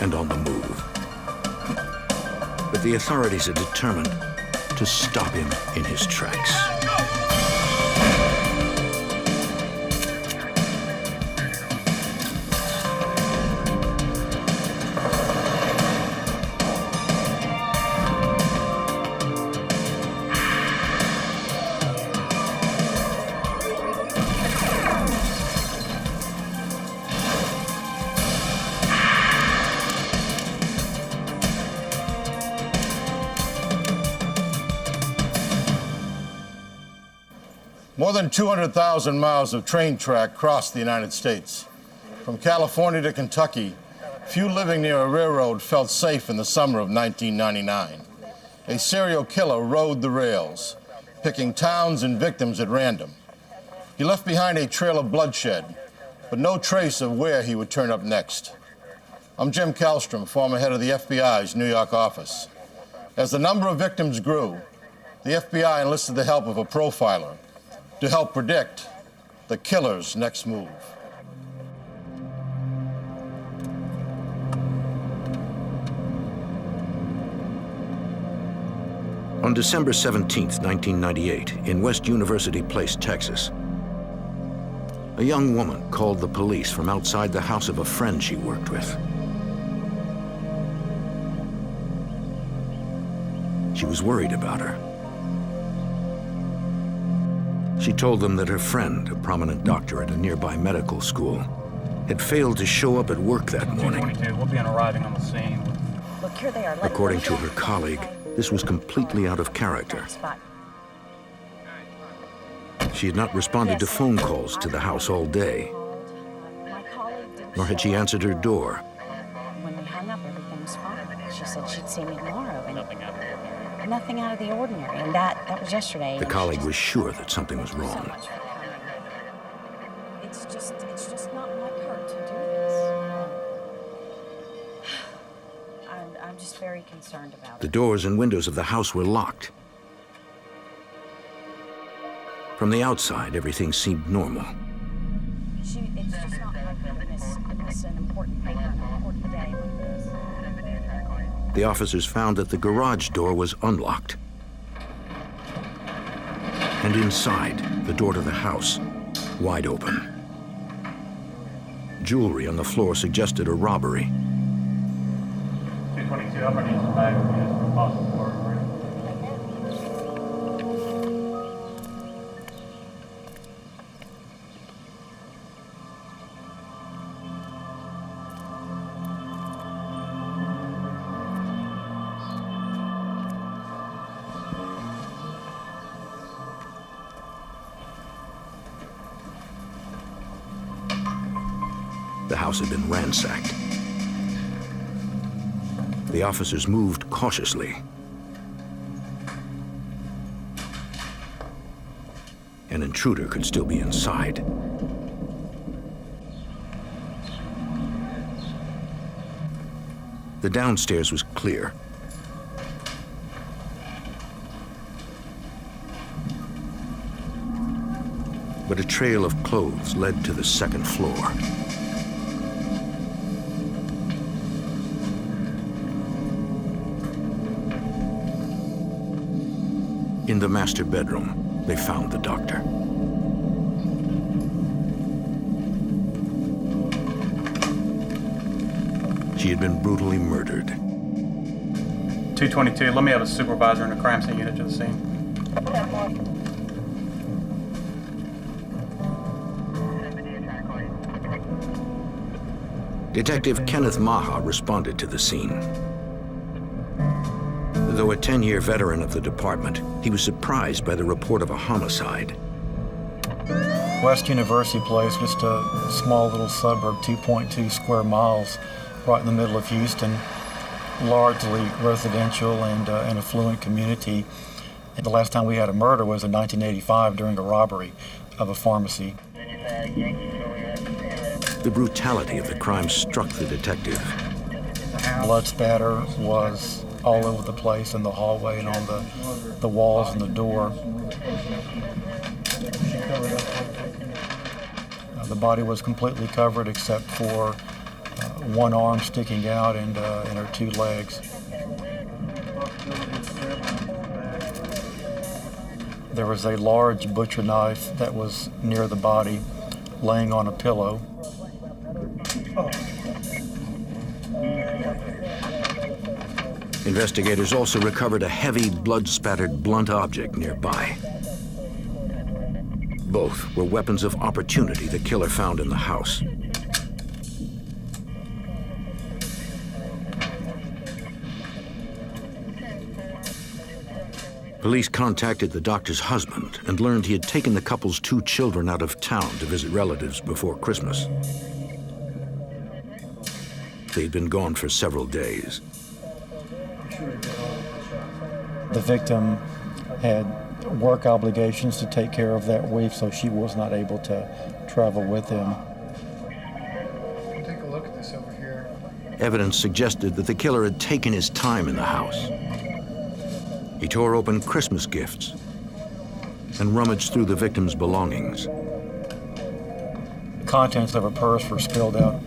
and on the move. But the authorities are determined to stop him in his tracks. More than 200,000 miles of train track crossed the United States. From California to Kentucky, few living near a railroad felt safe in the summer of 1999. A serial killer rode the rails, picking towns and victims at random. He left behind a trail of bloodshed, but no trace of where he would turn up next. I'm Jim Kallstrom, former head of the FBI's New York office. As the number of victims grew, the FBI enlisted the help of a profiler to help predict the killer's next move. On December 17, 1998, in West University Place, Texas, a young woman called the police from outside the house of a friend she worked with. She was worried about her. She told them that her friend, a prominent doctor at a nearby medical school, had failed to show up at work that morning. 222, we'll be arriving on the scene. Look, here they are. According to her colleague, this was completely out of character. She had not responded to phone calls to the house all day, nor had she answered her door. When we hung up, everything was fine. She said she'd see me tomorrow. And nothing out of the ordinary. And that was yesterday. The colleague was sure that something was wrong. It's just not like her to do this. I'm just very concerned about The it. doors and windows of the house were locked. From the outside, everything seemed normal. It's just not like her to miss an important paper on an important day like this. The officers found that the garage door was unlocked. And inside, the door to the house, wide open. Jewelry on the floor suggested a robbery. 222, I'm going to use the bag with you as possible for it. The house had been ransacked. The officers moved cautiously. An intruder could still be inside. The downstairs was clear. But a trail of clothes led to the second floor. In the master bedroom, they found the doctor. She had been brutally murdered. 222, let me have a supervisor in the crime scene unit to the scene. Detective Kenneth Maha responded to the scene. Though a 10-year veteran of the department, he was surprised by the report of a homicide. West University Place, just a small little suburb, 2.2 square miles, right in the middle of Houston, largely residential and an affluent community. And the last time we had a murder was in 1985 during a robbery of a pharmacy. The brutality of the crime struck the detective. Blood spatter was all over the place in the hallway and on the walls and the door. The body was completely covered except for one arm sticking out and her two legs. There was a large butcher knife that was near the body, laying on a pillow. Investigators also recovered a heavy, blood-spattered blunt object nearby. Both were weapons of opportunity the killer found in the house. Police contacted the doctor's husband and learned he had taken the couple's 2 children out of town to visit relatives before Christmas. They'd been gone for several days. The victim had work obligations to take care of that week, so she was not able to travel with him. Take a look at this over here. Evidence suggested that the killer had taken his time in the house. He tore open Christmas gifts and rummaged through the victim's belongings. The contents of her purse were spilled out,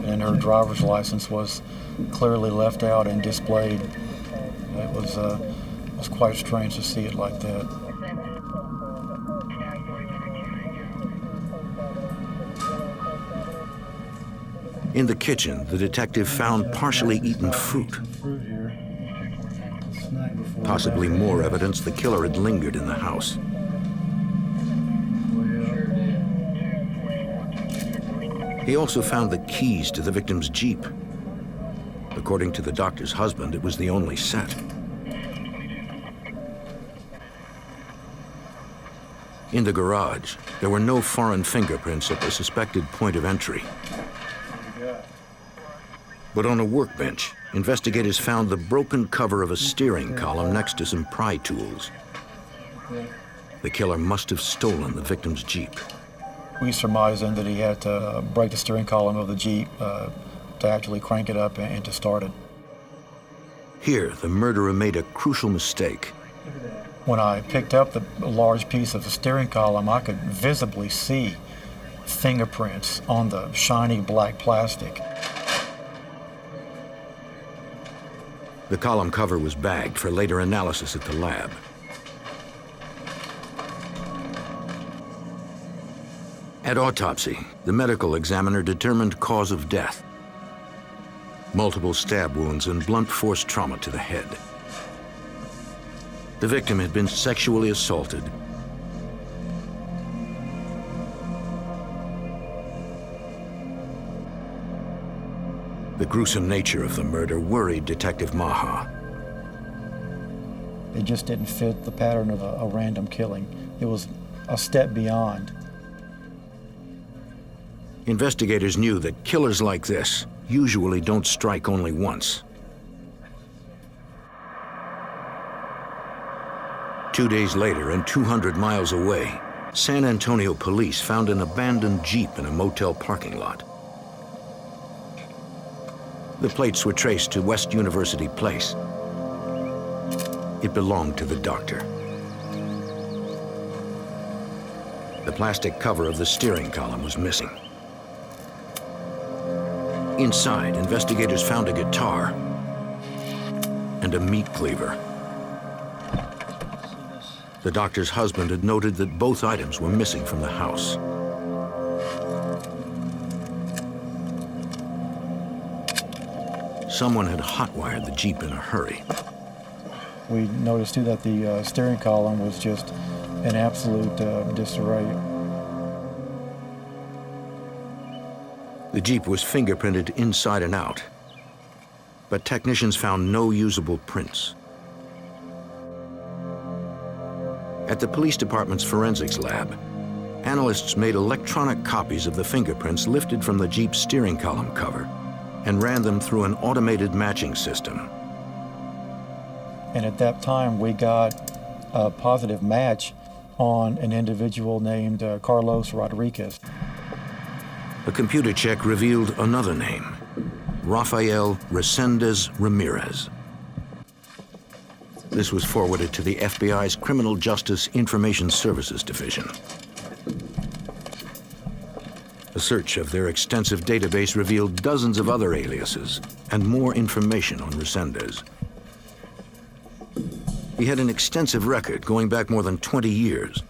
and her driver's license was clearly left out and displayed. It was quite strange to see it like that. In the kitchen, the detective found partially eaten fruit. Possibly more evidence the killer had lingered in the house. He also found the keys to the victim's Jeep. According to the doctor's husband, it was the only set. In the garage, there were no foreign fingerprints at the suspected point of entry. But on a workbench, investigators found the broken cover of a steering column next to some pry tools. The killer must have stolen the victim's Jeep. We surmised then that he had to break the steering column of the Jeep to actually crank it up and to start it. Here, the murderer made a crucial mistake. When I picked up the large piece of the steering column, I could visibly see fingerprints on the shiny black plastic. The column cover was bagged for later analysis at the lab. At autopsy, the medical examiner determined cause of death: multiple stab wounds and blunt force trauma to the head. The victim had been sexually assaulted. The gruesome nature of the murder worried Detective Maha. It just didn't fit the pattern of a random killing. It was a step beyond. Investigators knew that killers like this usually don't strike only once. 2 days later, and 200 miles away, San Antonio police found an abandoned Jeep in a motel parking lot. The plates were traced to West University Place. It belonged to the doctor. The plastic cover of the steering column was missing. Inside, investigators found a guitar and a meat cleaver. The doctor's husband had noted that both items were missing from the house. Someone had hotwired the Jeep in a hurry. We noticed too that the steering column was just in absolute disarray. The Jeep was fingerprinted inside and out, but technicians found no usable prints. At the police department's forensics lab, analysts made electronic copies of the fingerprints lifted from the Jeep's steering column cover and ran them through an automated matching system. And at that time, we got a positive match on an individual named Carlos Rodriguez. A computer check revealed another name, Rafael Resendez Ramirez. This was forwarded to the FBI's Criminal Justice Information Services Division. A search of their extensive database revealed dozens of other aliases and more information on Resendez. He had an extensive record going back more than 20 years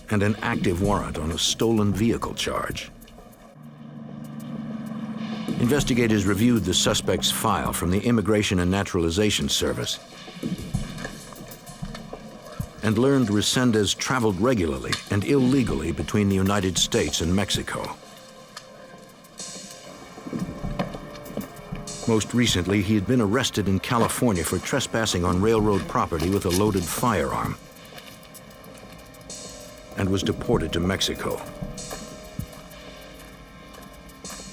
and an active warrant on a stolen vehicle charge. Investigators reviewed the suspect's file from the Immigration and Naturalization Service and learned Resendez traveled regularly and illegally between the United States and Mexico. Most recently, he had been arrested in California for trespassing on railroad property with a loaded firearm and was deported to Mexico.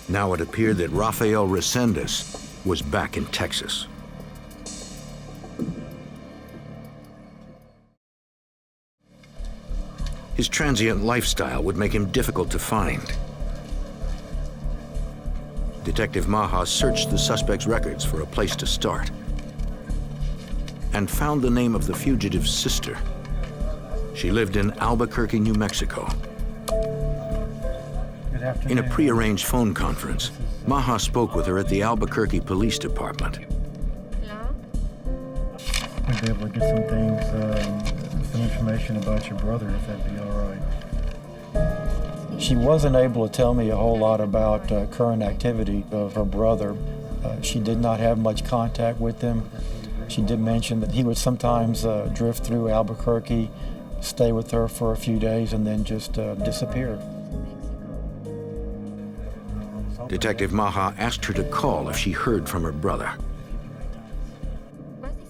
Now it appeared that Rafael Resendez was back in Texas. His transient lifestyle would make him difficult to find. Detective Maha searched the suspect's records for a place to start and found the name of the fugitive's sister. She lived in Albuquerque, New Mexico. In a prearranged phone conference, Maha spoke with her at the Albuquerque Police Department. I'd be able to get some things, some information about your brother, if that'd be all right. She wasn't able to tell me a whole lot about current activity of her brother. She did not have much contact with him. She did mention that he would sometimes drift through Albuquerque, stay with her for a few days, and then just disappear. Detective Maha asked her to call if she heard from her brother.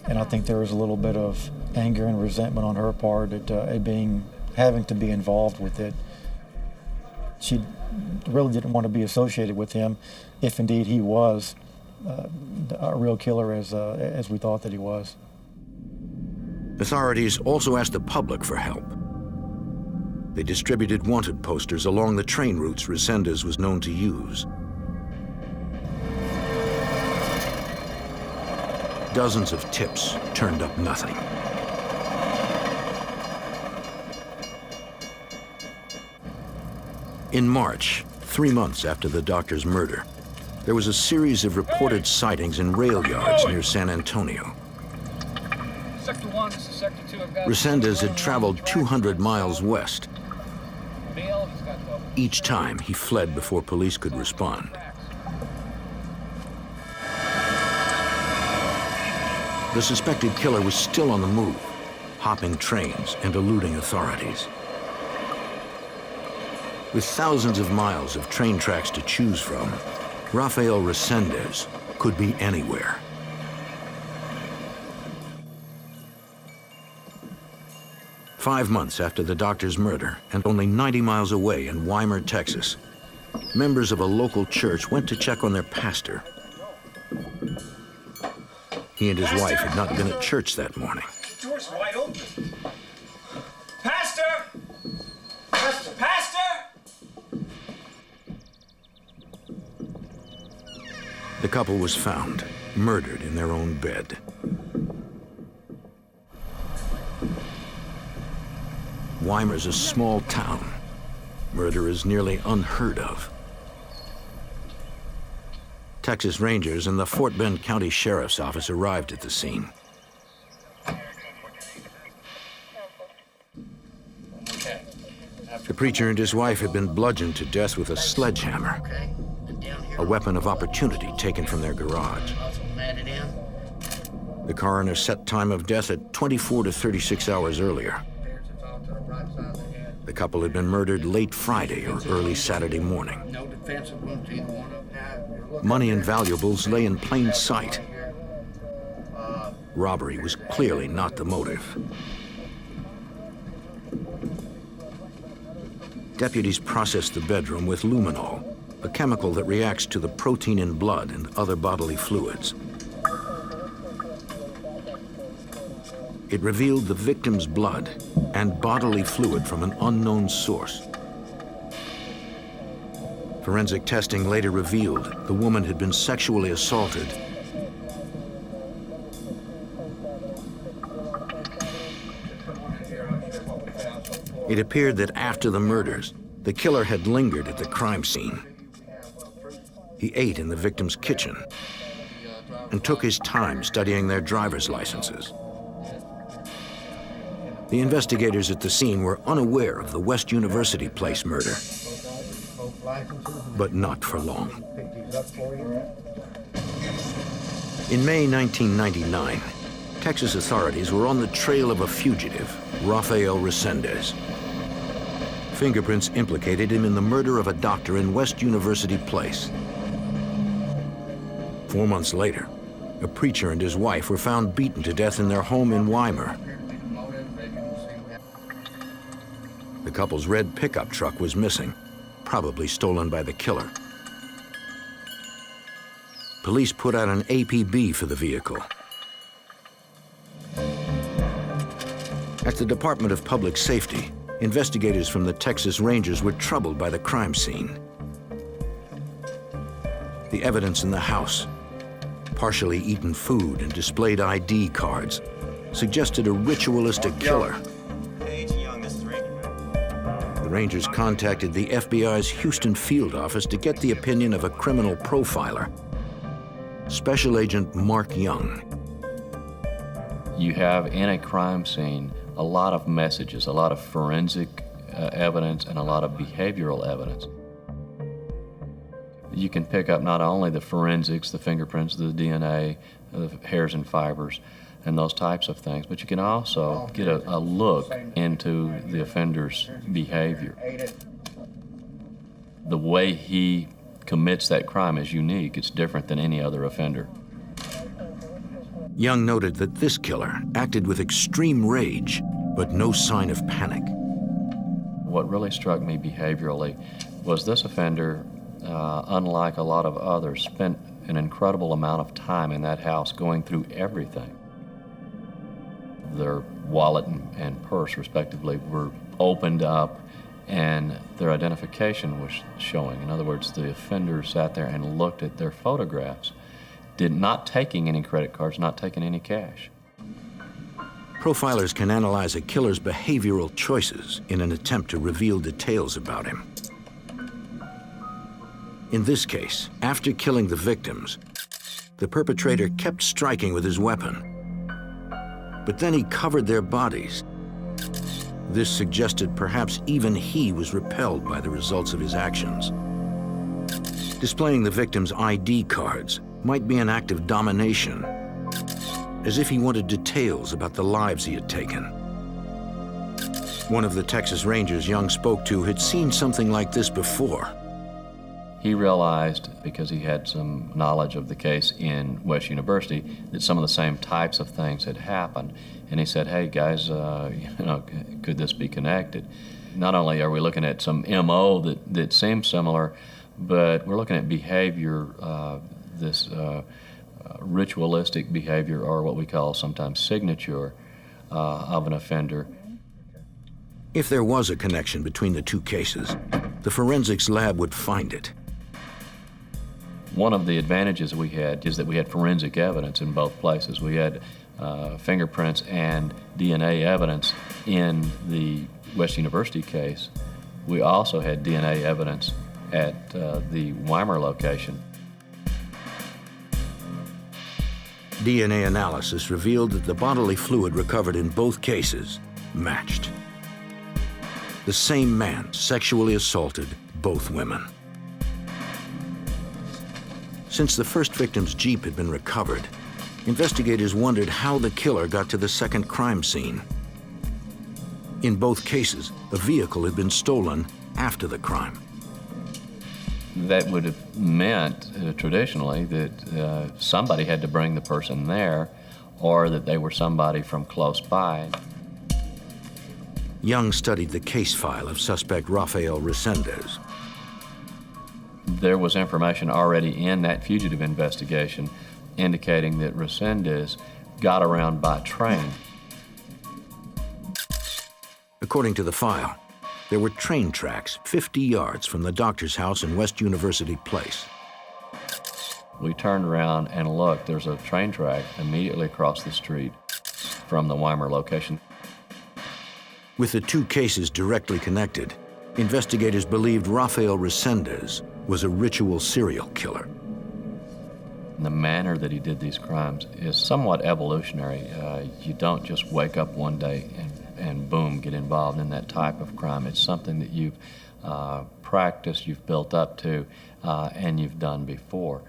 And I think there was a little bit of anger and resentment on her part at having to be involved with it. She really didn't want to be associated with him, if indeed he was a real killer as we thought that he was. Authorities also asked the public for help. They distributed wanted posters along the train routes Resendez was known to use. Dozens of tips turned up nothing. In March, 3 months after the doctor's murder, there was a series of reported sightings in rail yards near San Antonio. Sector 1, this is Sector 2. I've got Resendez had traveled 200 miles west. Each time, he fled before police could respond. The suspected killer was still on the move, hopping trains and eluding authorities. With thousands of miles of train tracks to choose from, Rafael Resendez could be anywhere. Five months after the doctor's murder, and only 90 miles away in Weimar, Texas, members of a local church went to check on their pastor. He and his wife had not been at church that morning. The door's wide open. Pastor! Pastor! The couple was found, murdered in their own bed. Weimar's a small town. Murder is nearly unheard of. Texas Rangers and the Fort Bend County Sheriff's Office arrived at the scene. The preacher and his wife had been bludgeoned to death with a sledgehammer, a weapon of opportunity taken from their garage. The coroner set time of death at 24 to 36 hours earlier. The couple had been murdered late Friday or early Saturday morning. Money and valuables lay in plain sight. Robbery was clearly not the motive. Deputies processed the bedroom with luminol, a chemical that reacts to the protein in blood and other bodily fluids. It revealed the victim's blood and bodily fluid from an unknown source. Forensic testing later revealed the woman had been sexually assaulted. It appeared that after the murders, the killer had lingered at the crime scene. He ate in the victim's kitchen and took his time studying their driver's licenses. The investigators at the scene were unaware of the West University Place murder, but not for long. In May 1999, Texas authorities were on the trail of a fugitive, Rafael Resendez. Fingerprints implicated him in the murder of a doctor in West University Place. 4 months later, a preacher and his wife were found beaten to death in their home in Weimar. The couple's red pickup truck was missing, probably stolen by the killer. Police put out an APB for the vehicle. At the Department of Public Safety, investigators from the Texas Rangers were troubled by the crime scene. The evidence in the house, partially eaten food and displayed ID cards, suggested a ritualistic killer. The Rangers contacted the FBI's Houston field office to get the opinion of a criminal profiler, Special Agent Mark Young. You have in a crime scene a lot of messages, a lot of forensic evidence, and a lot of behavioral evidence. You can pick up not only the forensics, the fingerprints, the DNA, the hairs and fibers, and those types of things, but you can also get a look into the offender's behavior. The way he commits that crime is unique. It's different than any other offender. Young noted that this killer acted with extreme rage, but no sign of panic. What really struck me behaviorally was this offender, unlike a lot of others, spent an incredible amount of time in that house going through everything. Their wallet and purse, respectively, were opened up, and their identification was showing. In other words, the offender sat there and looked at their photographs, not taking any credit cards, not taking any cash. Profilers can analyze a killer's behavioral choices in an attempt to reveal details about him. In this case, after killing the victims, the perpetrator kept striking with his weapon. But then he covered their bodies. This suggested perhaps even he was repelled by the results of his actions. Displaying the victims' ID cards might be an act of domination, as if he wanted details about the lives he had taken. One of the Texas Rangers Young spoke to had seen something like this before. He realized, because he had some knowledge of the case in West University, that some of the same types of things had happened. And he said, hey guys, could this be connected? Not only are we looking at some MO that seems similar, but we're looking at behavior, this ritualistic behavior, or what we call sometimes signature of an offender. If there was a connection between the two cases, the forensics lab would find it. One of the advantages we had is that we had forensic evidence in both places. We had fingerprints and DNA evidence in the West University case. We also had DNA evidence at the Weimar location. DNA analysis revealed that the bodily fluid recovered in both cases matched. The same man sexually assaulted both women. Since the first victim's Jeep had been recovered, investigators wondered how the killer got to the second crime scene. In both cases, a vehicle had been stolen after the crime. That would have meant, traditionally, that somebody had to bring the person there, or that they were somebody from close by. Young studied the case file of suspect Rafael Resendez. There was information already in that fugitive investigation indicating that Resendez got around by train. According to the file, there were train tracks 50 yards from the doctor's house in West University Place. We turned around and looked. There's a train track immediately across the street from the Weimar location. With the two cases directly connected, investigators believed Rafael Resendez was a ritual serial killer. The manner that he did these crimes is somewhat evolutionary. You don't just wake up one day and boom, get involved in that type of crime. It's something that you've practiced, you've built up to, and you've done before.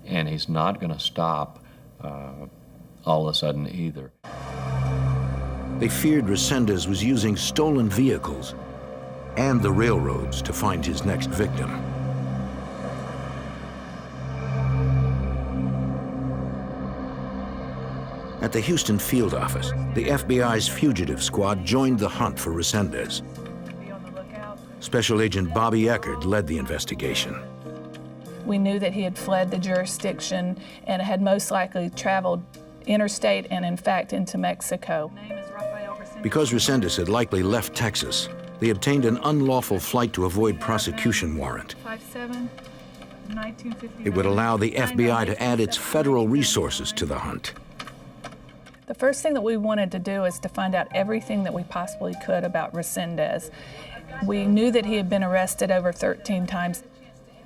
And he's not going to stop all of a sudden either. They feared Resendez was using stolen vehicles and the railroads to find his next victim. At the Houston field office, the FBI's fugitive squad joined the hunt for Resendez. Special Agent Bobby Eckert led the investigation. We knew that he had fled the jurisdiction and had most likely traveled interstate and, in fact, into Mexico. Because Resendez had likely left Texas, they obtained an unlawful flight to avoid prosecution warrant. 57, 1959. It would allow the FBI to add its federal resources to the hunt. The first thing that we wanted to do is to find out everything that we possibly could about Resendez. We knew that he had been arrested over 13 times.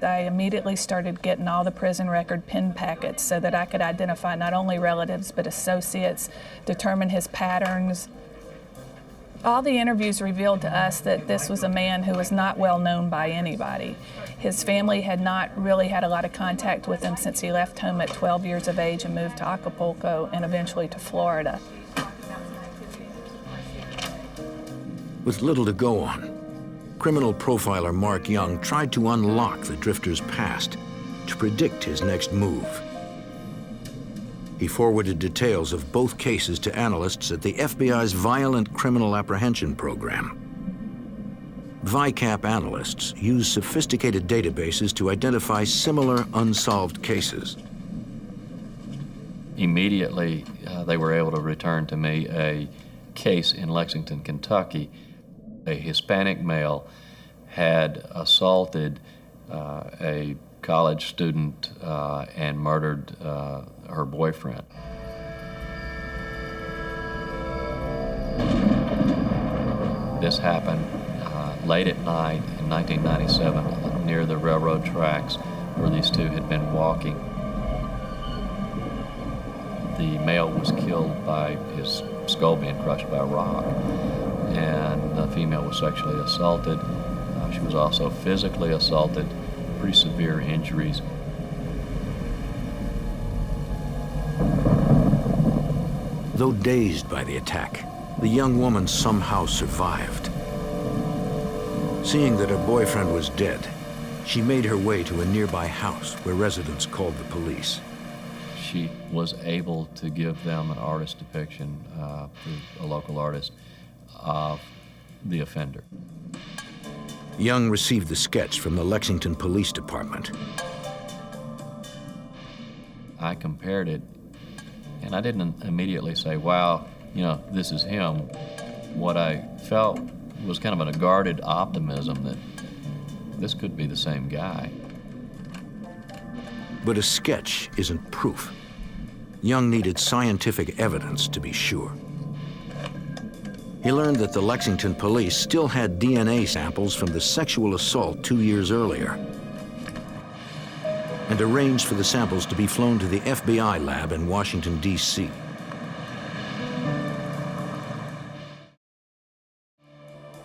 I immediately started getting all the prison record pin packets so that I could identify not only relatives but associates, determine his patterns. All the interviews revealed to us that this was a man who was not well known by anybody. His family had not really had a lot of contact with him since he left home at 12 years of age and moved to Acapulco and eventually to Florida. With little to go on, criminal profiler Mark Young tried to unlock the drifter's past to predict his next move. He forwarded details of both cases to analysts at the FBI's Violent Criminal Apprehension Program. VICAP analysts use sophisticated databases to identify similar unsolved cases. Immediately, they were able to return to me a case in Lexington, Kentucky. A Hispanic male had assaulted a college student and murdered her boyfriend. This happened late at night in 1997 near the railroad tracks where these two had been walking. The male was killed by his skull being crushed by a rock, and the female was sexually assaulted. She was also physically assaulted, pretty severe injuries. Though dazed by the attack, the young woman somehow survived. Seeing that her boyfriend was dead, she made her way to a nearby house where residents called the police. She was able to give them an artist depiction, through a local artist, of the offender. Young received the sketch from the Lexington Police Department. I compared it, and I didn't immediately say, wow, you know, this is him. What I felt was kind of a guarded optimism that this could be the same guy. But a sketch isn't proof. Young needed scientific evidence to be sure. He learned that the Lexington police still had DNA samples from the sexual assault 2 years earlier, and arranged for the samples to be flown to the FBI lab in Washington, D.C.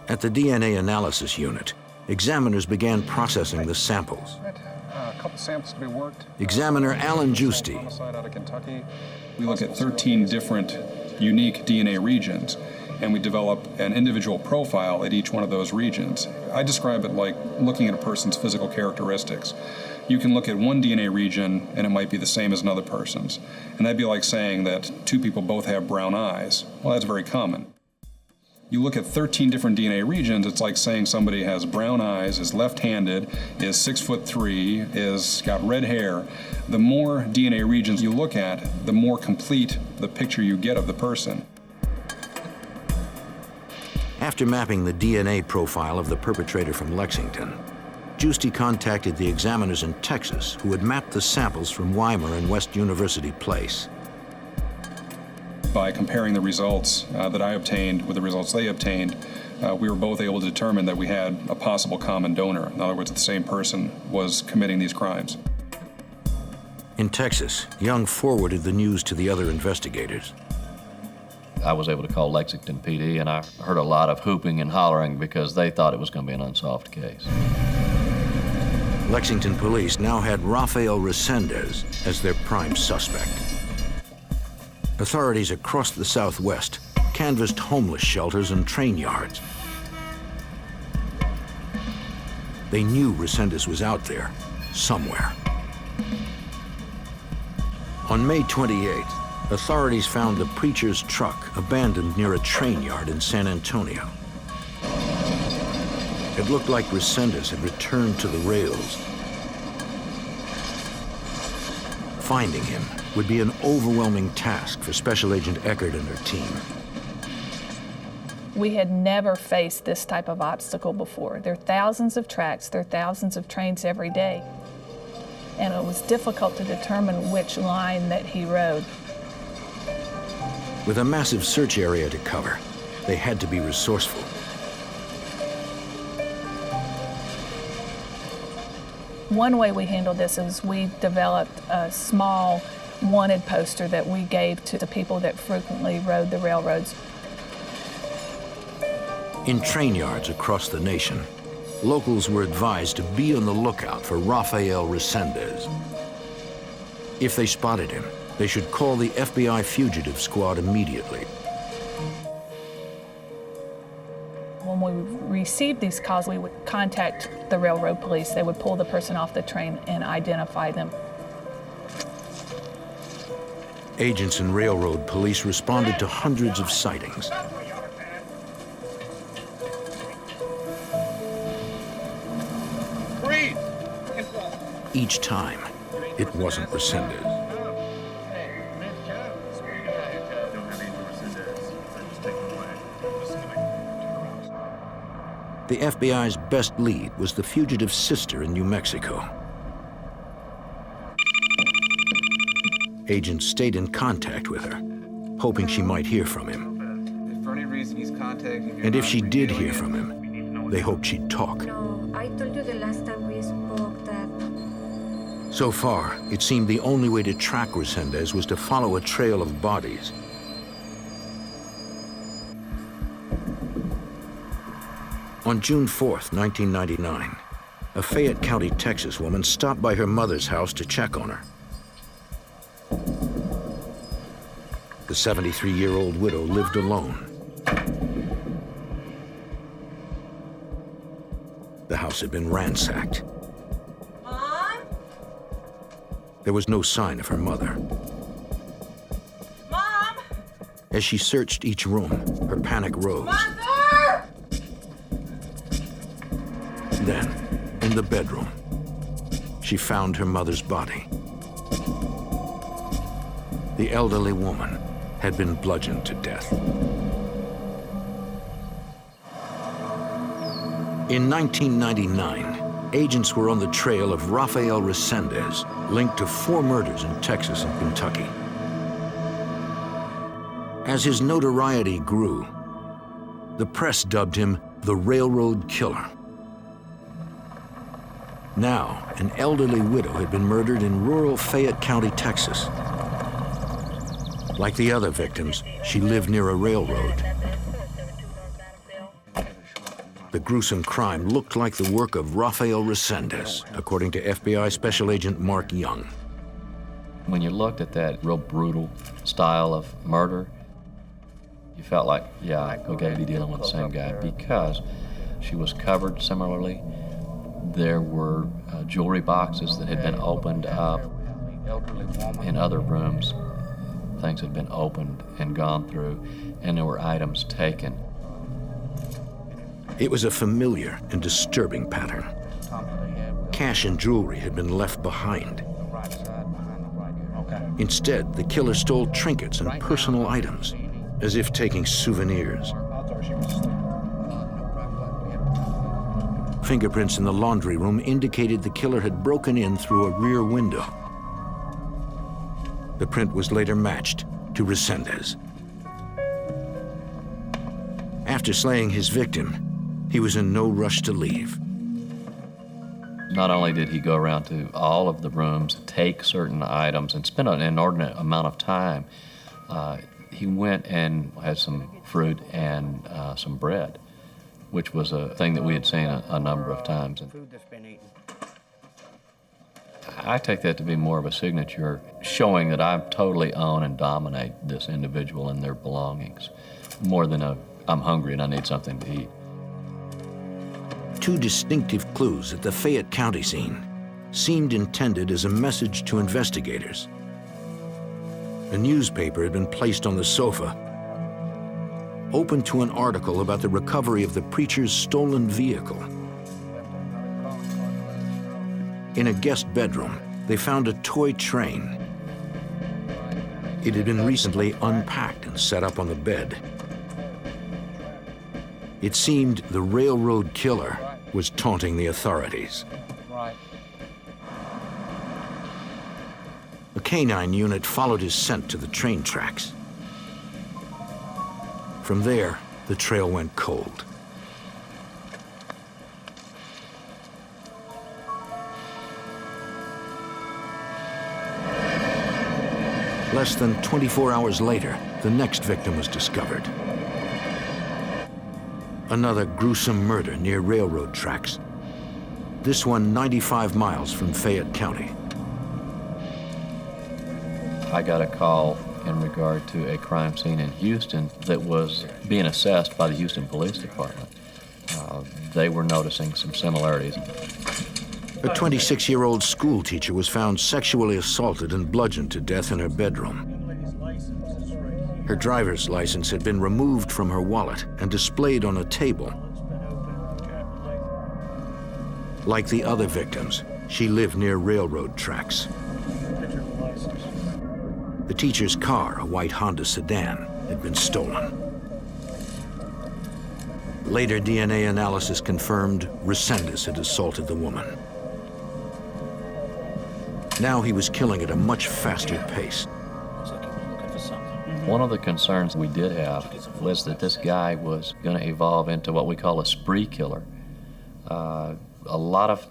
At the DNA analysis unit, examiners began processing the samples. A couple samples to be worked. Examiner Alan Giusti. Homicide out of Kentucky. We look at 13 different unique DNA regions, and we develop an individual profile at each one of those regions. I describe it like looking at a person's physical characteristics. You can look at one DNA region and it might be the same as another person's. And that'd be like saying that two people both have brown eyes. Well, that's very common. You look at 13 different DNA regions, it's like saying somebody has brown eyes, is left-handed, is 6'3", is got red hair. The more DNA regions you look at, the more complete the picture you get of the person. After mapping the DNA profile of the perpetrator from Lexington, Giusti contacted the examiners in Texas who had mapped the samples from Weimar and West University Place. By comparing the results that I obtained with the results they obtained, we were both able to determine that we had a possible common donor. In other words, the same person was committing these crimes. In Texas, Young forwarded the news to the other investigators. I was able to call Lexington PD, and I heard a lot of hooping and hollering because they thought it was going to be an unsolved case. Lexington police now had Rafael Resendez as their prime suspect. Authorities across the Southwest canvassed homeless shelters and train yards. They knew Resendez was out there, somewhere. On May 28th, authorities found the preacher's truck abandoned near a train yard in San Antonio. It looked like Resendez had returned to the rails. Finding him would be an overwhelming task for Special Agent Eckert and her team. We had never faced this type of obstacle before. There are thousands of tracks, there are thousands of trains every day. And it was difficult to determine which line that he rode. With a massive search area to cover, they had to be resourceful. One way we handled this is we developed a small wanted poster that we gave to the people that frequently rode the railroads. In train yards across the nation, locals were advised to be on the lookout for Rafael Resendez. If they spotted him, they should call the FBI fugitive squad immediately. When we received these calls, we would contact the railroad police. They would pull the person off the train and identify them. Agents and railroad police responded to hundreds of sightings. Each time, it wasn't Resendez. The FBI's best lead was the fugitive's sister in New Mexico. Agents stayed in contact with her, hoping she might hear from him. If for any reason he's contacted you, And if she did hear from him, they hoped she'd talk. No, I told you the last time we spoke that... So far, it seemed the only way to track Resendez was to follow a trail of bodies. On June 4th, 1999, a Fayette County, Texas woman stopped by her mother's house to check on her. The 73-year-old widow lived alone. The house had been ransacked. Mom? There was no sign of her mother. Mom? As she searched each room, her panic rose. Mother! Then, in the bedroom, she found her mother's body. The elderly woman had been bludgeoned to death. In 1999, agents were on the trail of Rafael Resendez, linked to 4 murders in Texas and Kentucky. As his notoriety grew, the press dubbed him the Railroad Killer. Now, an elderly widow had been murdered in rural Fayette County, Texas. Like the other victims, she lived near a railroad. The gruesome crime looked like the work of Rafael Resendez, according to FBI Special Agent Mark Young. When you looked at that real brutal style of murder, you felt like, yeah, we got to be dealing with the same guy, because she was covered similarly. There were jewelry boxes that had been opened up in other rooms. Things had been opened and gone through, and there were items taken. It was a familiar and disturbing pattern. Cash and jewelry had been left behind. Instead, the killer stole trinkets and personal items, as if taking souvenirs. Fingerprints in the laundry room indicated the killer had broken in through a rear window. The print was later matched to Resendez. After slaying his victim, he was in no rush to leave. Not only did he go around to all of the rooms, take certain items, and spend an inordinate amount of time, he went and had some fruit and some bread, which was a thing that we had seen a number of times. I take that to be more of a signature showing that I totally own and dominate this individual and their belongings, more than I'm hungry and I need something to eat. 2 distinctive clues at the Fayette County scene seemed intended as a message to investigators. A newspaper had been placed on the sofa, open to an article about the recovery of the preacher's stolen vehicle. In a guest bedroom, they found a toy train. It had been recently unpacked and set up on the bed. It seemed the railroad killer was taunting the authorities. Right. A canine unit followed his scent to the train tracks. From there, the trail went cold. Less than 24 hours later, the next victim was discovered. Another gruesome murder near railroad tracks. This one 95 miles from Fayette County. I got a call in regard to a crime scene in Houston that was being assessed by the Houston Police Department. They were noticing some similarities. A 26-year-old school teacher was found sexually assaulted and bludgeoned to death in her bedroom. Her driver's license had been removed from her wallet and displayed on a table. Like the other victims, she lived near railroad tracks. The teacher's car, a white Honda sedan, had been stolen. Later DNA analysis confirmed Resendez had assaulted the woman. Now he was killing at a much faster pace. One of the concerns we did have was that this guy was going to evolve into what we call a spree killer. A lot of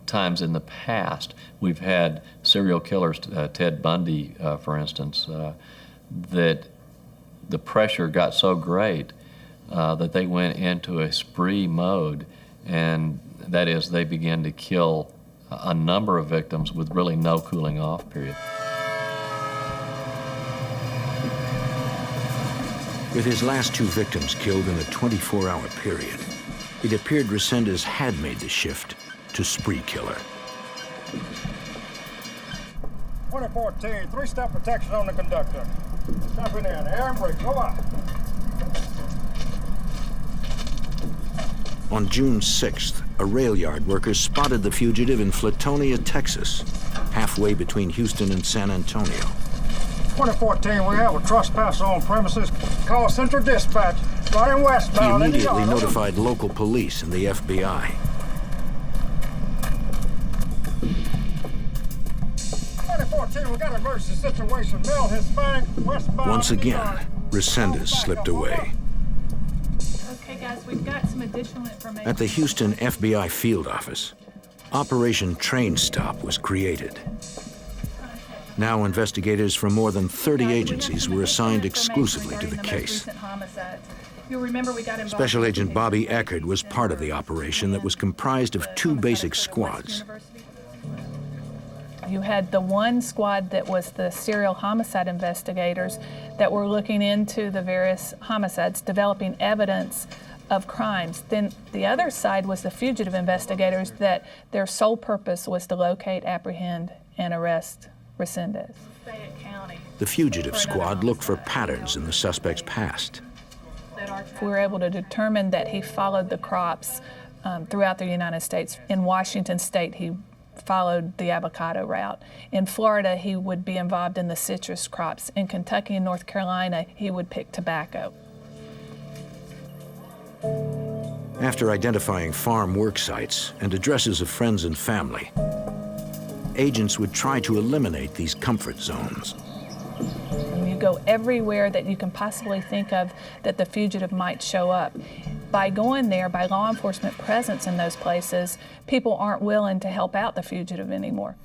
times in the past, we've had serial killers, Ted Bundy, for instance, that the pressure got so great that they went into a spree mode, and that is they began to kill a number of victims with really no cooling off period. With his last two victims killed in a 24-hour period, it appeared Resendez had made the shift to spree killer. 2014, three-step protection on the conductor. Stepping in, air and brake, go out. On June 6th, a rail yard worker spotted the fugitive in Flatonia, Texas, halfway between Houston and San Antonio. 2014, we have a trespass on premises. Call Central Dispatch, running westbound. He immediately notified local police and the FBI. 2014, we got an emergency situation. Male Hispanic, westbound. Once again, Resendez slipped away. Okay, guys, we've got some additional information. At the Houston FBI field office, Operation Train Stop was created. Now investigators from more than 30 agencies were assigned exclusively to the case. You'll remember we got involved. Special Agent Bobby Eckerd was part of the operation that was comprised of two basic squads. You had the one squad that was the serial homicide investigators that were looking into the various homicides, developing evidence of crimes. Then the other side was the fugitive investigators that their sole purpose was to locate, apprehend, and arrest Resendez. The fugitive squad looked for patterns in the suspect's past. We were able to determine that he followed the crops throughout the United States. In Washington State, he followed the avocado route. In Florida, he would be involved in the citrus crops. In Kentucky and North Carolina, he would pick tobacco. After identifying farm work sites and addresses of friends and family, agents would try to eliminate these comfort zones. You go everywhere that you can possibly think of that the fugitive might show up. By going there, by law enforcement presence in those places, people aren't willing to help out the fugitive anymore.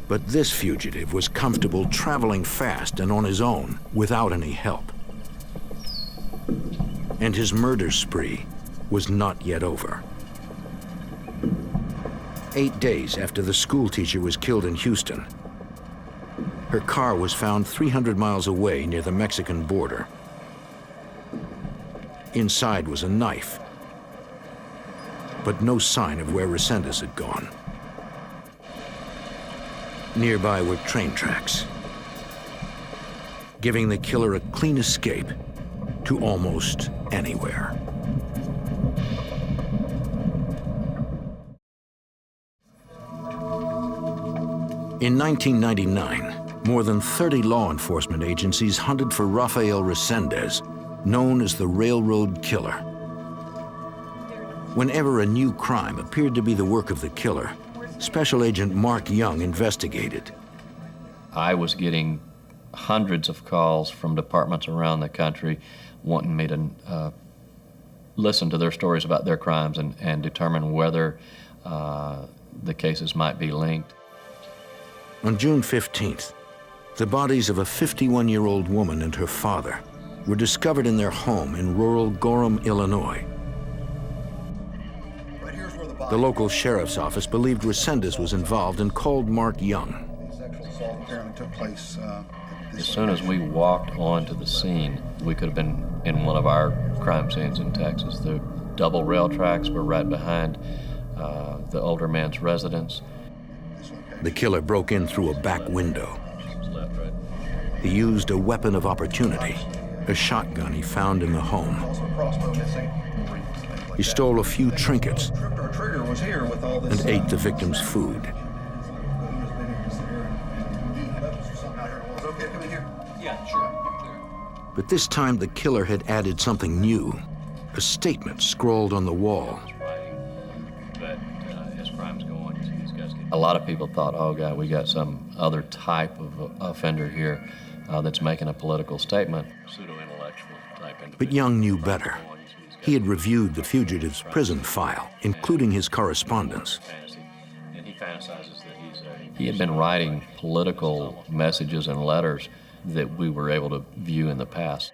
But this fugitive was comfortable traveling fast and on his own without any help. And his murder spree was not yet over. 8 days after the school teacher was killed in Houston, her car was found 300 miles away near the Mexican border. Inside was a knife, but no sign of where Resendez had gone. Nearby were train tracks, giving the killer a clean escape to almost anywhere. In 1999, more than 30 law enforcement agencies hunted for Rafael Resendez, known as the Railroad Killer. Whenever a new crime appeared to be the work of the killer, Special Agent Mark Young investigated. I was getting hundreds of calls from departments around the country wanting me to listen to their stories about their crimes and determine whether the cases might be linked. On June 15th, the bodies of a 51-year-old woman and her father were discovered in their home in rural Gorham, Illinois. The local sheriff's office believed Resendez was involved and called Mark Young. As soon as we walked onto the scene, we could have been in one of our crime scenes in Texas. The double rail tracks were right behind the older man's residence. The killer broke in through a back window. He used a weapon of opportunity, a shotgun he found in the home. He stole a few trinkets and ate the victim's food. But this time the killer had added something new, a statement scrawled on the wall. A lot of people thought, oh God, we got some other type of offender here that's making a political statement. Pseudo-intellectual type individual. But Young knew better. He had reviewed the fugitive's prison file, including his correspondence. He had been writing political messages and letters that we were able to view in the past.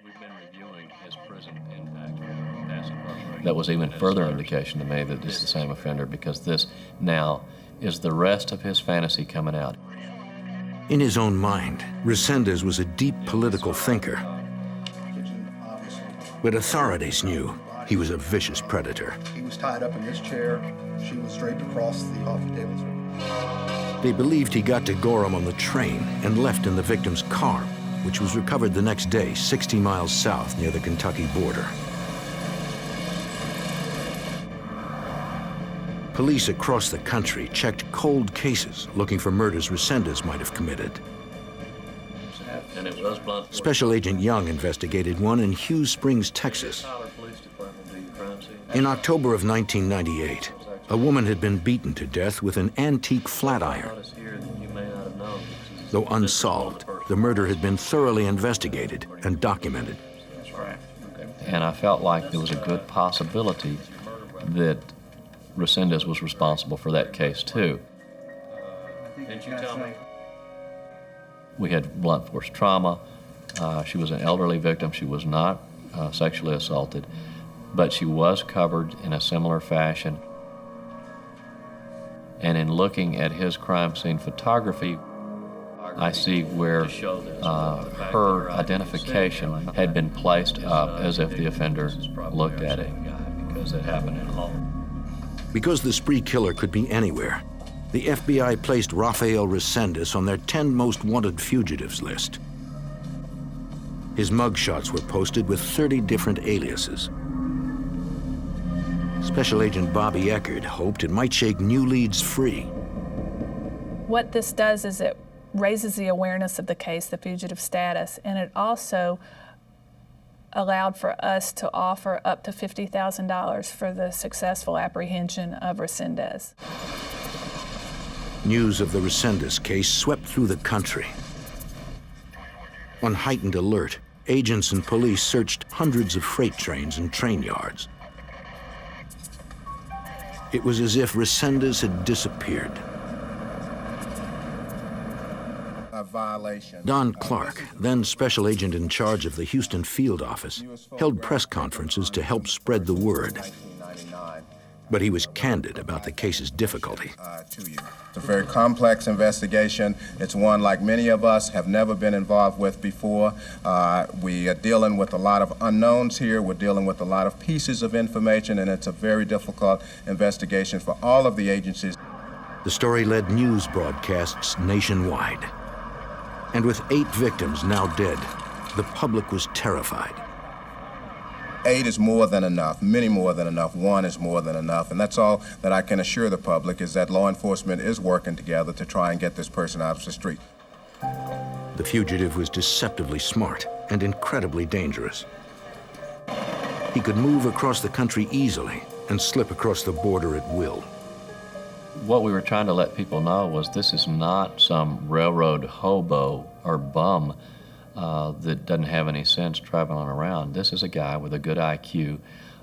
That was even further indication to me that this is the same offender, because this now is the rest of his fantasy coming out. In his own mind, Resendez was a deep political thinker. But authorities knew he was a vicious predator. He was tied up in this chair. She was draped across the coffee table. They believed he got to Gorham on the train and left in the victim's car, which was recovered the next day 60 miles south near the Kentucky border. Police across the country checked cold cases looking for murders Resendez might have committed. Special Agent Young investigated one in Hughes Springs, Texas. In October of 1998, a woman had been beaten to death with an antique flat iron. Though unsolved, the murder had been thoroughly investigated and documented. And I felt like there was a good possibility that Resendez was responsible for that case too. Didn't you tell me? We had blunt force trauma. She was an elderly victim. She was not sexually assaulted, but she was covered in a similar fashion. And in looking at his crime scene photography, I see where her identification had been placed up as if the offender looked at it, because it happened at home. Because the spree killer could be anywhere, the FBI placed Rafael Resendez on their 10 most wanted fugitives list. His mugshots were posted with 30 different aliases. Special Agent Bobby Eckert hoped it might shake new leads free. What this does is it raises the awareness of the case, the fugitive status, and it also allowed for us to offer up to $50,000 for the successful apprehension of Resendez. News of the Resendez case swept through the country. On heightened alert, agents and police searched hundreds of freight trains and train yards. It was as if Resendez had disappeared. Don Clark, then special agent in charge of the Houston field office, held press conferences to help spread the word. But he was candid about the case's difficulty. It's a very complex investigation. It's one like many of us have never been involved with before. We are dealing with a lot of unknowns here. We're dealing with a lot of pieces of information, and it's a very difficult investigation for all of the agencies. The story led news broadcasts nationwide. And with 8 victims now dead, the public was terrified. 8 is more than enough, many more than enough. 1 is more than enough. And that's all that I can assure the public, is that law enforcement is working together to try and get this person out of the street. The fugitive was deceptively smart and incredibly dangerous. He could move across the country easily and slip across the border at will. What we were trying to let people know was this is not some railroad hobo or bum that doesn't have any sense traveling around. This is a guy with a good IQ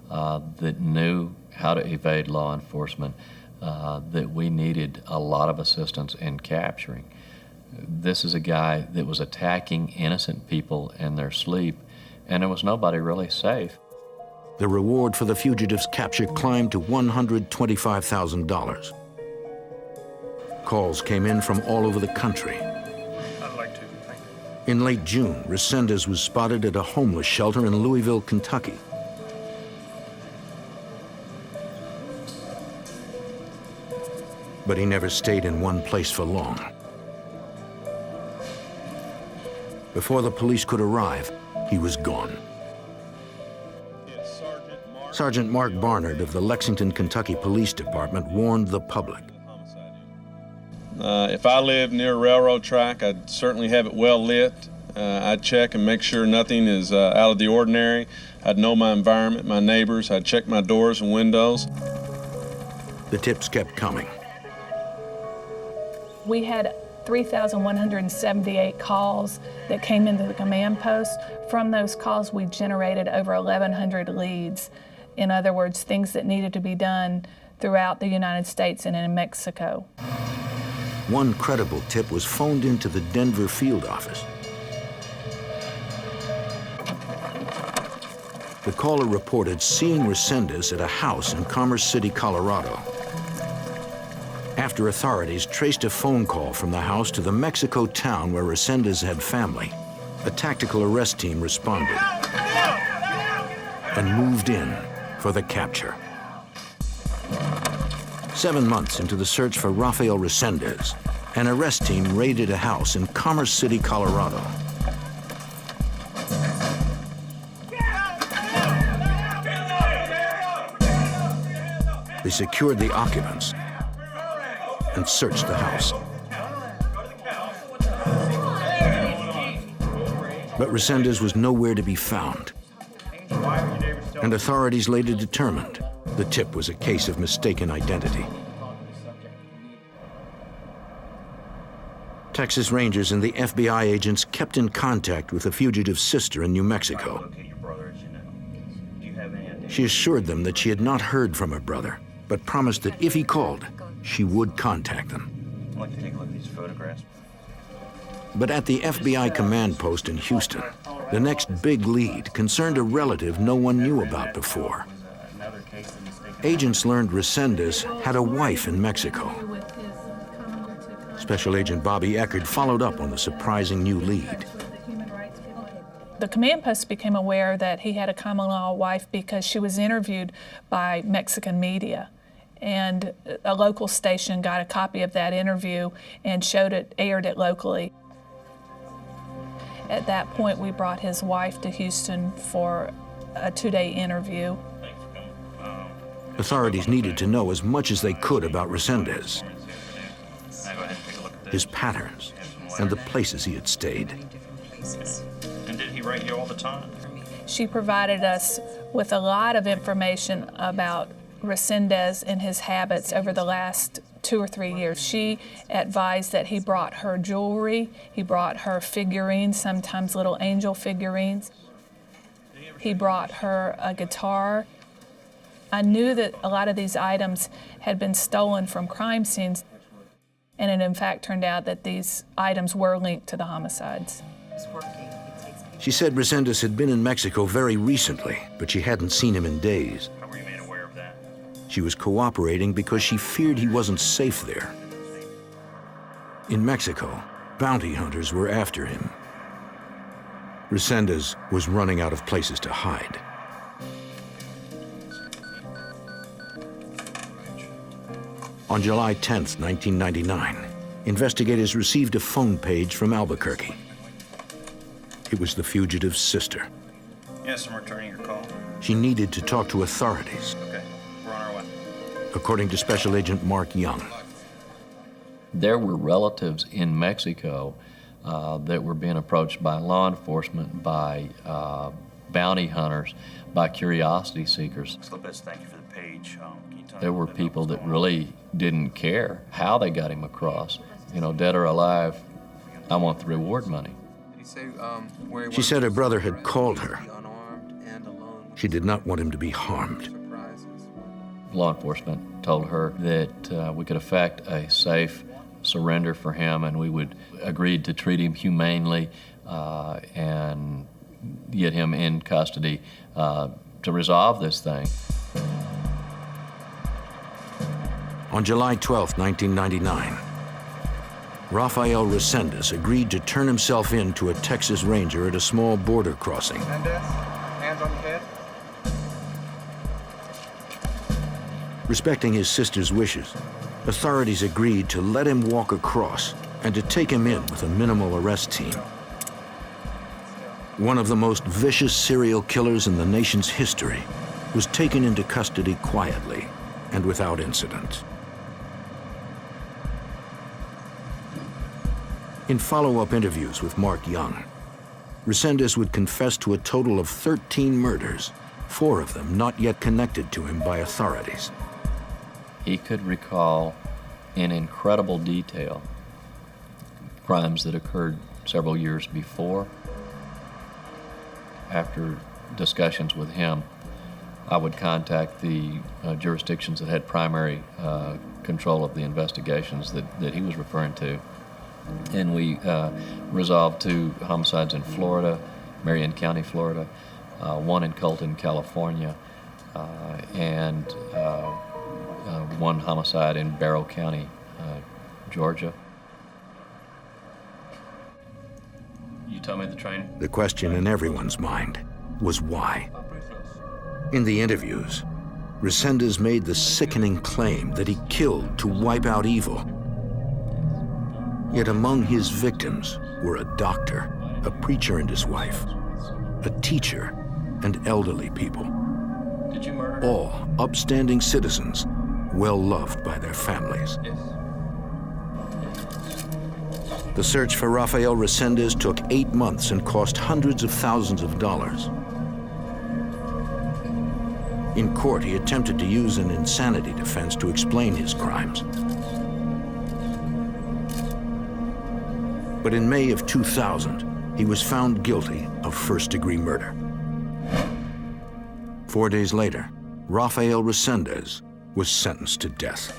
that knew how to evade law enforcement, that we needed a lot of assistance in capturing. This is a guy that was attacking innocent people in their sleep, and there was nobody really safe. The reward for the fugitive's capture climbed to $125,000. Calls came in from all over the country. I'd like to, thank you. In late June, Resendez was spotted at a homeless shelter in Louisville, Kentucky. But he never stayed in one place for long. Before the police could arrive, he was gone. Sergeant Mark Barnard of the Lexington, Kentucky Police Department warned the public. If I lived near a railroad track, I'd certainly have it well lit. I'd check and make sure nothing is out of the ordinary. I'd know my environment, my neighbors. I'd check my doors and windows. The tips kept coming. We had 3,178 calls that came into the command post. From those calls, we generated over 1,100 leads. In other words, things that needed to be done throughout the United States and in Mexico. One credible tip was phoned into the Denver field office. The caller reported seeing Resendez at a house in Commerce City, Colorado. After authorities traced a phone call from the house to the Mexico town where Resendez had family, a tactical arrest team responded and moved in for the capture. 7 months into the search for Rafael Resendez, an arrest team raided a house in Commerce City, Colorado. They secured the occupants and searched the house. But Resendez was nowhere to be found. And authorities later determined the tip was a case of mistaken identity. Texas Rangers and the FBI agents kept in contact with the fugitive's sister in New Mexico. She assured them that she had not heard from her brother, but promised that if he called, she would contact them. I'd like to take a look at these photographs. But at the FBI command post in Houston, the next big lead concerned a relative no one knew about before. Agents learned Resendez had a wife in Mexico. Special Agent Bobby Eckert followed up on the surprising new lead. The command post became aware that he had a common-law wife because she was interviewed by Mexican media. And a local station got a copy of that interview and aired it locally. At that point, we brought his wife to Houston for a 2-day interview. Authorities needed to know as much as they could about Resendez, his patterns, and the places he had stayed. And did he write you all the time? She provided us with a lot of information about Resendez and his habits over the last 2 or 3 years. She advised that he brought her jewelry, he brought her figurines, sometimes little angel figurines. He brought her a guitar. I knew that a lot of these items had been stolen from crime scenes, and it in fact turned out that these items were linked to the homicides. She said Resendez had been in Mexico very recently, but she hadn't seen him in days. How were you made aware of that? She was cooperating because she feared he wasn't safe there. In Mexico, bounty hunters were after him. Resendez was running out of places to hide. On July 10, 1999, investigators received a phone page from Albuquerque. It was the fugitive's sister. Yes, I'm returning your call. She needed to talk to authorities. Okay, we're on our way. According to Special Agent Mark Young. There were relatives in Mexico that were being approached by law enforcement, by bounty hunters, by curiosity seekers. Lopez, thank you for the page. Can you tell There me were people that really didn't care how they got him across. You know, dead or alive, I want the reward money. She said her brother had called her. She did not want him to be harmed. Law enforcement told her that we could effect a safe surrender for him, and we would agreed to treat him humanely and get him in custody to resolve this thing. On July 12, 1999, Rafael Resendez agreed to turn himself in to a Texas Ranger at a small border crossing. Resendez, hands on your head. Respecting his sister's wishes, authorities agreed to let him walk across and to take him in with a minimal arrest team. One of the most vicious serial killers in the nation's history was taken into custody quietly and without incident. In follow-up interviews with Mark Young, Resendez would confess to a total of 13 murders, 4 of them not yet connected to him by authorities. He could recall in incredible detail crimes that occurred several years before. After discussions with him, I would contact the jurisdictions that had primary control of the investigations that he was referring to. And we resolved 2 homicides in Florida, Marion County, Florida, 1 in Colton, California, and 1 homicide in Barrow County, Georgia. You tell me the train. The question in everyone's mind was why. In the interviews, Resendez made the sickening claim that he killed to wipe out evil. Yet among his victims were a doctor, a preacher and his wife, a teacher, and elderly people. Did you murder? All upstanding citizens, well loved by their families. Yes. The search for Rafael Resendez took 8 months and cost hundreds of thousands of dollars. In court, he attempted to use an insanity defense to explain his crimes. But in May of 2000, he was found guilty of first-degree murder. 4 days later, Rafael Resendez was sentenced to death.